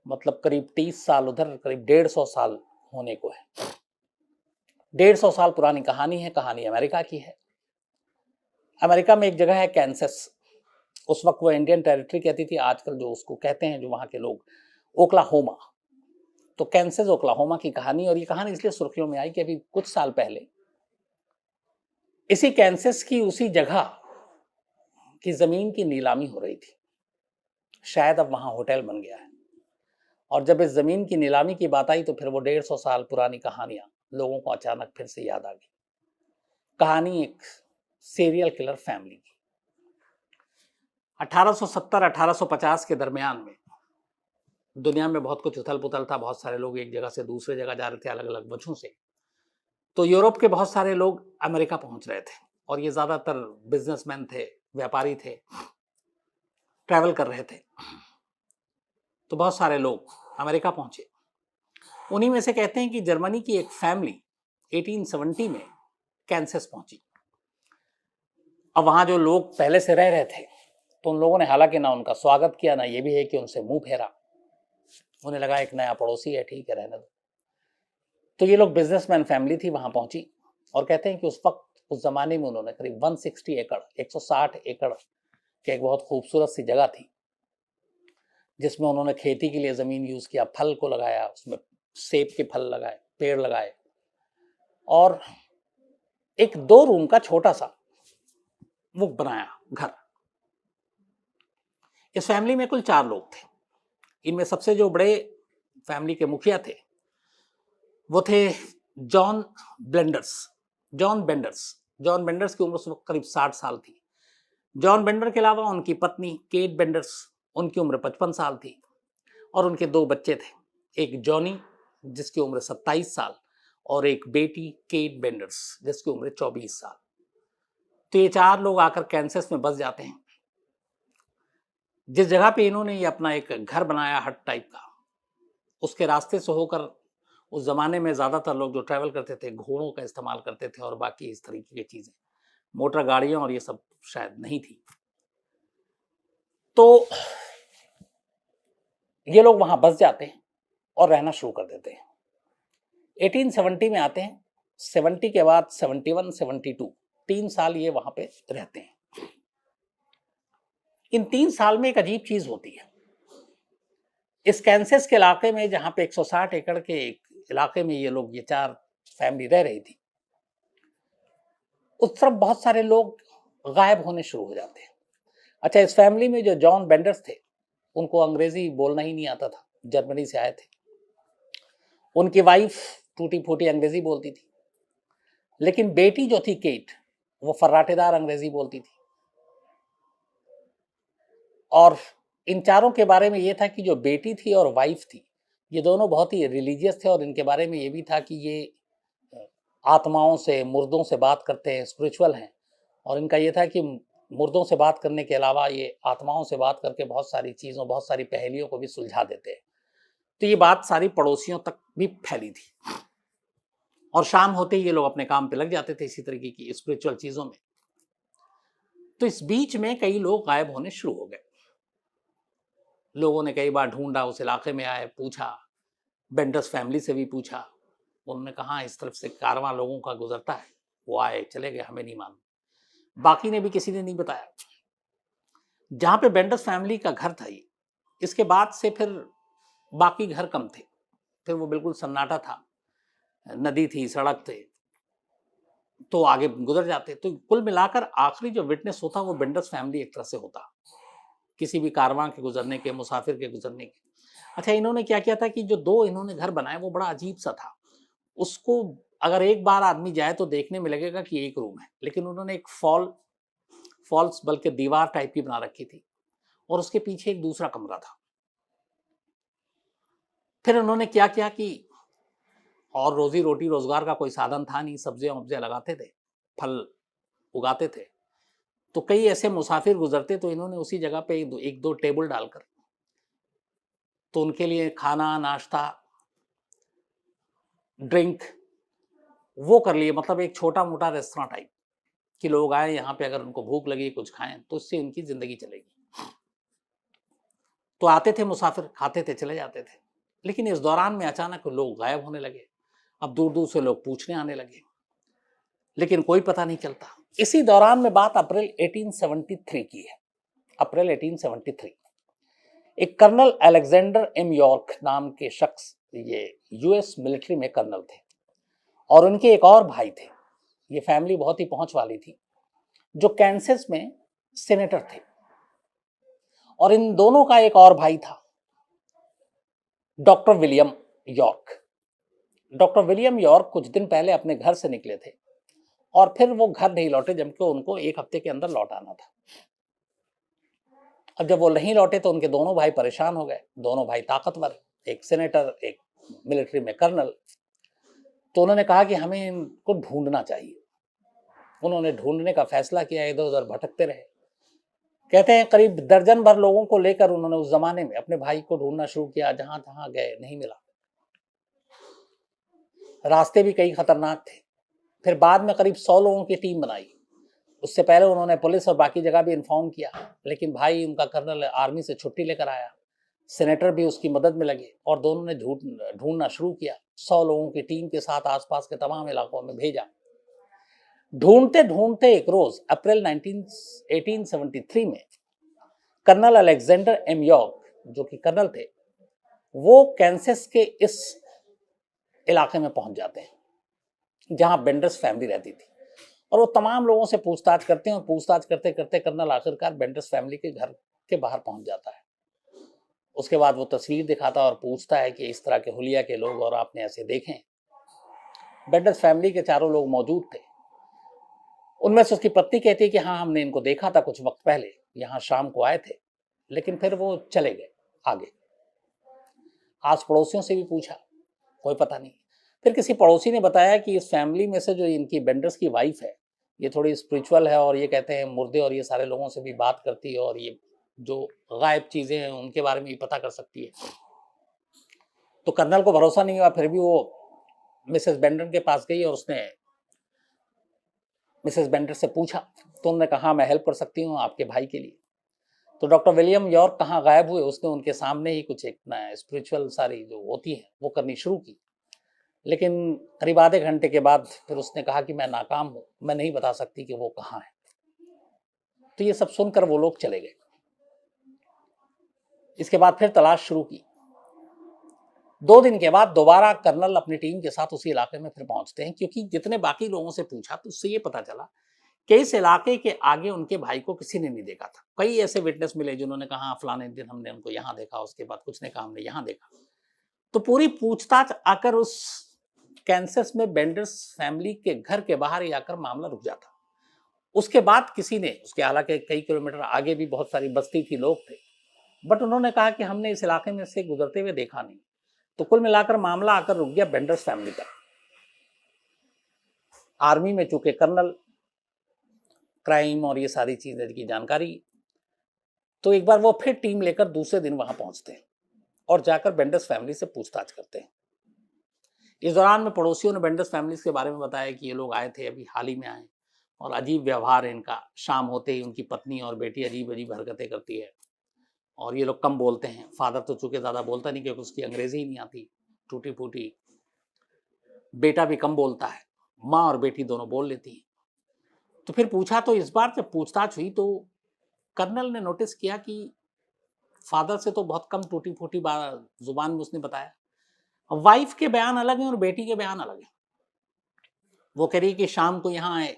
Speaker 1: मतलब करीब 30 साल उधर, करीब 150 साल होने को है। 150 साल पुरानी कहानी है। कहानी अमेरिका की है। अमेरिका में एक जगह है कैंसस। उस वक्त वो इंडियन टेरिटरी कहती थी, आजकल जो उसको कहते हैं जो वहाँ के लोग, ओक्लाहोमा। तो कैंसस ओक्लाहोमा की कहानी। और ये कहानी इसलिए सुर्खियों में आई कि अभी कुछ साल पहले इसी कैंसस की उसी जगह की जमीन की नीलामी हो रही थी। शायद अब वहां होटल बन गया है। और जब इस जमीन की नीलामी की बात आई तो फिर वो 150 साल पुरानी कहानियां लोगों को अचानक फिर से याद आ गई। कहानी एक सीरियल किलर फैमिली की। 1870-1850 के दरमियान में दुनिया में बहुत कुछ उथल पुथल था। बहुत सारे लोग एक जगह से दूसरे जगह जा रहे थे अलग अलग वजहों से। तो यूरोप के बहुत सारे लोग अमेरिका पहुंच रहे थे और ये ज़्यादातर बिजनेसमैन थे, व्यापारी थे, ट्रैवल कर रहे थे। तो बहुत सारे लोग अमेरिका पहुंचे। उन्हीं में से कहते हैं कि जर्मनी की एक फैमिली 1870 में कैंसस पहुंची। अब वहां जो लोग पहले से रह रहे थे तो उन लोगों ने हालांकि ना उनका स्वागत किया, ना ये भी है कि उनसे मुंह फेरा। उन्हें लगा एक नया पड़ोसी है, ठीक है, रहने दो। तो ये लोग बिजनेसमैन फैमिली थी, वहां पहुंची। और कहते हैं कि उस वक्त, उस जमाने में उन्होंने करीब 160 एकड़, 160 एकड़ की एक बहुत खूबसूरत सी जगह थी जिसमें उन्होंने खेती के लिए जमीन यूज किया, फल को लगाया, उसमें सेब के फल लगाए, पेड़ लगाए और एक 2 रूम का छोटा सा वो बनाया घर। इस फैमिली में कुल 4 लोग थे। इनमें सबसे जो बड़े फैमिली के मुखिया थे वो थे जॉन ब्लेंडर्स। जॉन बेंडर्स की उम्र उस वक्त करीब 60 साल थी। जॉन बेंडर के अलावा उनकी पत्नी केट बेंडर्स, उनकी उम्र 55 साल थी और उनके 2 बच्चे थे, एक जॉनी जिसकी उम्र 27 साल और एक बेटी केट बेंडर्स जिसकी उम्र 24 साल। तो ये 4 लोग आकर कैंसस में बस जाते हैं। जिस जगह पे इन्होंने ये अपना एक घर बनाया हट टाइप का, उसके रास्ते से होकर उस जमाने में ज्यादातर लोग जो ट्रैवल करते थे घोड़ों का इस्तेमाल करते थे और बाकी इस तरीके की चीजें, मोटर गाड़ियां और ये सब शायद नहीं थी। तो ये लोग वहां बस जाते हैं और रहना शुरू कर देते हैं। 1870 में आते हैं। 70 के बाद 71, 72, 3 साल ये वहां पे रहते हैं। इन 3 साल में एक अजीब चीज होती है। इस कैंसस के इलाके में जहां पे 160 एकड़ के एक इलाके में ये लोग, ये 4 फैमिली रह रही थी, उस तरफ बहुत सारे लोग गायब होने शुरू हो जाते हैं। अच्छा, इस फैमिली में जो जॉन बेंडर्स थे उनको अंग्रेजी बोलना ही नहीं आता था, जर्मनी से आए थे। उनकी वाइफ टूटी फूटी अंग्रेजी बोलती थी, लेकिन बेटी जो थी केट, वो फर्राटेदार अंग्रेजी बोलती थी। और इन चारों के बारे में ये था कि जो बेटी थी और वाइफ थी, ये दोनों बहुत ही रिलीजियस थे, और इनके बारे में ये भी था कि ये आत्माओं से, मुर्दों से बात करते हैं, स्पिरिचुअल हैं। और इनका ये था कि मुर्दों से बात करने के अलावा ये आत्माओं से बात करके बहुत सारी चीज़ों, बहुत सारी पहेलियों को भी सुलझा देते हैं। तो ये बात सारी पड़ोसियों तक भी फैली थी, और शाम होते ही ये लोग अपने काम पे लग जाते थे इसी तरीके की स्पिरिचुअल चीज़ों में। तो इस बीच में कई लोग गायब होने शुरू हो गए। लोगों ने कई बार ढूंढा, उस इलाके में आए, पूछा, बेंडर्स फैमिली से भी पूछा। उन्होंने कहा इस तरफ से कारवां लोगों का गुजरता है, वो आए चले गए, हमें नहीं मालूम। बाकी ने भी किसी ने नहीं बताया। जहां पे बेंडर्स फैमिली का घर था ये, इसके बाद से फिर बाकी घर कम थे, फिर वो बिल्कुल सन्नाटा था। नदी थी, सड़क थे, तो आगे गुजर जाते। तो कुल मिलाकर आखिरी जो विटनेस होता वो बेंडर्स फैमिली एक तरह से होता, किसी भी कारवां के गुजरने के, मुसाफिर के गुजरने के। अच्छा, इन्होंने क्या किया था कि जो दो इन्होंने घर बनाए वो बड़ा अजीब सा था। उसको अगर एक बार आदमी जाए तो देखने में लगेगा कि एक रूम है, लेकिन उन्होंने एक फॉल्स बल्कि दीवार टाइप की बना रखी थी, और उसके पीछे एक दूसरा कमरा था। फिर उन्होंने क्या किया कि, और रोजी रोटी रोजगार का कोई साधन था नहीं, सब्जियां वब्जियां लगाते थे, फल उगाते थे। तो कई ऐसे मुसाफिर गुजरते, तो इन्होंने उसी जगह पे एक दो टेबल डालकर तो उनके लिए खाना, नाश्ता, ड्रिंक वो कर लिए। मतलब एक छोटा मोटा रेस्टोरेंट टाइप कि लोग आए यहाँ पे, अगर उनको भूख लगी कुछ खाएं, तो इससे उनकी जिंदगी चलेगी। तो आते थे मुसाफिर, खाते थे, चले जाते थे। लेकिन इस दौरान में अचानक लोग गायब होने लगे। अब दूर दूर से लोग पूछने आने लगे, लेकिन कोई पता नहीं चलता। इसी दौरान में बात अप्रैल 1873 की है। अप्रैल 1873, एक कर्नल अलेक्जेंडर एम यॉर्क नाम के शख्स, ये यूएस मिलिट्री में कर्नल थे, और उनके एक और भाई थे। ये फैमिली बहुत ही पहुंच वाली थी, जो कैंसस में सेनेटर थे। और इन दोनों का एक और भाई था, doctor William York. Doctor William York कुछ दिन पहले अपने घर से निकले थे, और फिर वो घर नहीं लौटे, जबकि उनको एक हफ्ते के अंदर लौट आना था। अब जब वो नहीं लौटे तो उनके दोनों भाई परेशान हो गए। दोनों भाई ताकतवर, एक सेनेटर, एक मिलिट्री में कर्नल। तो उन्होंने कहा कि हमें इनको ढूंढना चाहिए। उन्होंने ढूंढने का फैसला किया, इधर उधर भटकते रहे। कहते हैं करीब दर्जन भर लोगों को लेकर उन्होंने उस जमाने में अपने भाई को ढूंढना शुरू किया। जहां तहां गए, नहीं मिला। रास्ते भी कई खतरनाक थे। फिर बाद में करीब 100 लोगों की टीम बनाई। उससे पहले उन्होंने पुलिस और बाकी जगह भी इन्फॉर्म किया, लेकिन भाई उनका कर्नल आर्मी से छुट्टी लेकर आया। सेनेटर भी उसकी मदद में लगे, और दोनों ने ढूंढना शुरू किया। 100 लोगों की टीम के साथ आसपास के तमाम इलाकों में भेजा। ढूंढते ढूंढते एक रोज अप्रैल 1873 में कर्नल अलेक्जेंडर एम यॉर्क, जो कि कर्नल थे, वो कैंसस के इस इलाके में पहुंच जाते हैं जहां बेंडर्स फैमिली रहती थी। और वो तमाम लोगों से पूछताछ करते हैं, और पूछताछ करते करते कर्नल आखिरकार बेंडर्स फैमिली के घर के बाहर पहुंच जाता है। उसके बाद वो तस्वीर दिखाता और पूछता है कि इस तरह के हुलिया के लोग और आपने ऐसे देखे? बेंडर्स फैमिली के चारों लोग मौजूद थे। उनमें से उसकी पत्नी कहती है कि हाँ, हमने इनको देखा था कुछ वक्त पहले, यहाँ शाम को आए थे, लेकिन फिर वो चले गए आगे। आस पड़ोसियों से भी पूछा, कोई पता नहीं। फिर किसी पड़ोसी ने बताया कि इस फैमिली में से जो इनकी बेंडर्स की वाइफ है, ये थोड़ी स्पिरिचुअल है, और ये कहते हैं मुर्दे और ये सारे लोगों से भी बात करती है, और ये जो गायब चीजें हैं उनके बारे में भी पता कर सकती है। तो कर्नल को भरोसा नहीं हुआ, फिर भी वो मिसेस बेंडर के पास गई, और उसने मिसेस बेंडर से पूछा। तो उन्होंने कहा मैं हेल्प कर सकती हूँ आपके भाई के लिए। तो डॉक्टर विलियम यॉर्क कहाँ गायब हुए, उसने उनके सामने ही कुछ एक स्पिरिचुअल सारी जो होती है वो करनी शुरू की। लेकिन करीब आधे घंटे के बाद फिर उसने कहा कि मैं नाकाम हूं, मैं नहीं बता सकती कि वो कहाँ है। तो ये सब सुनकर वो लोग चले गए। इसके बाद फिर तलाश शुरू की। 2 दिन के बाद दोबारा कर्नल अपनी टीम के साथ उसी इलाके में फिर पहुंचते हैं, क्योंकि जितने बाकी लोगों से पूछा तो उससे ये पता चला कि इस इलाके के आगे उनके भाई को किसी ने नहीं देखा था। कई ऐसे विटनेस मिले जिन्होंने कहा हाँ, फलाने दिन हमने उनको यहाँ देखा, उसके बाद कुछ ने कहा हमने यहाँ देखा। तो पूरी पूछताछ आकर उस कैंसस में बेंडर्स फैमिली के घर के बाहर ही आकर मामला रुक जाता। उसके बाद किसी ने, उसके हालांकि कई किलोमीटर आगे भी बहुत सारी बस्ती थी, लोग थे, बट उन्होंने कहा कि हमने इस इलाके में से गुजरते हुए देखा नहीं। तो कुल मिलाकर मामला आकर रुक गया बेंडर्स फैमिली का। आर्मी में चूंकि कर्नल, क्राइम और ये सारी चीजें की जानकारी, तो एक बार वो फिर टीम लेकर दूसरे दिन वहां पहुंचते हैं और जाकर बेंडर्स फैमिली से पूछताछ करते हैं। इस दौरान में पड़ोसियों ने बेंडर्स फैमिली के बारे में बताया कि ये लोग आए थे, अभी हाल ही में आए, और अजीब व्यवहार है इनका। शाम होते ही उनकी पत्नी और बेटी अजीब अजीब हरकतें करती है और ये लोग कम बोलते हैं। फादर तो चूंकि ज़्यादा बोलता नहीं क्योंकि उसकी अंग्रेजी ही नहीं आती, टूटी फूटी। बेटा भी कम बोलता है, माँ और बेटी दोनों बोल लेती हैं। तो फिर पूछा, तो इस बार जब पूछताछ हुई तो कर्नल ने नोटिस किया कि फादर से तो बहुत कम टूटी फूटी जुबान में उसने बताया। वाइफ के बयान अलग हैं और बेटी के बयान अलग हैं। वो कह रही कि शाम को यहाँ आए,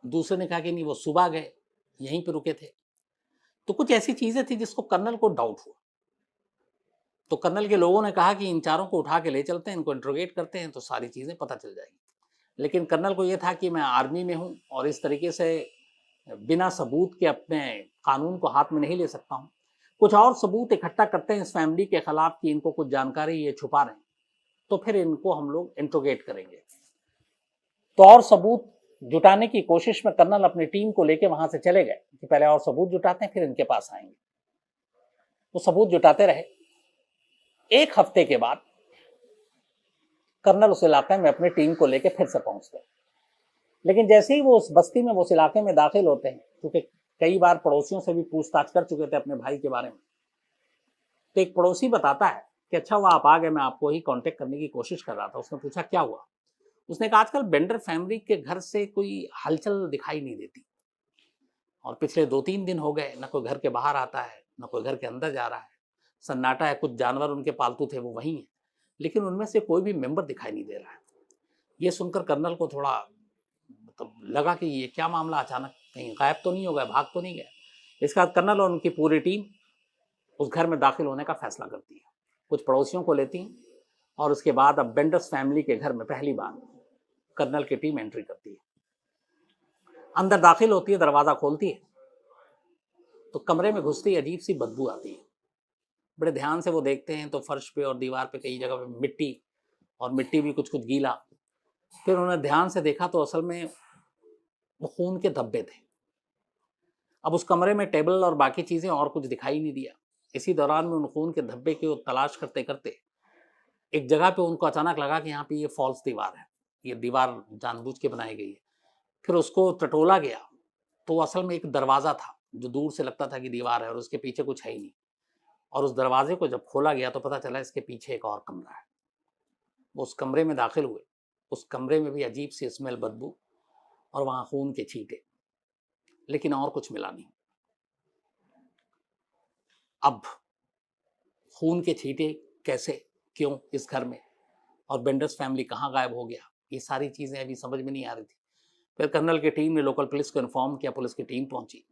Speaker 1: दूसरे ने कहा कि नहीं वो सुबह गए, यहीं पे रुके थे। तो कुछ ऐसी चीजें थी जिसको कर्नल को डाउट हुआ। तो कर्नल के लोगों ने कहा कि इन चारों को उठा के ले चलते हैं, इनको इंट्रोगेट करते हैं तो सारी चीजें पता चल जाएगी। लेकिन कर्नल को यह था कि मैं आर्मी में हूं और इस तरीके से बिना सबूत के अपने कानून को हाथ में नहीं ले सकता हूं। कुछ और सबूत इकट्ठा करते हैं इस फैमिली के खिलाफ कि इनको कुछ जानकारी ये छुपा रहे हैं, तो फिर इनको हम लोग इंट्रोगेट करेंगे। तो और सबूत जुटाने की कोशिश में कर्नल अपनी टीम को लेकर वहां से चले गए कि पहले और सबूत जुटाते हैं फिर इनके पास आएंगे। वो सबूत जुटाते रहे। एक हफ्ते के बाद कर्नल उस इलाके में अपनी टीम को लेकर फिर से पहुंचते हैं। लेकिन जैसे ही वो उस बस्ती में, वो उस इलाके में दाखिल होते हैं, क्योंकि कई बार पड़ोसियों से भी पूछताछ कर चुके थे अपने भाई के बारे में, तो एक पड़ोसी बताता है कि अच्छा हुआ आप आ गए, मैं आपको ही कांटेक्ट करने की कोशिश कर रहा था। उसने पूछा क्या हुआ। उसने कहा आजकल बेंडर फैमिली के घर से कोई हलचल दिखाई नहीं देती और पिछले 2-3 दिन हो गए, ना कोई घर के बाहर आता है, ना कोई घर के अंदर जा रहा है, सन्नाटा है। कुछ जानवर उनके पालतू थे वो वहीं हैं, लेकिन उनमें से कोई भी मेंबर दिखाई नहीं दे रहा है। ये सुनकर कर्नल को थोड़ा मतलब लगा कि ये क्या मामला, अचानक कहीं गायब तो नहीं हो गया, भाग तो नहीं गया। इसके बाद कर्नल और उनकी पूरी टीम उस घर में दाखिल होने का फैसला करती है, कुछ पड़ोसियों को लेती हैं और उसके बाद अब बेंडर्स फैमिली के घर में पहली बार कर्नल की टीम एंट्री करती है। अंदर दाखिल होती है, दरवाजा खोलती है तो कमरे में घुसती अजीब सी बदबू आती है। बड़े ध्यान से वो देखते हैं तो फर्श पे और दीवार पे कई जगह पे मिट्टी, और मिट्टी भी कुछ कुछ गीला। फिर उन्होंने ध्यान से देखा तो असल में वो खून के धब्बे थे। अब उस कमरे में टेबल और बाकी चीजें और कुछ दिखाई नहीं दिया। इसी दौरान में उन खून के धब्बे की तलाश करते करते एक जगह पे उनको अचानक लगा कि यहाँ पे ये फॉल्स दीवार है, ये दीवार जानबूझ के बनाई गई है। फिर उसको टटोला गया तो असल में एक दरवाजा था जो दूर से लगता था कि दीवार है और उसके पीछे कुछ है ही नहीं। और उस दरवाजे को जब खोला गया तो पता चला इसके पीछे एक और कमरा है। वो उस कमरे में दाखिल हुए, उस कमरे में भी अजीब सी स्मेल, बदबू और वहां खून के छींटे, लेकिन और कुछ मिला नहीं। अब खून के छींटे कैसे, क्यों इस घर में, और बेंडर्स फैमिली कहाँ गायब हो गया, ये सारी चीजें अभी समझ में नहीं आ रही थी। फिर कर्नल की टीम ने लोकल पुलिस को इन्फॉर्म किया, पुलिस की टीम पहुंची।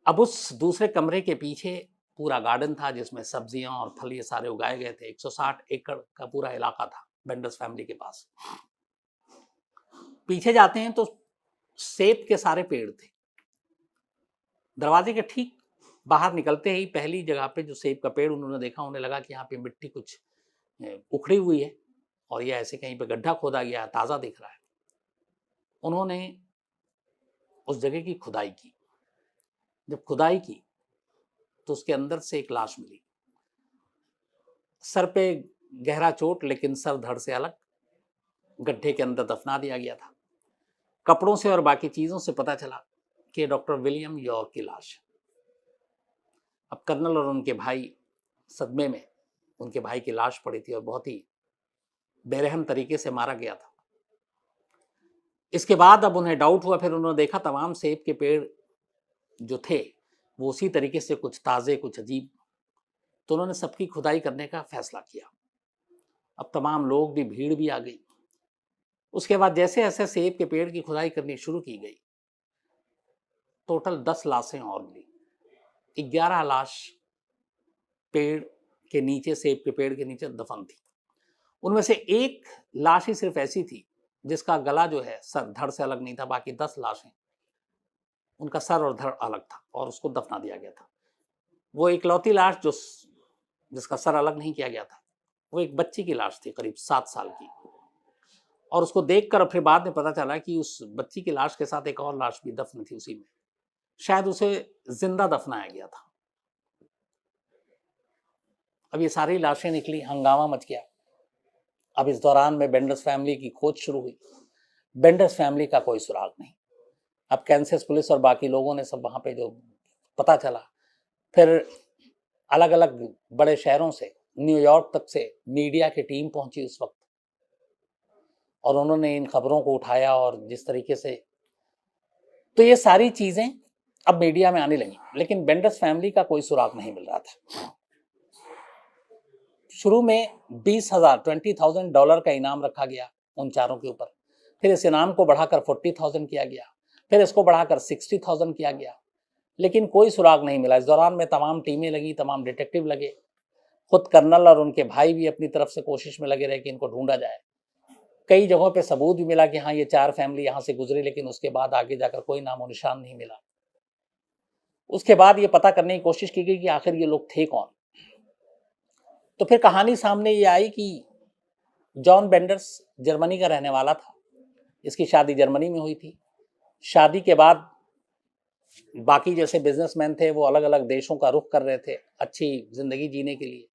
Speaker 1: अब उस दूसरे कमरे के पीछे पूरा गार्डन था जिसमें सब्जियां और फल ये सारे उगाए गए थे। 160 एकड़ का पूरा इलाका था बेंडर्स फैमिली के पास। पीछे जाते हैं तो सेब के सारे पेड़ थे। दरवाजे के ठीक बाहर निकलते ही पहली जगह पे जो सेब का पेड़ उन्होंने देखा, उन्हें लगा कि यहाँ पे मिट्टी कुछ उखड़ी हुई है और ये ऐसे कहीं पे गड्ढा खोदा गया, ताज़ा दिख रहा है। उन्होंने उस जगह की खुदाई की। जब खुदाई की तो उसके अंदर से एक लाश मिली। सर पे गहरा चोट, लेकिन सर धड़ से अलग, गड्ढे के अंदर दफना दिया गया था। कपड़ों से और बाकी चीजों से पता चला कि डॉक्टर विलियम यॉर्क की लाश है। अब कर्नल और उनके भाई सदमे में, उनके भाई की लाश पड़ी थी और बहुत ही बेरहम तरीके से मारा गया था। इसके बाद अब उन्हें डाउट हुआ, फिर उन्होंने देखा तमाम सेब के पेड़ जो थे वो उसी तरीके से, कुछ ताजे कुछ अजीब। तो उन्होंने सबकी खुदाई करने का फैसला किया। अब तमाम लोग भी, भीड़ भी आ गई। उसके बाद जैसे जैसे सेब के पेड़ की खुदाई करनी शुरू की गई टोटल 10 लाशें और मिली। 11 लाश पेड़ के नीचे, सेब के पेड़ के नीचे दफन थी। उनमें से एक लाश ही सिर्फ ऐसी थी जिसका गला जो है सर धड़ से अलग नहीं था, बाकी 10 लाशें उनका सर और धड़ अलग था और उसको दफना दिया गया था। वो इकलौती लाश जिसका सर अलग नहीं किया गया था, वो एक बच्ची की लाश थी, करीब 7 साल की। और उसको देखकर फिर बाद में पता चला कि उस बच्ची की लाश के साथ एक और लाश भी दफन थी उसी में, शायद उसे जिंदा दफनाया गया था। अब ये सारी लाशें निकली, हंगामा मच गया। अब इस दौरान में बेंडर्स फैमिली की खोज शुरू हुई। बेंडर्स फैमिली का कोई सुराग नहीं। अब कैंसस पुलिस और बाकी लोगों ने सब वहां पे जो पता चला, फिर अलग अलग बड़े शहरों से, न्यूयॉर्क तक से मीडिया की टीम पहुंची उस वक्त, और उन्होंने इन खबरों को उठाया। और जिस तरीके से, तो ये सारी चीजें अब मीडिया में आने लगी, लेकिन बेंडर्स फैमिली का कोई सुराग नहीं मिल रहा था। शुरू में $20,000 का इनाम रखा गया उन चारों के ऊपर, फिर इस इनाम को बढ़ाकर 40,000 किया गया, फिर इसको बढ़ाकर 60,000 किया गया, लेकिन कोई सुराग नहीं मिला। इस दौरान में तमाम टीमें लगी, तमाम डिटेक्टिव लगे, खुद कर्नल और उनके भाई भी अपनी तरफ से कोशिश में लगे रहे कि इनको ढूंढा जाए। कई जगहों पे सबूत भी मिला कि हाँ ये 4 फैमिली यहाँ से गुजरी, लेकिन उसके बाद आगे जाकर कोई नामो निशान नहीं मिला। उसके बाद ये पता करने की कोशिश की गई कि आखिर ये लोग थे कौन। तो फिर कहानी सामने ये आई कि जॉन बेंडर्स जर्मनी का रहने वाला था। इसकी शादी जर्मनी में हुई थी। शादी के बाद बाकी जैसे बिजनेसमैन थे वो अलग अलग देशों का रुख कर रहे थे अच्छी जिंदगी जीने के लिए,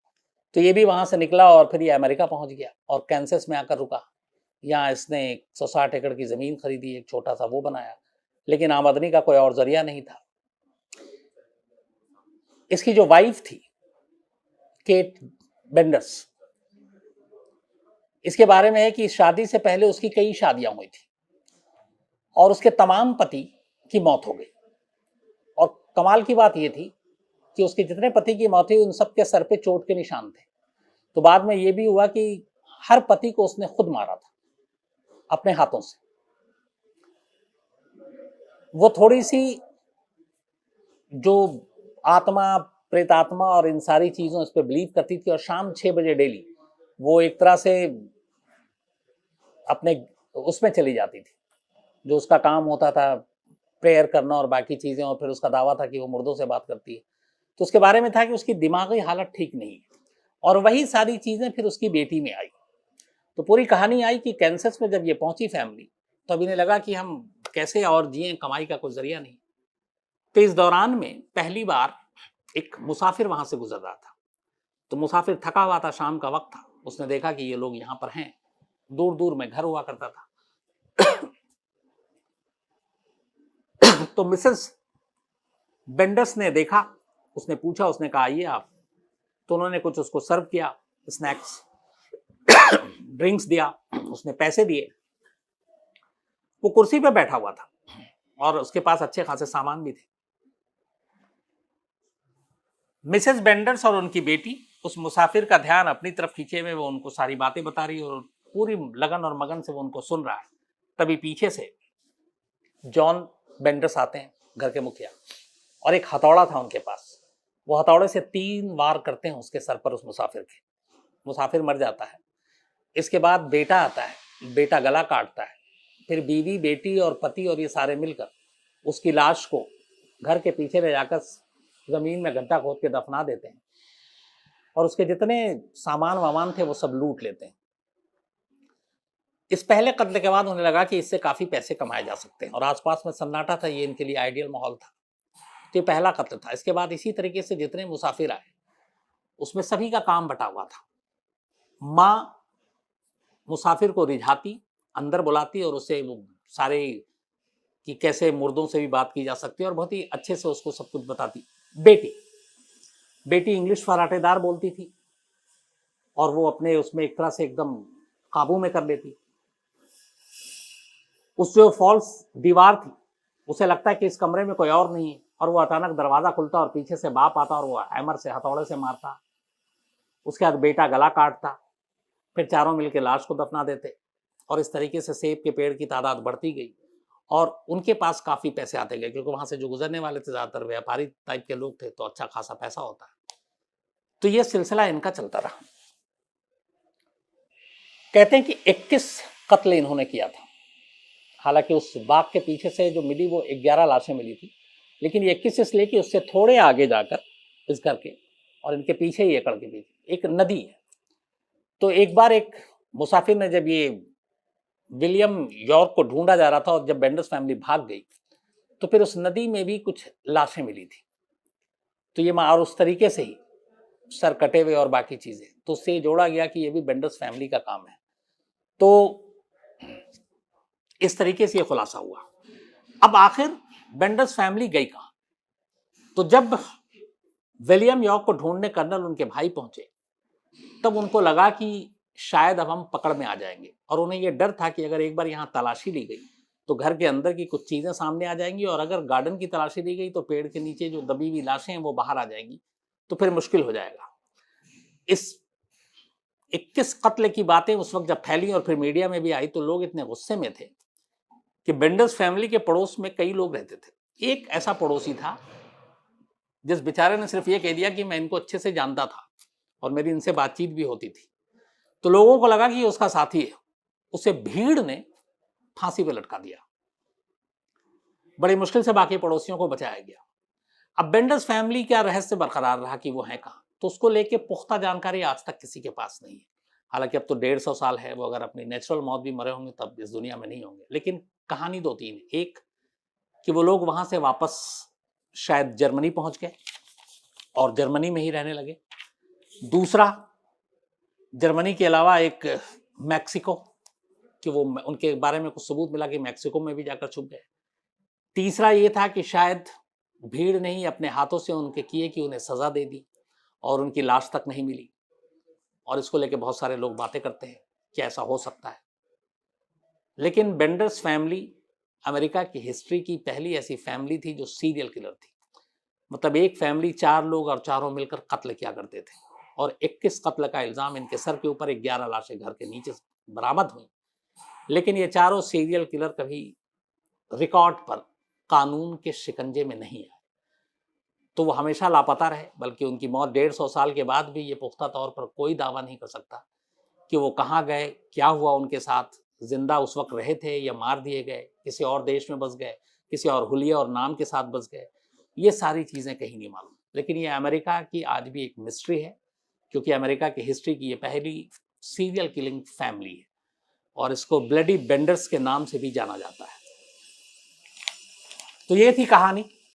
Speaker 1: तो ये भी वहां से निकला और फिर ये अमेरिका पहुंच गया और कैंसस में आकर रुका। यहाँ इसने 160 एकड़ की जमीन खरीदी, एक छोटा सा वो बनाया, लेकिन आमदनी का कोई और जरिया नहीं था। इसकी जो वाइफ थी केट बेंडर्स, इसके बारे में है कि शादी से पहले उसकी कई शादियां हुई थी और उसके तमाम पति की मौत हो गई। और कमाल की बात यह थी कि उसके जितने पति की मौत हुई उन सबके सर पे चोट के निशान थे। तो बाद में यह भी हुआ कि हर पति को उसने खुद मारा था अपने हाथों से। वो थोड़ी सी जो आत्मा, प्रेतात्मा और इन सारी चीजों इस पे बिलीव करती थी, और शाम 6 बजे डेली वो एक तरह से अपने उसमें चली जाती थी, जो उसका काम होता था प्रेयर करना और बाकी चीजें, और फिर उसका दावा था कि वो मुर्दों से बात करती है। तो उसके बारे में था कि उसकी दिमागी हालत ठीक नहीं है, और वही सारी चीजें फिर उसकी बेटी में आई। तो पूरी कहानी आई कि कैंसस में जब ये पहुंची फैमिली, तो अब इन्हें लगा कि हम कैसे और जिए, कमाई का कोई जरिया नहीं। तो इस दौरान में पहली बार एक मुसाफिर वहां से गुजर रहा था। तो मुसाफिर थका हुआ था, शाम का वक्त था, उसने देखा कि ये लोग यहाँ पर हैं। दूर दूर में घर हुआ करता था। तो मिसेस बेंडर्स ने देखा, उसने पूछा, उसने कहा आइए आप। तो उन्होंने कुछ उसको सर्व किया, स्नैक्स ड्रिंक्स दिया, उसने पैसे दिए। वो कुर्सी पे बैठा हुआ था और उसके पास अच्छे खासे सामान भी थे। मिसेस बेंडर्स और उनकी बेटी उस मुसाफिर का ध्यान अपनी तरफ खींचे हुए वो उनको सारी बातें बता रही और पूरी लगन और मगन से वो उनको सुन रहा है। तभी पीछे से जॉन बेंडर्स आते हैं, घर के मुखिया, और एक हथौड़ा था उनके पास। वो हथौड़े से 3 वार करते हैं उसके सर पर, उस मुसाफिर के। मुसाफिर मर जाता है। इसके बाद बेटा आता है, बेटा गला काटता है। फिर बीवी, बेटी और पति और ये सारे मिलकर उसकी लाश को घर के पीछे ले जाकर जमीन में गड्ढा खोद के दफना देते हैं और उसके जितने सामान वामान थे वो सब लूट लेते हैं। इस पहले कत्ल के बाद उन्हें लगा कि इससे काफी पैसे कमाए जा सकते हैं और आसपास में सन्नाटा था, ये इनके लिए आइडियल माहौल था। तो ये पहला कत्ल था। इसके बाद इसी तरीके से जितने मुसाफिर आए उसमें सभी का काम बटा हुआ था। माँ मुसाफिर को रिझाती, अंदर बुलाती और उससे वो सारे कि कैसे मुर्दों से भी बात की जा सकती है और बहुत ही अच्छे से उसको सब कुछ बताती। बेटी इंग्लिश फराटेदार बोलती थी और वो अपने उसमें एक तरह से एकदम काबू में कर लेती। उस जो फॉल्स दीवार थी, उसे लगता है कि इस कमरे में कोई और नहीं है, और वो अचानक दरवाजा खुलता और पीछे से बाप आता और वो हैमर से, हथौड़े से मारता। उसके बाद बेटा गला काटता, फिर चारों मिलकर लाश को दफना देते और इस तरीके से सेब के पेड़ की तादाद बढ़ती गई और उनके पास काफ़ी पैसे आते गए, क्योंकि वहाँ से जो गुजरने वाले थे ज़्यादातर व्यापारी टाइप के लोग थे, तो अच्छा खासा पैसा होता है। तो ये सिलसिला इनका चलता रहा। कहते हैं कि 21 कत्ल इन्होंने किया था। हालांकि उस बाग के पीछे से जो मिली वो 11 लाशें मिली थी, लेकिन ये 21 इसलिए कि उससे थोड़े आगे जाकर इस घर के और इनके पीछे ही एकड़ के पीछे एक नदी है। तो एक बार एक मुसाफिर ने, जब ये विलियम यॉर्क को ढूंढा जा रहा था और जब बेंडर्स फैमिली भाग गई, तो फिर उस नदी में भी कुछ लाशें मिली थी। तो ये और उस तरीके से ही सर कटे हुए और बाकी चीजें, तो उससे जोड़ा गया कि ये भी बेंडर्स फैमिली का काम है। तो इस तरीके से ये खुलासा हुआ। अब आखिर बेंडर्स फैमिली गई कहां? तो जब विलियम यॉर्क को ढूंढने कर्नल उनके भाई पहुंचे, तब उनको लगा कि शायद अब हम पकड़ में आ जाएंगे, और उन्हें यह डर था कि अगर एक बार यहां तलाशी ली गई तो घर के अंदर की कुछ चीजें सामने आ जाएंगी, और अगर गार्डन की तलाशी ली गई तो पेड़ के नीचे जो दबी हुई लाशें हैं वो बाहर आ जाएंगी, तो फिर मुश्किल हो जाएगा। इस 21 कत्ल की बातें उस वक्त जब फैली और फिर मीडिया में भी आई, तो लोग इतने गुस्से में थे कि बेंडर्स फैमिली के पड़ोस में कई लोग रहते थे। एक ऐसा पड़ोसी था जिस बेचारे ने सिर्फ ये कह दिया कि मैं इनको अच्छे से जानता था और मेरी इनसे बातचीत भी होती थी। तो लोगों को लगा कि ये उसका साथी है। उसे भीड़ ने फांसी पे लटका दिया। बड़ी मुश्किल से बाकी पड़ोसियों को बचाया गया। अब बेंडर्स फैमिली का रहस्य बरकरार रहा कि वो है कहां, तो उसको लेके पुख्ता जानकारी आज तक किसी के पास नहीं है। हालांकि अब तो 150 साल है, वो अगर अपनी नेचुरल मौत भी मरे होंगे तब इस दुनिया में नहीं होंगे। लेकिन कहानी दो तीन है। एक कि वो लोग वहां से वापस शायद जर्मनी पहुंच गए और जर्मनी में ही रहने लगे। दूसरा, जर्मनी के अलावा एक मैक्सिको, कि वो उनके बारे में कुछ सबूत मिला कि मैक्सिको में भी जाकर छुप गए। तीसरा ये था कि शायद भीड़ ने ही अपने हाथों से उनके किए कि उन्हें सजा दे दी और उनकी लाश तक नहीं मिली, और इसको लेके बहुत सारे लोग बातें करते हैं कि ऐसा हो सकता है। लेकिन बेंडर्स फैमिली अमेरिका की हिस्ट्री की पहली ऐसी फैमिली थी जो सीरियल किलर थी। मतलब एक फैमिली 4 लोग और चारों मिलकर कत्ल किया करते थे, और 21 कत्ल का इल्जाम इनके सर के ऊपर, 11 लाशें घर के नीचे बरामद हुई। लेकिन ये चारों सीरियल किलर कभी रिकॉर्ड पर कानून के शिकंजे में नहीं आए, तो वो हमेशा लापता रहे। बल्कि उनकी मौत 150 साल के बाद भी ये पुख्ता तौर पर कोई दावा नहीं कर सकता कि वो कहाँ गए, क्या हुआ उनके साथ, जिंदा उस वक्त रहे थे या मार दिए गए, किसी और देश में बस गए, किसी और हुलिया और नाम के साथ बस गए। ये सारी चीज़ें कहीं नहीं मालूम। लेकिन ये अमेरिका की आज भी एक मिस्ट्री है, क्योंकि अमेरिका की हिस्ट्री की ये पहली सीरियल किलिंग फैमिली है, और इसको ब्लडी बेंडर्स के नाम से भी जाना जाता है। तो ये थी कहानी।